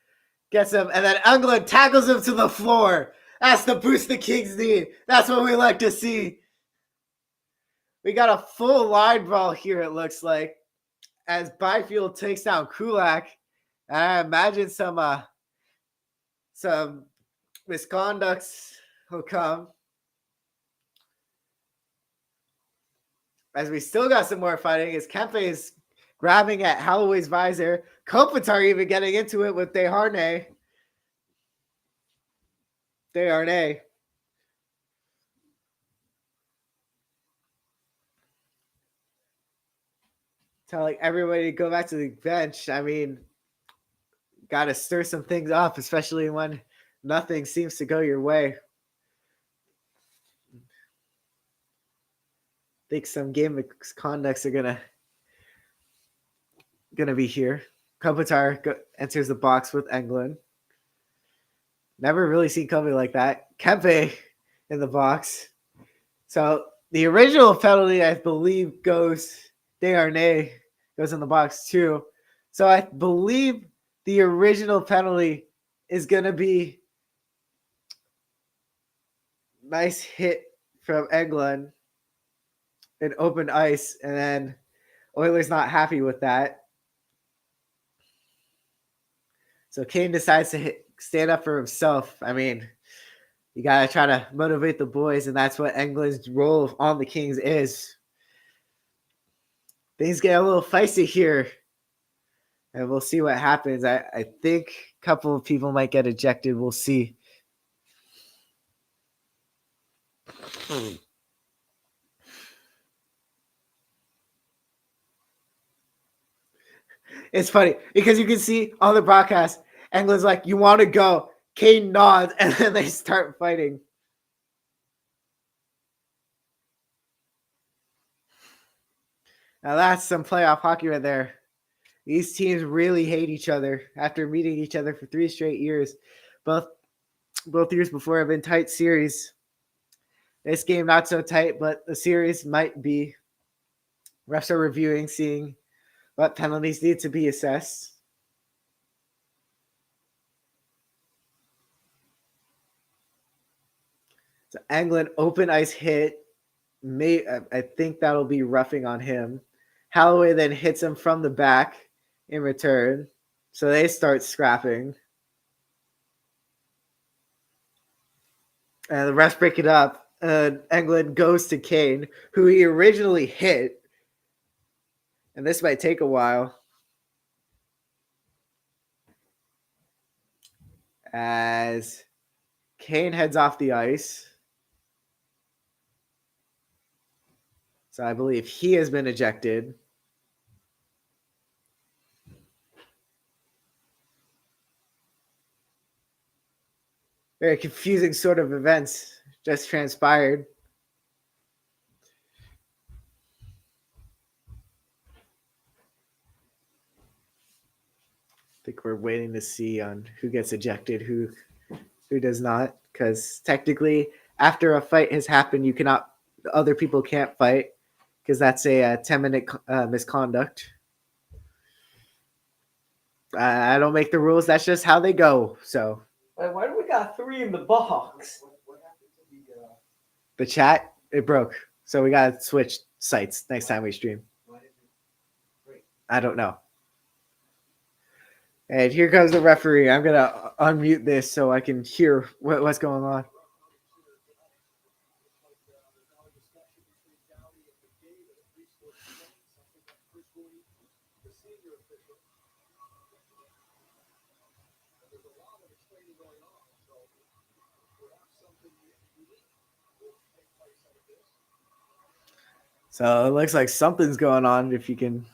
Gets him. And then Englund tackles him to the floor. That's the boost the Kings need. That's what we like to see. We got a full line brawl here, it looks like. As Byfield takes down Kulak. And I imagine some misconducts will come. As we still got some more fighting, as Kempe is grabbing at Holloway's visor. Kopitar even getting into it with Desharnais. Telling everybody to go back to the bench. I mean, got to stir some things up, especially when nothing seems to go your way. I think some game misconducts are gonna be here. Kopitar enters the box with Englund. Never really seen Kobe like that. Kempe in the box. So the original penalty, I believe, Desharnais goes in the box too. So I believe the original penalty is gonna be nice hit from Englund in open ice, and then Oilers not happy with that. So Kane decides to stand up for himself. I mean, you got to try to motivate the boys, and that's what England's role on the Kings is. Things get a little feisty here, and we'll see what happens. I think a couple of people might get ejected. We'll see. It's funny because you can see on the broadcast, England's like, "You want to go?" Kane nods, and then they start fighting. Now that's some playoff hockey right there. These teams really hate each other after meeting each other for 3 straight years. Both years before have been tight series. This game not so tight, but the series might be. Refs are reviewing, seeing what penalties need to be assessed. So England open ice hit. I think that'll be roughing on him. Holloway then hits him from the back in return. So they start scrapping. And the refs break it up. England goes to Kane, who he originally hit. And this might take a while. As Kane heads off the ice. So I believe he has been ejected. Very confusing sort of events just transpired. I think we're waiting to see on who gets ejected, who does not, because technically after a fight has happened, you cannot, other people can't fight because that's a 10-minute misconduct. I don't make the rules. That's just how they go. So Why do we got 3 in the box? the chat, it broke. So we got to switch sites next time we stream. I don't know. And here comes the referee. I'm going to unmute this so I can hear what's going on. So it looks like something's going on if you can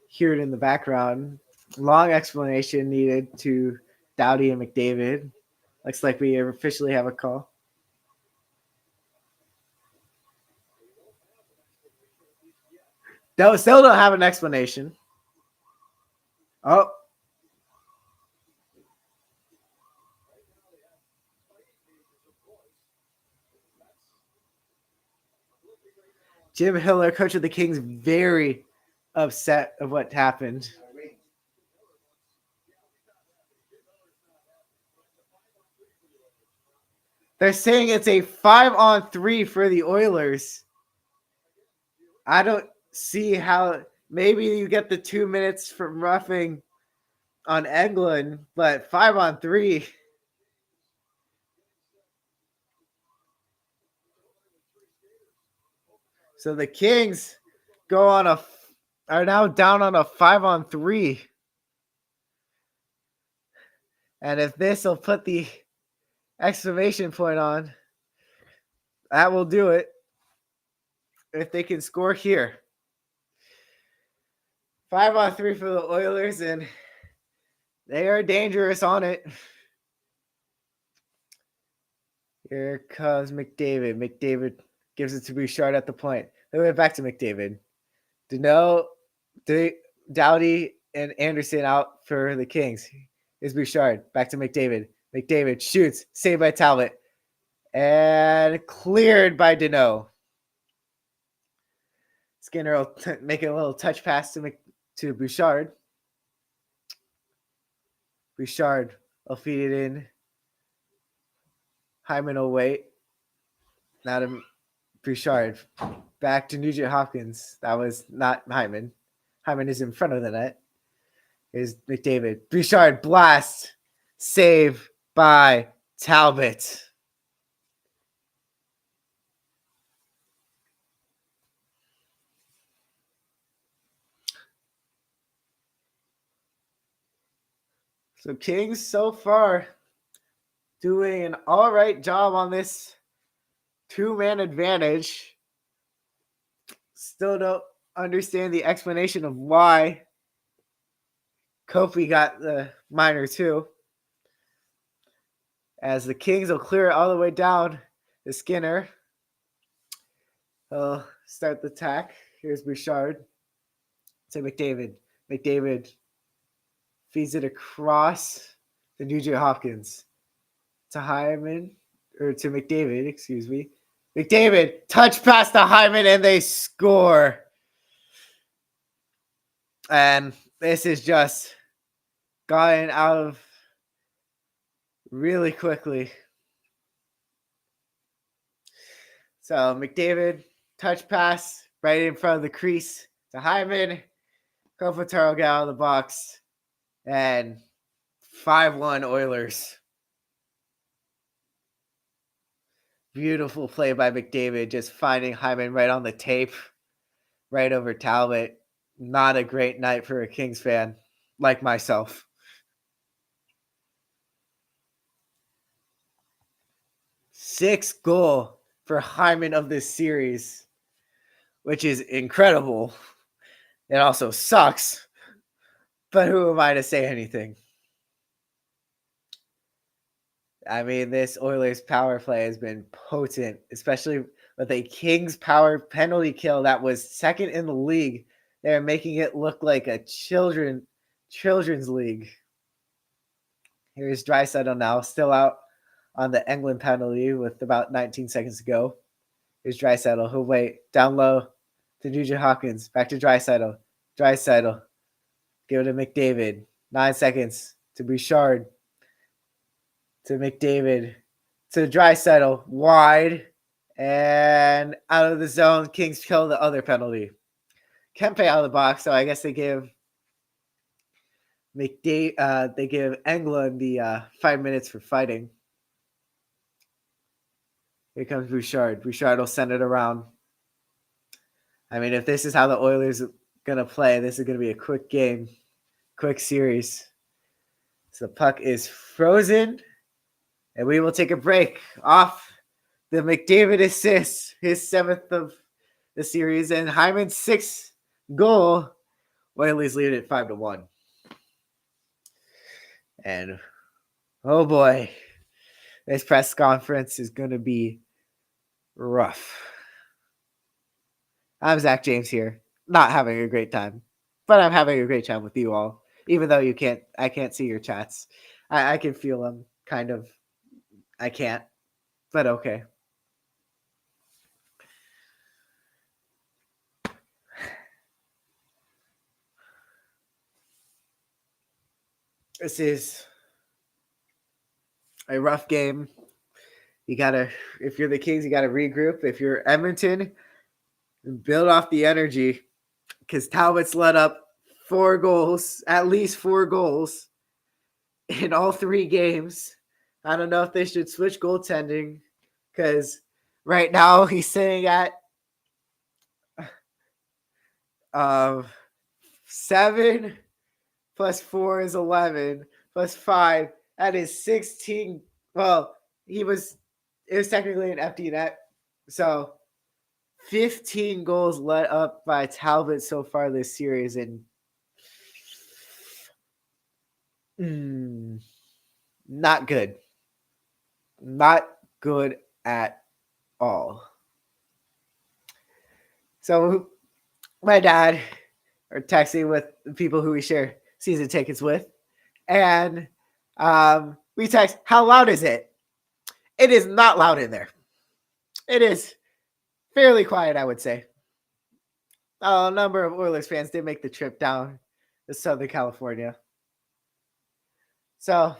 hear it in the background. Long explanation needed to Doughty and McDavid. Looks like we officially have a call. No, still don't have an explanation. Oh. Jim Hiller, coach of the Kings, very upset of what happened. They're saying it's a 5-on-3 for the Oilers. I don't see how. Maybe you get the 2 minutes from roughing on England, but 5-on-3. So the Kings are now down on a 5-on-3. And if this will put the exclamation point on, that will do it. If they can score here. 5-on-3 for the Oilers, and they are dangerous on it. Here comes McDavid. McDavid gives it to Bouchard at the point. Then we went back to McDavid. Doughty and Anderson out for the Kings. Is Bouchard. Back to McDavid. McDavid shoots. Saved by Talbot. And cleared by Deneau. Skinner will make a little touch pass to Bouchard. Bouchard will feed it in. Hyman will wait. Now to Bouchard. Back to Nugent Hopkins. That was not Hyman. Hyman is in front of the net. Here's McDavid. Bouchard blast. Save by Talbot. So Kings so far doing an all right job on this two-man advantage. Still don't understand the explanation of why Kofi got the minor two. As the Kings will clear it all the way down to Skinner. He'll start the attack. Here's Bouchard to McDavid. McDavid feeds it across to Nugent Hopkins. To Hyman, or to McDavid, excuse me. McDavid, touch pass to Hyman, and they score. And this is just gotten out of really quickly. So McDavid, touch pass right in front of the crease to Hyman. Kopitar got out of the box. And 5-1 Oilers. Beautiful play by McDavid, just finding Hyman right on the tape, right over Talbot. Not a great night for a Kings fan like myself. Sixth goal for Hyman of this series, which is incredible. It also sucks, but who am I to say anything? I mean, this Oilers power play has been potent, especially with a Kings power penalty kill that was second in the league. They're making it look like a children's league. Here's Draisaitl now, still out on the England penalty with about 19 seconds to go. Here's Draisaitl. He'll wait down low to Nugent Hopkins. Back to Draisaitl. Draisaitl. Give it to McDavid. 9 seconds to Bouchard. To McDavid. To Draisaitl. Wide. And out of the zone. Kings kill the other penalty. Kempe out of the box, so I guess they give they give England the 5 minutes for fighting. Here comes Bouchard. Bouchard will send it around. I mean, if this is how the Oilers are going to play, this is going to be a quick game, quick series. So the puck is frozen, and we will take a break off the McDavid assist, his 7th of the series, and Hyman's 6th goal. Oilers lead it 5-1. And oh boy, this press conference is going to be rough. I'm Zach James here, not having a great time, but I'm having a great time with you all. Even though I can't see your chats. I can feel them, kind of. I can't, but okay. This is a rough game. If you're the Kings, you gotta regroup. If you're Edmonton, build off the energy, because Talbot's let up 4 goals, at least 4 goals in all 3 games. I don't know if they should switch goaltending, because right now he's sitting at 7 plus 4 is 11 plus 5. That is 16. Well, it was technically an empty net. So 15 goals let up by Talbot so far this series. And not good. Not good at all. So my dad are texting with the people who we share season tickets with. And we text, how loud is it? It is not loud in there. It is fairly quiet, I would say. A number of Oilers fans did make the trip down to Southern California. So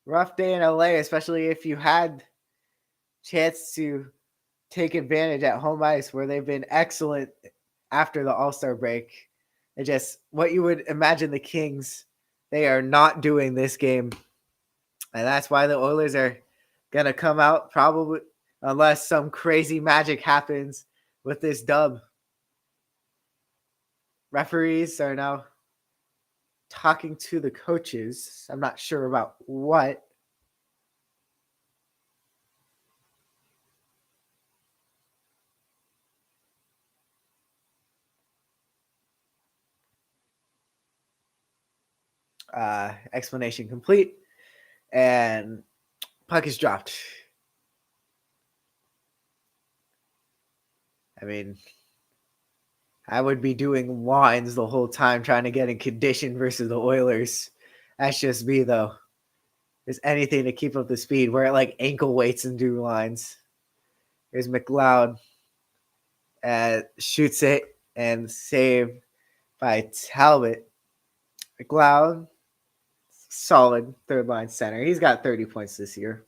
rough day in LA, especially if you had chance to take advantage at home ice where they've been excellent after the All-Star break. It just what you would imagine the Kings, they are not doing this game. And that's why the Oilers are going to come out probably unless some crazy magic happens with this dub. Referees are now talking to the coaches. I'm not sure about what. Explanation complete. And puck is dropped. I mean, I would be doing lines the whole time trying to get in condition versus the Oilers. That's just me, though. There's anything to keep up the speed. We're at like ankle weights and do lines. Here's McLeod. Shoots it and saved by Talbot. McLeod, solid third line center. He's got 30 points this year.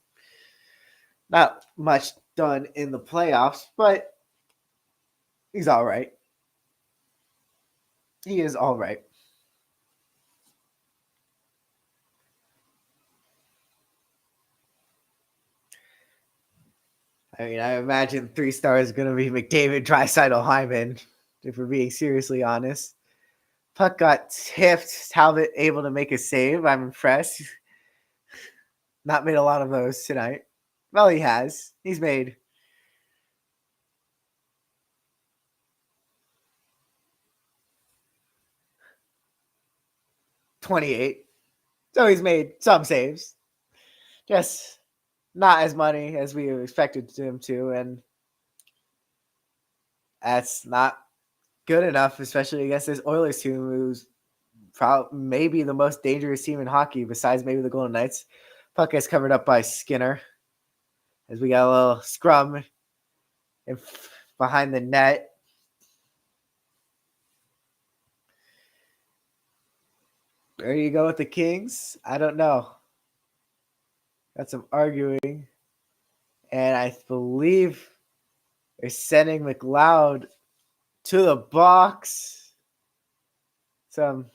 Not much done in the playoffs, but he's all right. He is all right. I mean, I imagine 3 stars is going to be McDavid, Draisaitl, Hyman, if we're being seriously honest. Puck got tipped. Talbot able to make a save. I'm impressed. Not made a lot of those tonight. Well, he has. He's made 28. So he's made some saves. Just not as many as we expected him to. And that's not good enough, especially against this Oilers team, who's probably maybe the most dangerous team in hockey besides maybe the Golden Knights. Puck is covered up by Skinner as we got a little scrum behind the net. There you go with the Kings. I don't know. Got some arguing. And I believe they're sending McLeod to the box. Some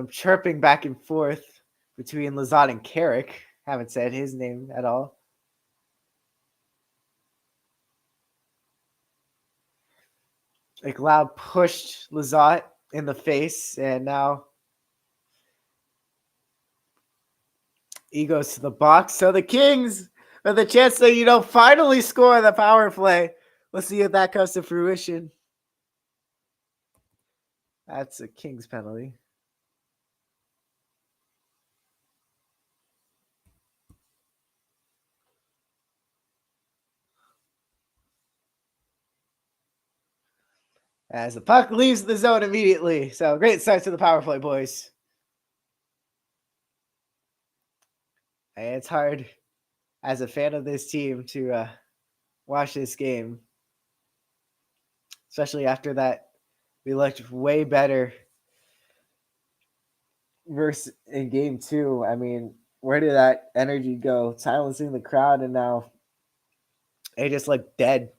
chirping back and forth between Lizotte and Carrick. Haven't said his name at all. McLeod pushed Lizotte in the face, and now he goes to the box. So the Kings, with the chance to, finally score the power play. Let's see if that comes to fruition. That's a Kings penalty. As the puck leaves the zone immediately. So great start to the power play, boys. And it's hard as a fan of this team to watch this game. Especially after that, we looked way better versus in game 2. I mean, where did that energy go? Silencing the crowd, and now they just look dead.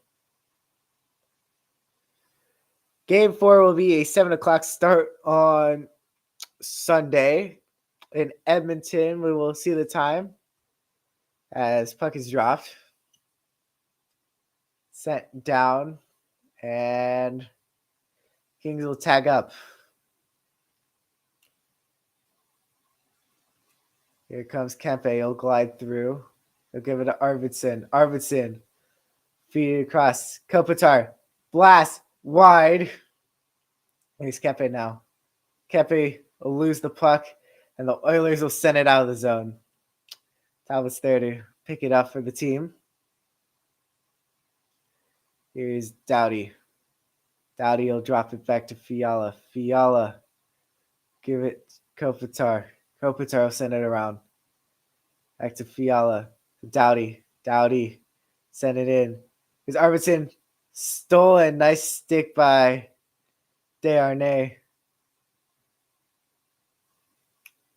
Game 4 will be a 7 o'clock start on Sunday in Edmonton. We will see the time as puck is dropped, sent down, and Kings will tag up. Here comes Kempe. He'll glide through. He'll give it to Arvidsson. Arvidsson feed it across. Kopitar blast wide. Here's Kempe now. Kempe will lose the puck, and the Oilers will send it out of the zone. Talbot's there to pick it up for the team. Here's Doughty. Doughty will drop it back to Fiala. Fiala, give it Kopitar. Kopitar will send it around. Back to Fiala. Doughty. Doughty, send it in. Here's Arvidsson. Stolen. Nice stick by Desharnais.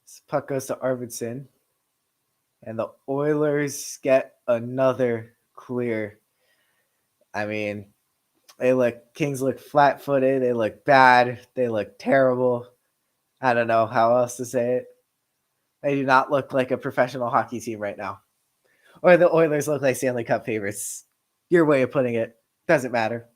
This puck goes to Arvidsson. And the Oilers get another clear. I mean, Kings look flat-footed. They look bad. They look terrible. I don't know how else to say it. They do not look like a professional hockey team right now. Or the Oilers look like Stanley Cup favorites. Your way of putting it. Doesn't matter.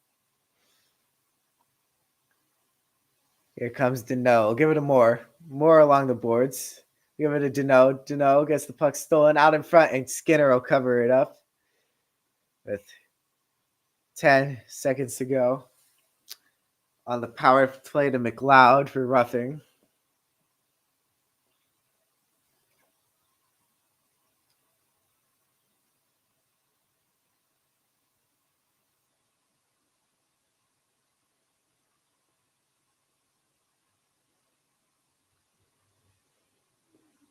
Here comes Deneau. Give it a Moore. Moore along the boards. Give it a Deneau. Deneau gets the puck stolen out in front, and Skinner will cover it up with 10 seconds to go. On the power play to McLeod for roughing.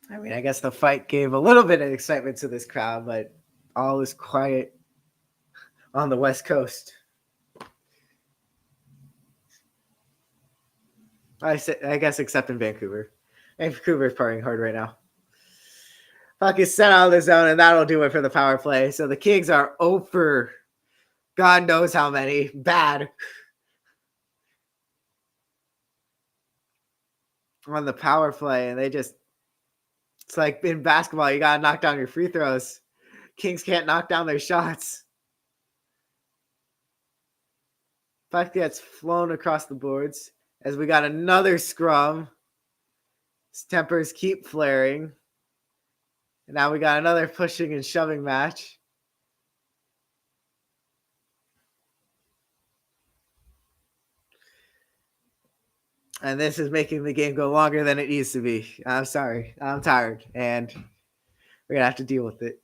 I mean, I guess the fight gave a little bit of excitement to this crowd, but all is quiet on the West Coast. I guess except in Vancouver. Vancouver's partying hard right now. Puck is sent out of the zone, and that'll do it for the power play. So the Kings are over God knows how many. Bad. On the power play, and it's like in basketball, you got to knock down your free throws. Kings can't knock down their shots. Puck gets flown across the boards as we got another scrum. His tempers keep flaring. And now we got another pushing and shoving match. And this is making the game go longer than it needs to be. I'm sorry. I'm tired. And we're going to have to deal with it.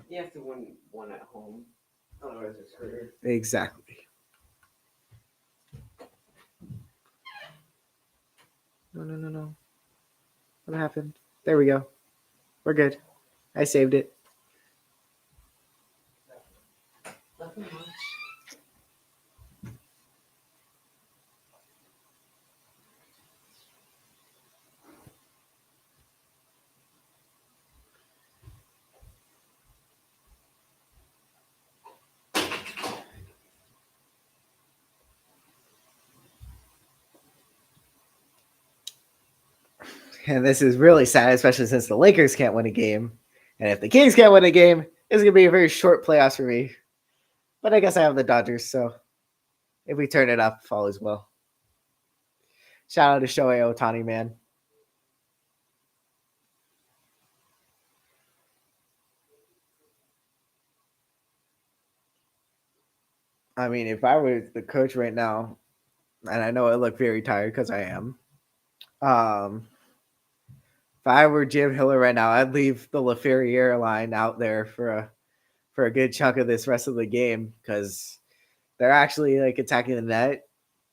You have to win one at home. Otherwise, it's screwed. Exactly. No. What happened? There we go. We're good. I saved it. Nothing much. And this is really sad, especially since the Lakers can't win a game. And if the Kings can't win a game, it's going to be a very short playoffs for me. But I guess I have the Dodgers, so if we turn it up, all is well. Shout out to Shohei Ohtani, man. I mean, if I were the coach right now, and I know I look very tired because I am, if I were Jim Hiller right now, I'd leave the LaFerriere line out there for a good chunk of this rest of the game because they're actually like attacking the net.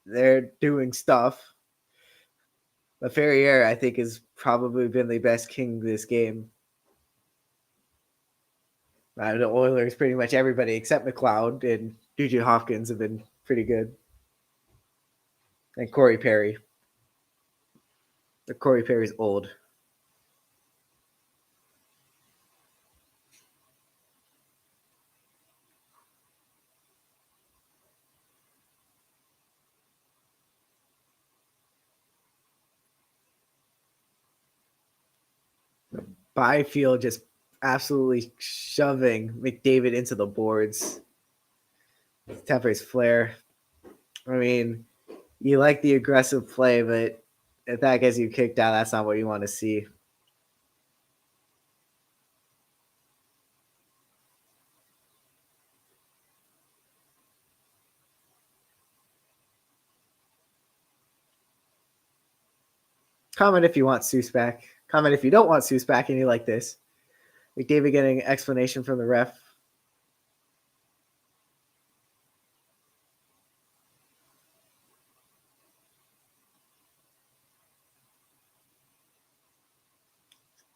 They're doing stuff. LaFerriere, I think, has probably been the best king this game. The Oilers, pretty much everybody except McLeod and Nugent Hopkins have been pretty good. And Corey Perry. But Corey Perry's old. Byfield just absolutely shoving McDavid into the boards. Temper's flare. I mean, you like the aggressive play, but if that gets you kicked out, that's not what you want to see. Comment if you want Seuss back. Comment if you don't want Seuss back and you like this. McDavid getting an explanation from the ref.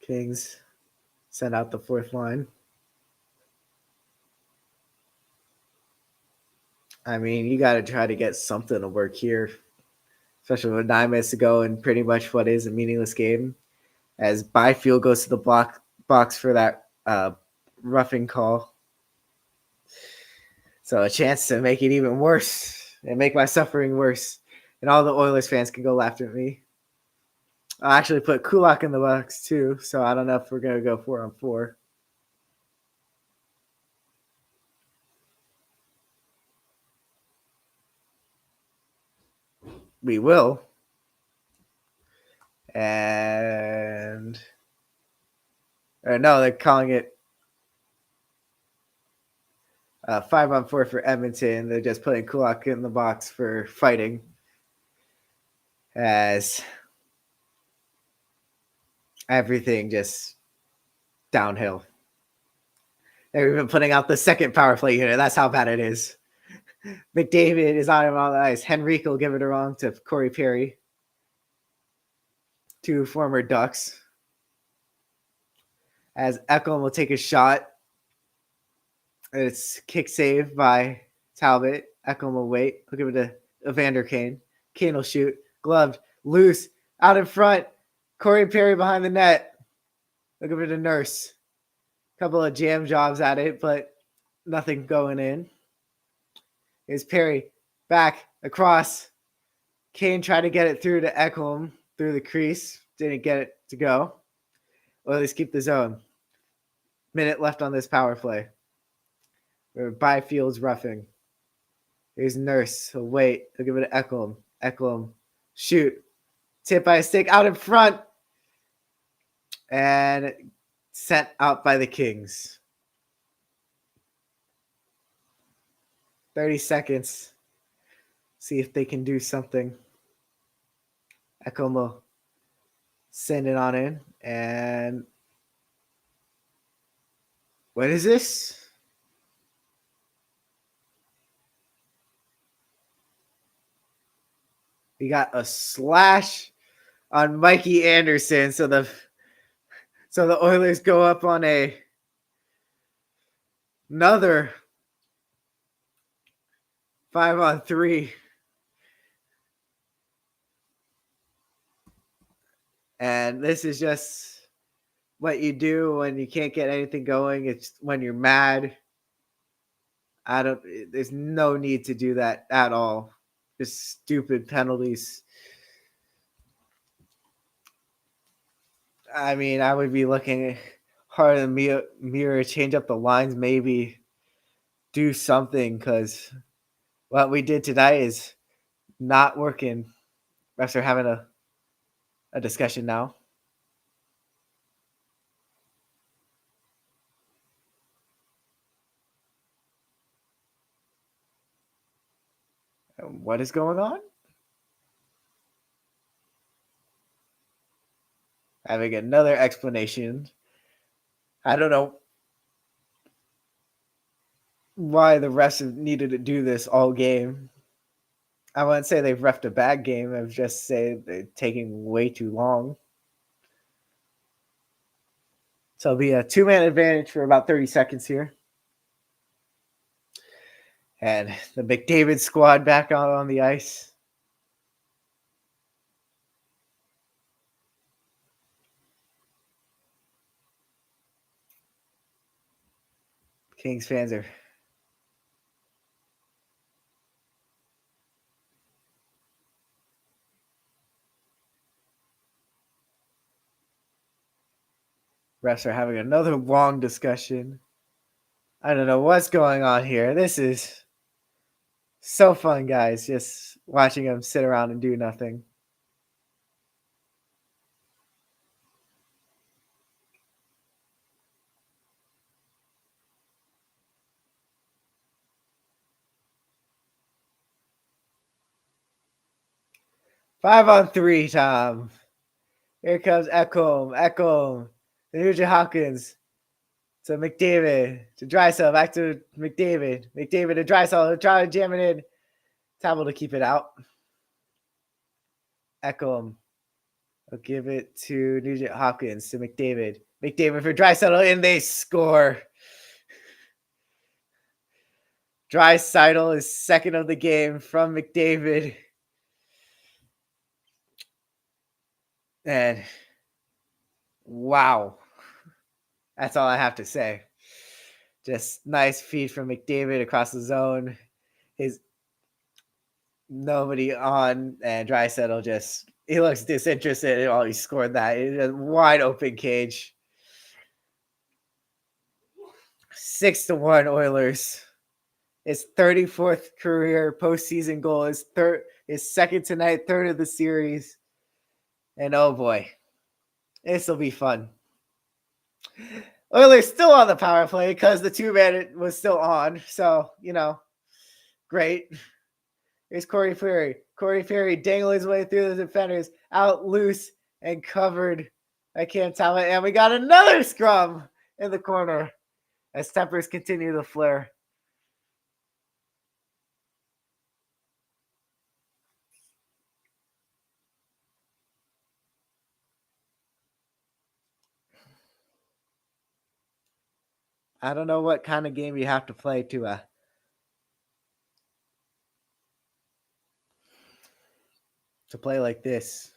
Kings send out the fourth line. I mean, you got to try to get something to work here, especially with 9 minutes to go and pretty much what is a meaningless game. as Byfield goes to the box for that roughing call. So a chance to make it even worse and make my suffering worse. And all the Oilers fans can go laugh at me. I'll actually put Kulak in the box too, so I don't know if we're going to go 4-on-4. We will. And no, they're calling it 5-on-4 for Edmonton. They're just putting Kulak in the box for fighting. As everything just downhill. They're even putting out the second power play unit. That's how bad it is. McDavid is on him on the ice. Henrique will give it wrong to Corey Perry. 2 former Ducks. As Ekholm will take a shot. It's kick save by Talbot. Ekholm will wait. He'll give it to Evander Kane. Kane will shoot. Gloved. Loose. Out in front. Corey Perry behind the net. He'll give it to Nurse. Couple of jam jobs at it, but nothing going in. Is Perry back across. Kane tried to get it through to Ekholm through the crease. Didn't get it to go. Well, let's keep the zone. Minute left on this power play. Byfield's roughing. Here's Nurse. He'll wait. He'll give it to Ekholm. Ekholm. Shoot. Tip by a stick out in front. And sent out by the Kings. 30 seconds. See if they can do something. Ekholm will send it on in. And what is this? We got a slash on Mikey Anderson. So the Oilers go up on another 5-on-3. And this is just what you do when you can't get anything going. It's when you're mad. There's no need to do that at all. Just stupid penalties. I mean, I would be looking hard in the mirror, change up the lines, maybe do something, because what we did tonight is not working. Refs are having a discussion now. What is going on? Having another explanation. I don't know why the refs have needed to do this all game. I wouldn't say they've refed a bad game. I would just say they're taking way too long. So it'll be a 2-man advantage for about 30 seconds here. And the McDavid squad back out on the ice. Kings fans are refs are having another long discussion. I don't know what's going on here. This is so fun, guys, just watching them sit around and do nothing. Five on three, Tom. Here comes Ekholm, Nugent Hopkins to McDavid, to Draisaitl, back to McDavid to Draisaitl, try to jam it in. Tabel to keep it out. Ekholm will give it to Nugent Hopkins, to McDavid for Draisaitl, and they score. Draisaitl is second of the game from McDavid. And Wow. That's all I have to say. Just nice feed from McDavid across the zone. His nobody on, and Draisaitl just he looks disinterested in all he scored that. It's a wide open cage. 6-1 Oilers. His 34th career postseason goal is second tonight, third of the series. And oh boy, this will be fun. Oilers still on the power play because the 2-man was still on. So, great. Here's Corey Perry. Corey Perry dangling his way through the defenders, out loose and covered. I can't tell it. And we got another scrum in the corner as Tempers continue to flare. I don't know what kind of game you have to play to play like this.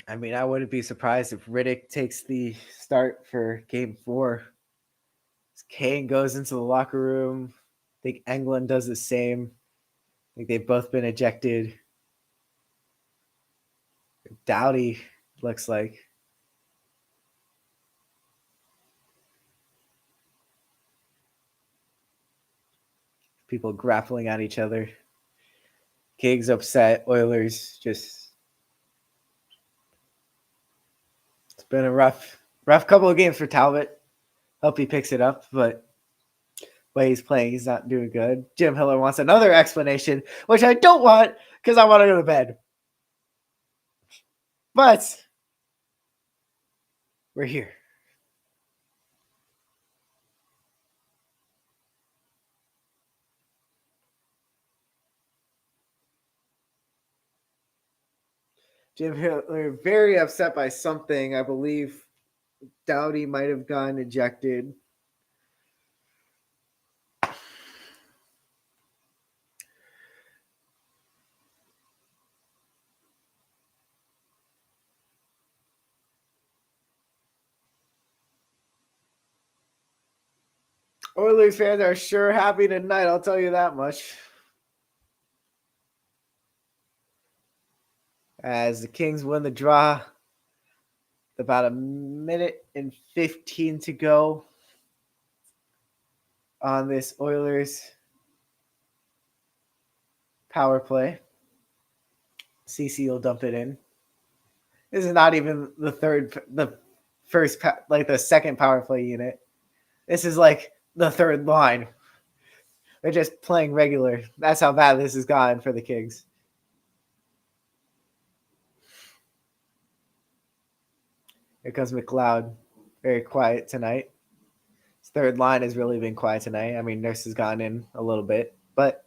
I mean, I wouldn't be surprised if Riddick takes the start for game 4. Kane goes into the locker room. I think Englund does the same. I think they've both been ejected. Doughty looks like. People grappling at each other. King's upset. Oilers just. It's been a rough couple of games for Talbot. Hope he picks it up, but the way he's playing, he's not doing good. Jim Hiller wants another explanation, which I don't want because I want to go to bed. But we're here. Jim Hiller very upset by something. I believe Doughty might have gotten ejected. Oilers fans are sure happy tonight, I'll tell you that much. As the Kings win the draw, about a minute and 15 to go on this Oilers power play. CC will dump it in. This is not even the second power play unit. This is like the third line. They're just playing regular. That's how bad this has gone for the Kings. Here comes McLeod. Very quiet tonight. His third line has really been quiet tonight. I mean, Nurse has gone in a little bit, but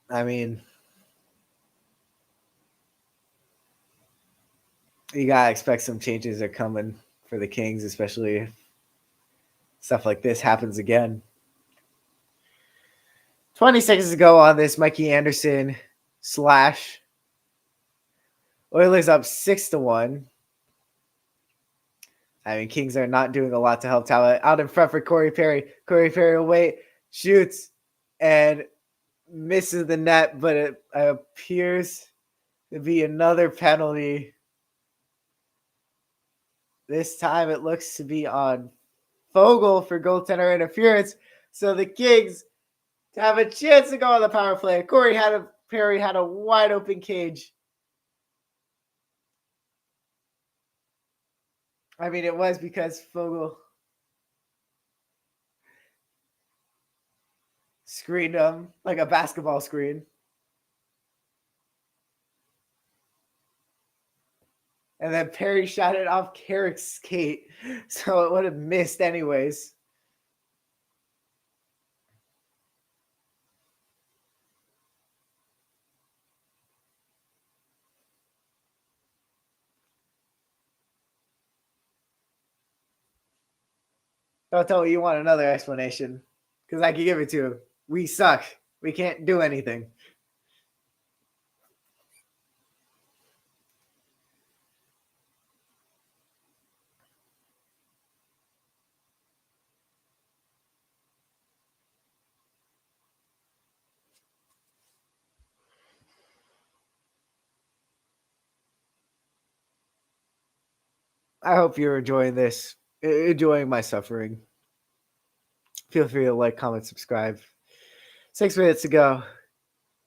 I mean, you gotta expect some changes are coming for the Kings, especially if stuff like this happens again. 20 seconds to go on this Mikey Anderson slash. Oilers up 6-1. I mean, Kings are not doing a lot to help Talbot. Out in front for Corey Perry. Corey Perry will wait, shoots, and misses the net, but it appears to be another penalty. This time it looks to be on Fogle for goaltender interference. So the Kings have a chance to go on the power play. Perry had a wide open cage. I mean, it was because Fogle screened him like a basketball screen. And then Perry shot it off Carrick's skate, so it would have missed anyways. Don't tell me you want another explanation, because I can give it to you. We suck. We can't do anything. I hope you're enjoying this, enjoying my suffering. Feel free to like, comment, subscribe. 6 minutes to go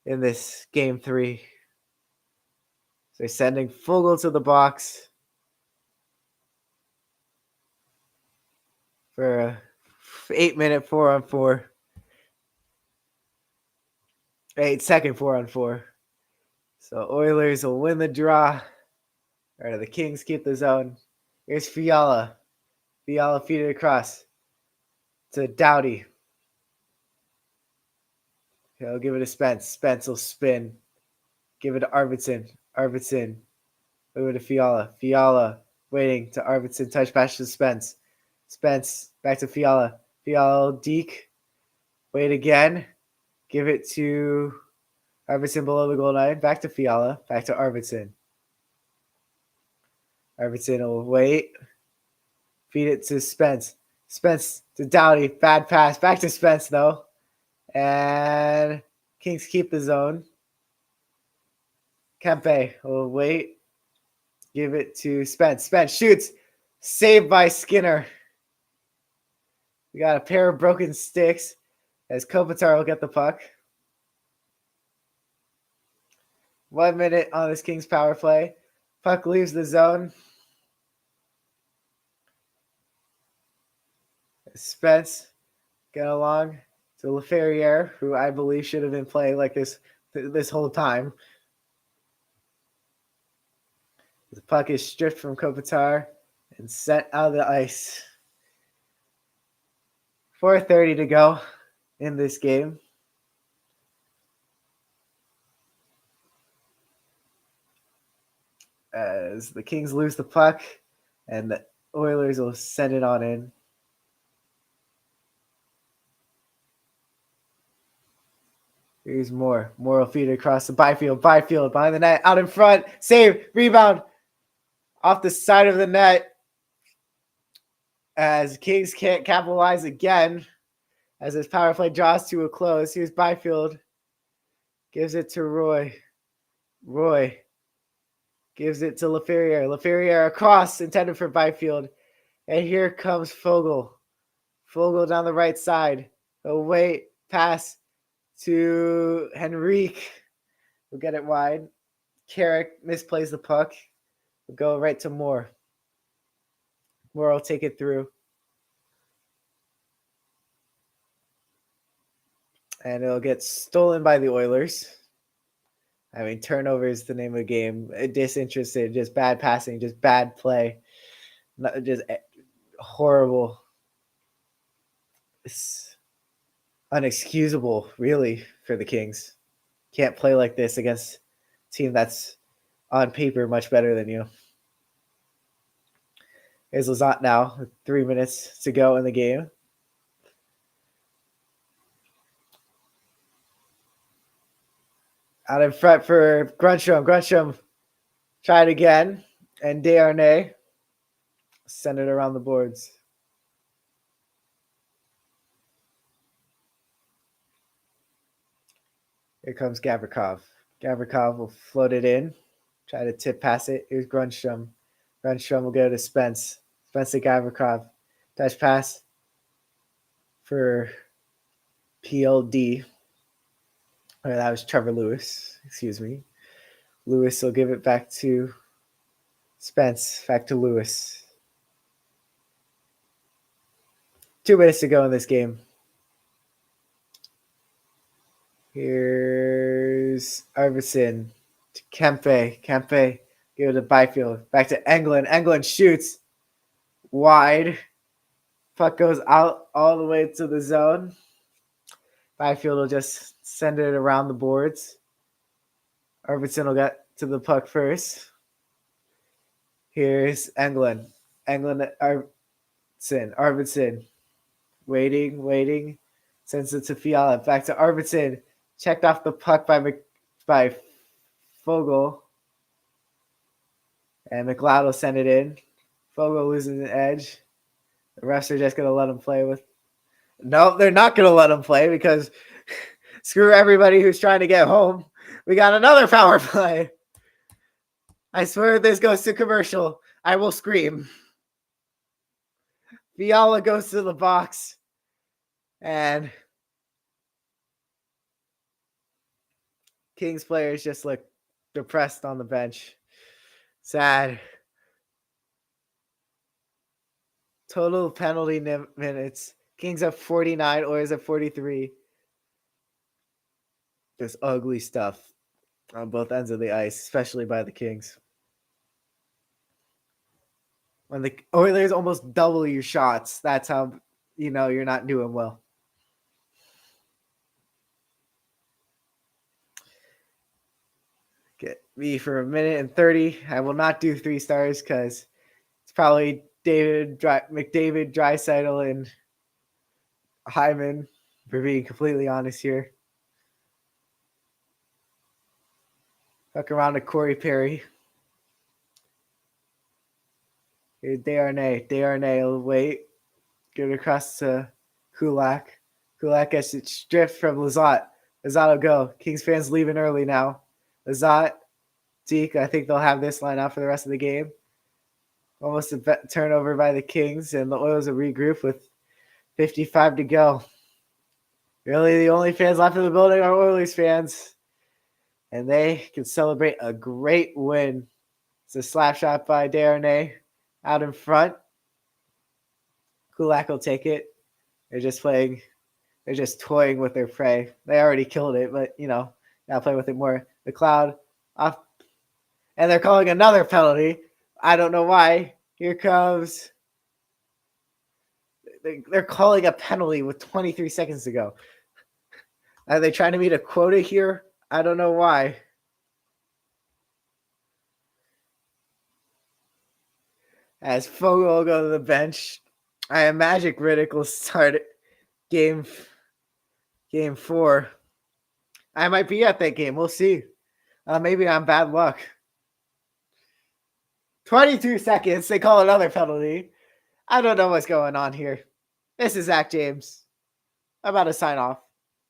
in this game 3. So sending Fogel to the box for a 8-minute 4-on-4. 8-second 4-on-4. So Oilers will win the draw. Or the Kings keep the zone. Here's Fiala. Fiala feed it across to Doughty. He'll give it to Spence. Spence will spin. Give it to Arvidsson. Arvidsson. Over to Fiala. Fiala waiting to Arvidsson. Touch pass to Spence. Spence back to Fiala. Fiala Deke. Wait again. Give it to Arvidsson below the goal line. Back to Fiala. Back to Arvidsson. Arvidsson will wait. Feed it to Spence. Spence to Doughty. Bad pass. Back to Spence, though. And Kings keep the zone. Kempe will wait. Give it to Spence. Spence shoots. Saved by Skinner. We got a pair of broken sticks as Kopitar will get the puck. 1 minute on this Kings power play. Puck leaves the zone. Spence get along to Laferriere, who I believe should have been playing like this whole time. The puck is stripped from Kopitar and sent out of the ice. 4:30 to go in this game. As the Kings lose the puck and the Oilers will send it on in. Here's Moore. Moore will feed it across the Byfield. Byfield behind the net. Out in front. Save. Rebound. Off the side of the net. As Kings can't capitalize again. As this power play draws to a close. Here's Byfield. Gives it to Roy. Roy gives it to Laferriere. Laferriere across. Intended for Byfield. And here comes Fogel. Fogel down the right side. Away. Pass to Henrique. We'll get it wide. Carrick misplays the puck. We'll go right to Moore. Moore will take it through. And it'll get stolen by the Oilers. I mean, turnover is the name of the game. Disinterested, just bad passing, just bad play. Just horrible. It's unexcusable, really, for the Kings. Can't play like this against a team that's on paper much better than you. Here's Lizotte now, with 3 minutes to go in the game. Out in front for Grunstrom. Grunstrom try it again. And Desharnais send it around the boards. Here comes Gavrikov. Gavrikov will float it in. Try to tip pass it. Here's Grunstrom. Grunstrom will go to Spence. Spence to Gavrikov. Touch pass for PLD. Oh, that was Trevor Lewis. Excuse me. Lewis will give it back to Spence. Back to Lewis. 2 minutes to go in this game. Here's Arvidsson to Kempe. Kempe give it to Byfield. Back to Englund. Englund shoots wide. Puck goes out all the way to the zone. Byfield will just send it around the boards. Arvidsson will get to the puck first. Here's Englund. Englund, Arvidsson. Arvidsson Waiting. Sends it to Fiala. Back to Arvidsson. Checked off the puck by Fogel. And McLeod will send it in. Fogel loses the edge. The refs are just going to let him play with. No, they're not going to let him play because screw everybody who's trying to get home. We got another power play. I swear if this goes to commercial, I will scream. Fiala goes to the box. And Kings players just look depressed on the bench. Sad. Total penalty minutes. Kings have 49, Oilers have 43. Just ugly stuff on both ends of the ice, especially by the Kings. When the Oilers almost double your shots, that's how you know you're not doing well. Get me for a minute and 30. I will not do 3 stars because it's probably McDavid, Draisaitl, and Hyman, for being completely honest here. Fuck around to Corey Perry. Here's Desharnais. Desharnais will wait. Give it across to Kulak. Kulak gets it stripped from Lizotte. Lizotte will go. Kings fans leaving early now. Lizotte, Deke, I think they'll have this line out for the rest of the game. Almost a turnover by the Kings, and the Oilers will regroup with 55 to go. Really, the only fans left in the building are Oilers fans. And they can celebrate a great win. It's a slap shot by Desharnais out in front. Kulak will take it. They're just toying with their prey. They already killed it, but, now play with it more. The Cloud off. And they're calling another penalty. I don't know why. Here comes. They're calling a penalty with 23 seconds to go. Are they trying to meet a quota here? I don't know why. As Fogel will go to the bench, I imagine Riddick will start game 4. I might be at that game. We'll see. Maybe I'm bad luck. 22 seconds. They call another penalty. I don't know what's going on here. This is Zach James. I'm about to sign off.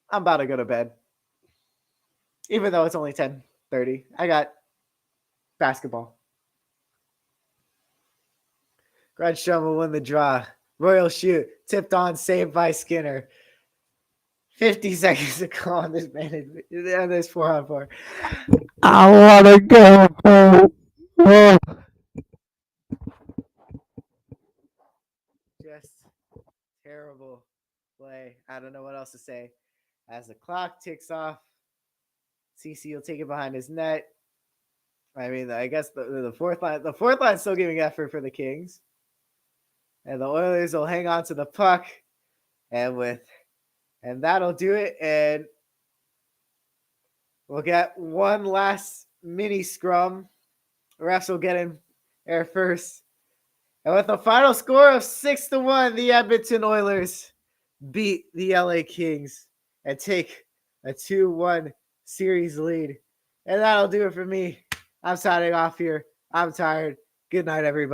I'm about to go to bed. Even though it's only 10:30. I got basketball. Grudstrom will win the draw. Royal shoot. Tipped on. Saved by Skinner. 50 seconds to go on this man. And there's 4-on-4. I want to go home. Oh. Just terrible play. I don't know what else to say. As the clock ticks off, CC will take it behind his net. I mean, I guess the fourth line is still giving effort for the Kings. And the Oilers will hang on to the puck. And that'll do it. And we'll get one last mini scrum. The refs will get in there first. And with a final score of 6-1, the Edmonton Oilers beat the LA Kings and take a 2-1 series lead. And that'll do it for me. I'm signing off here. I'm tired. Good night, everybody.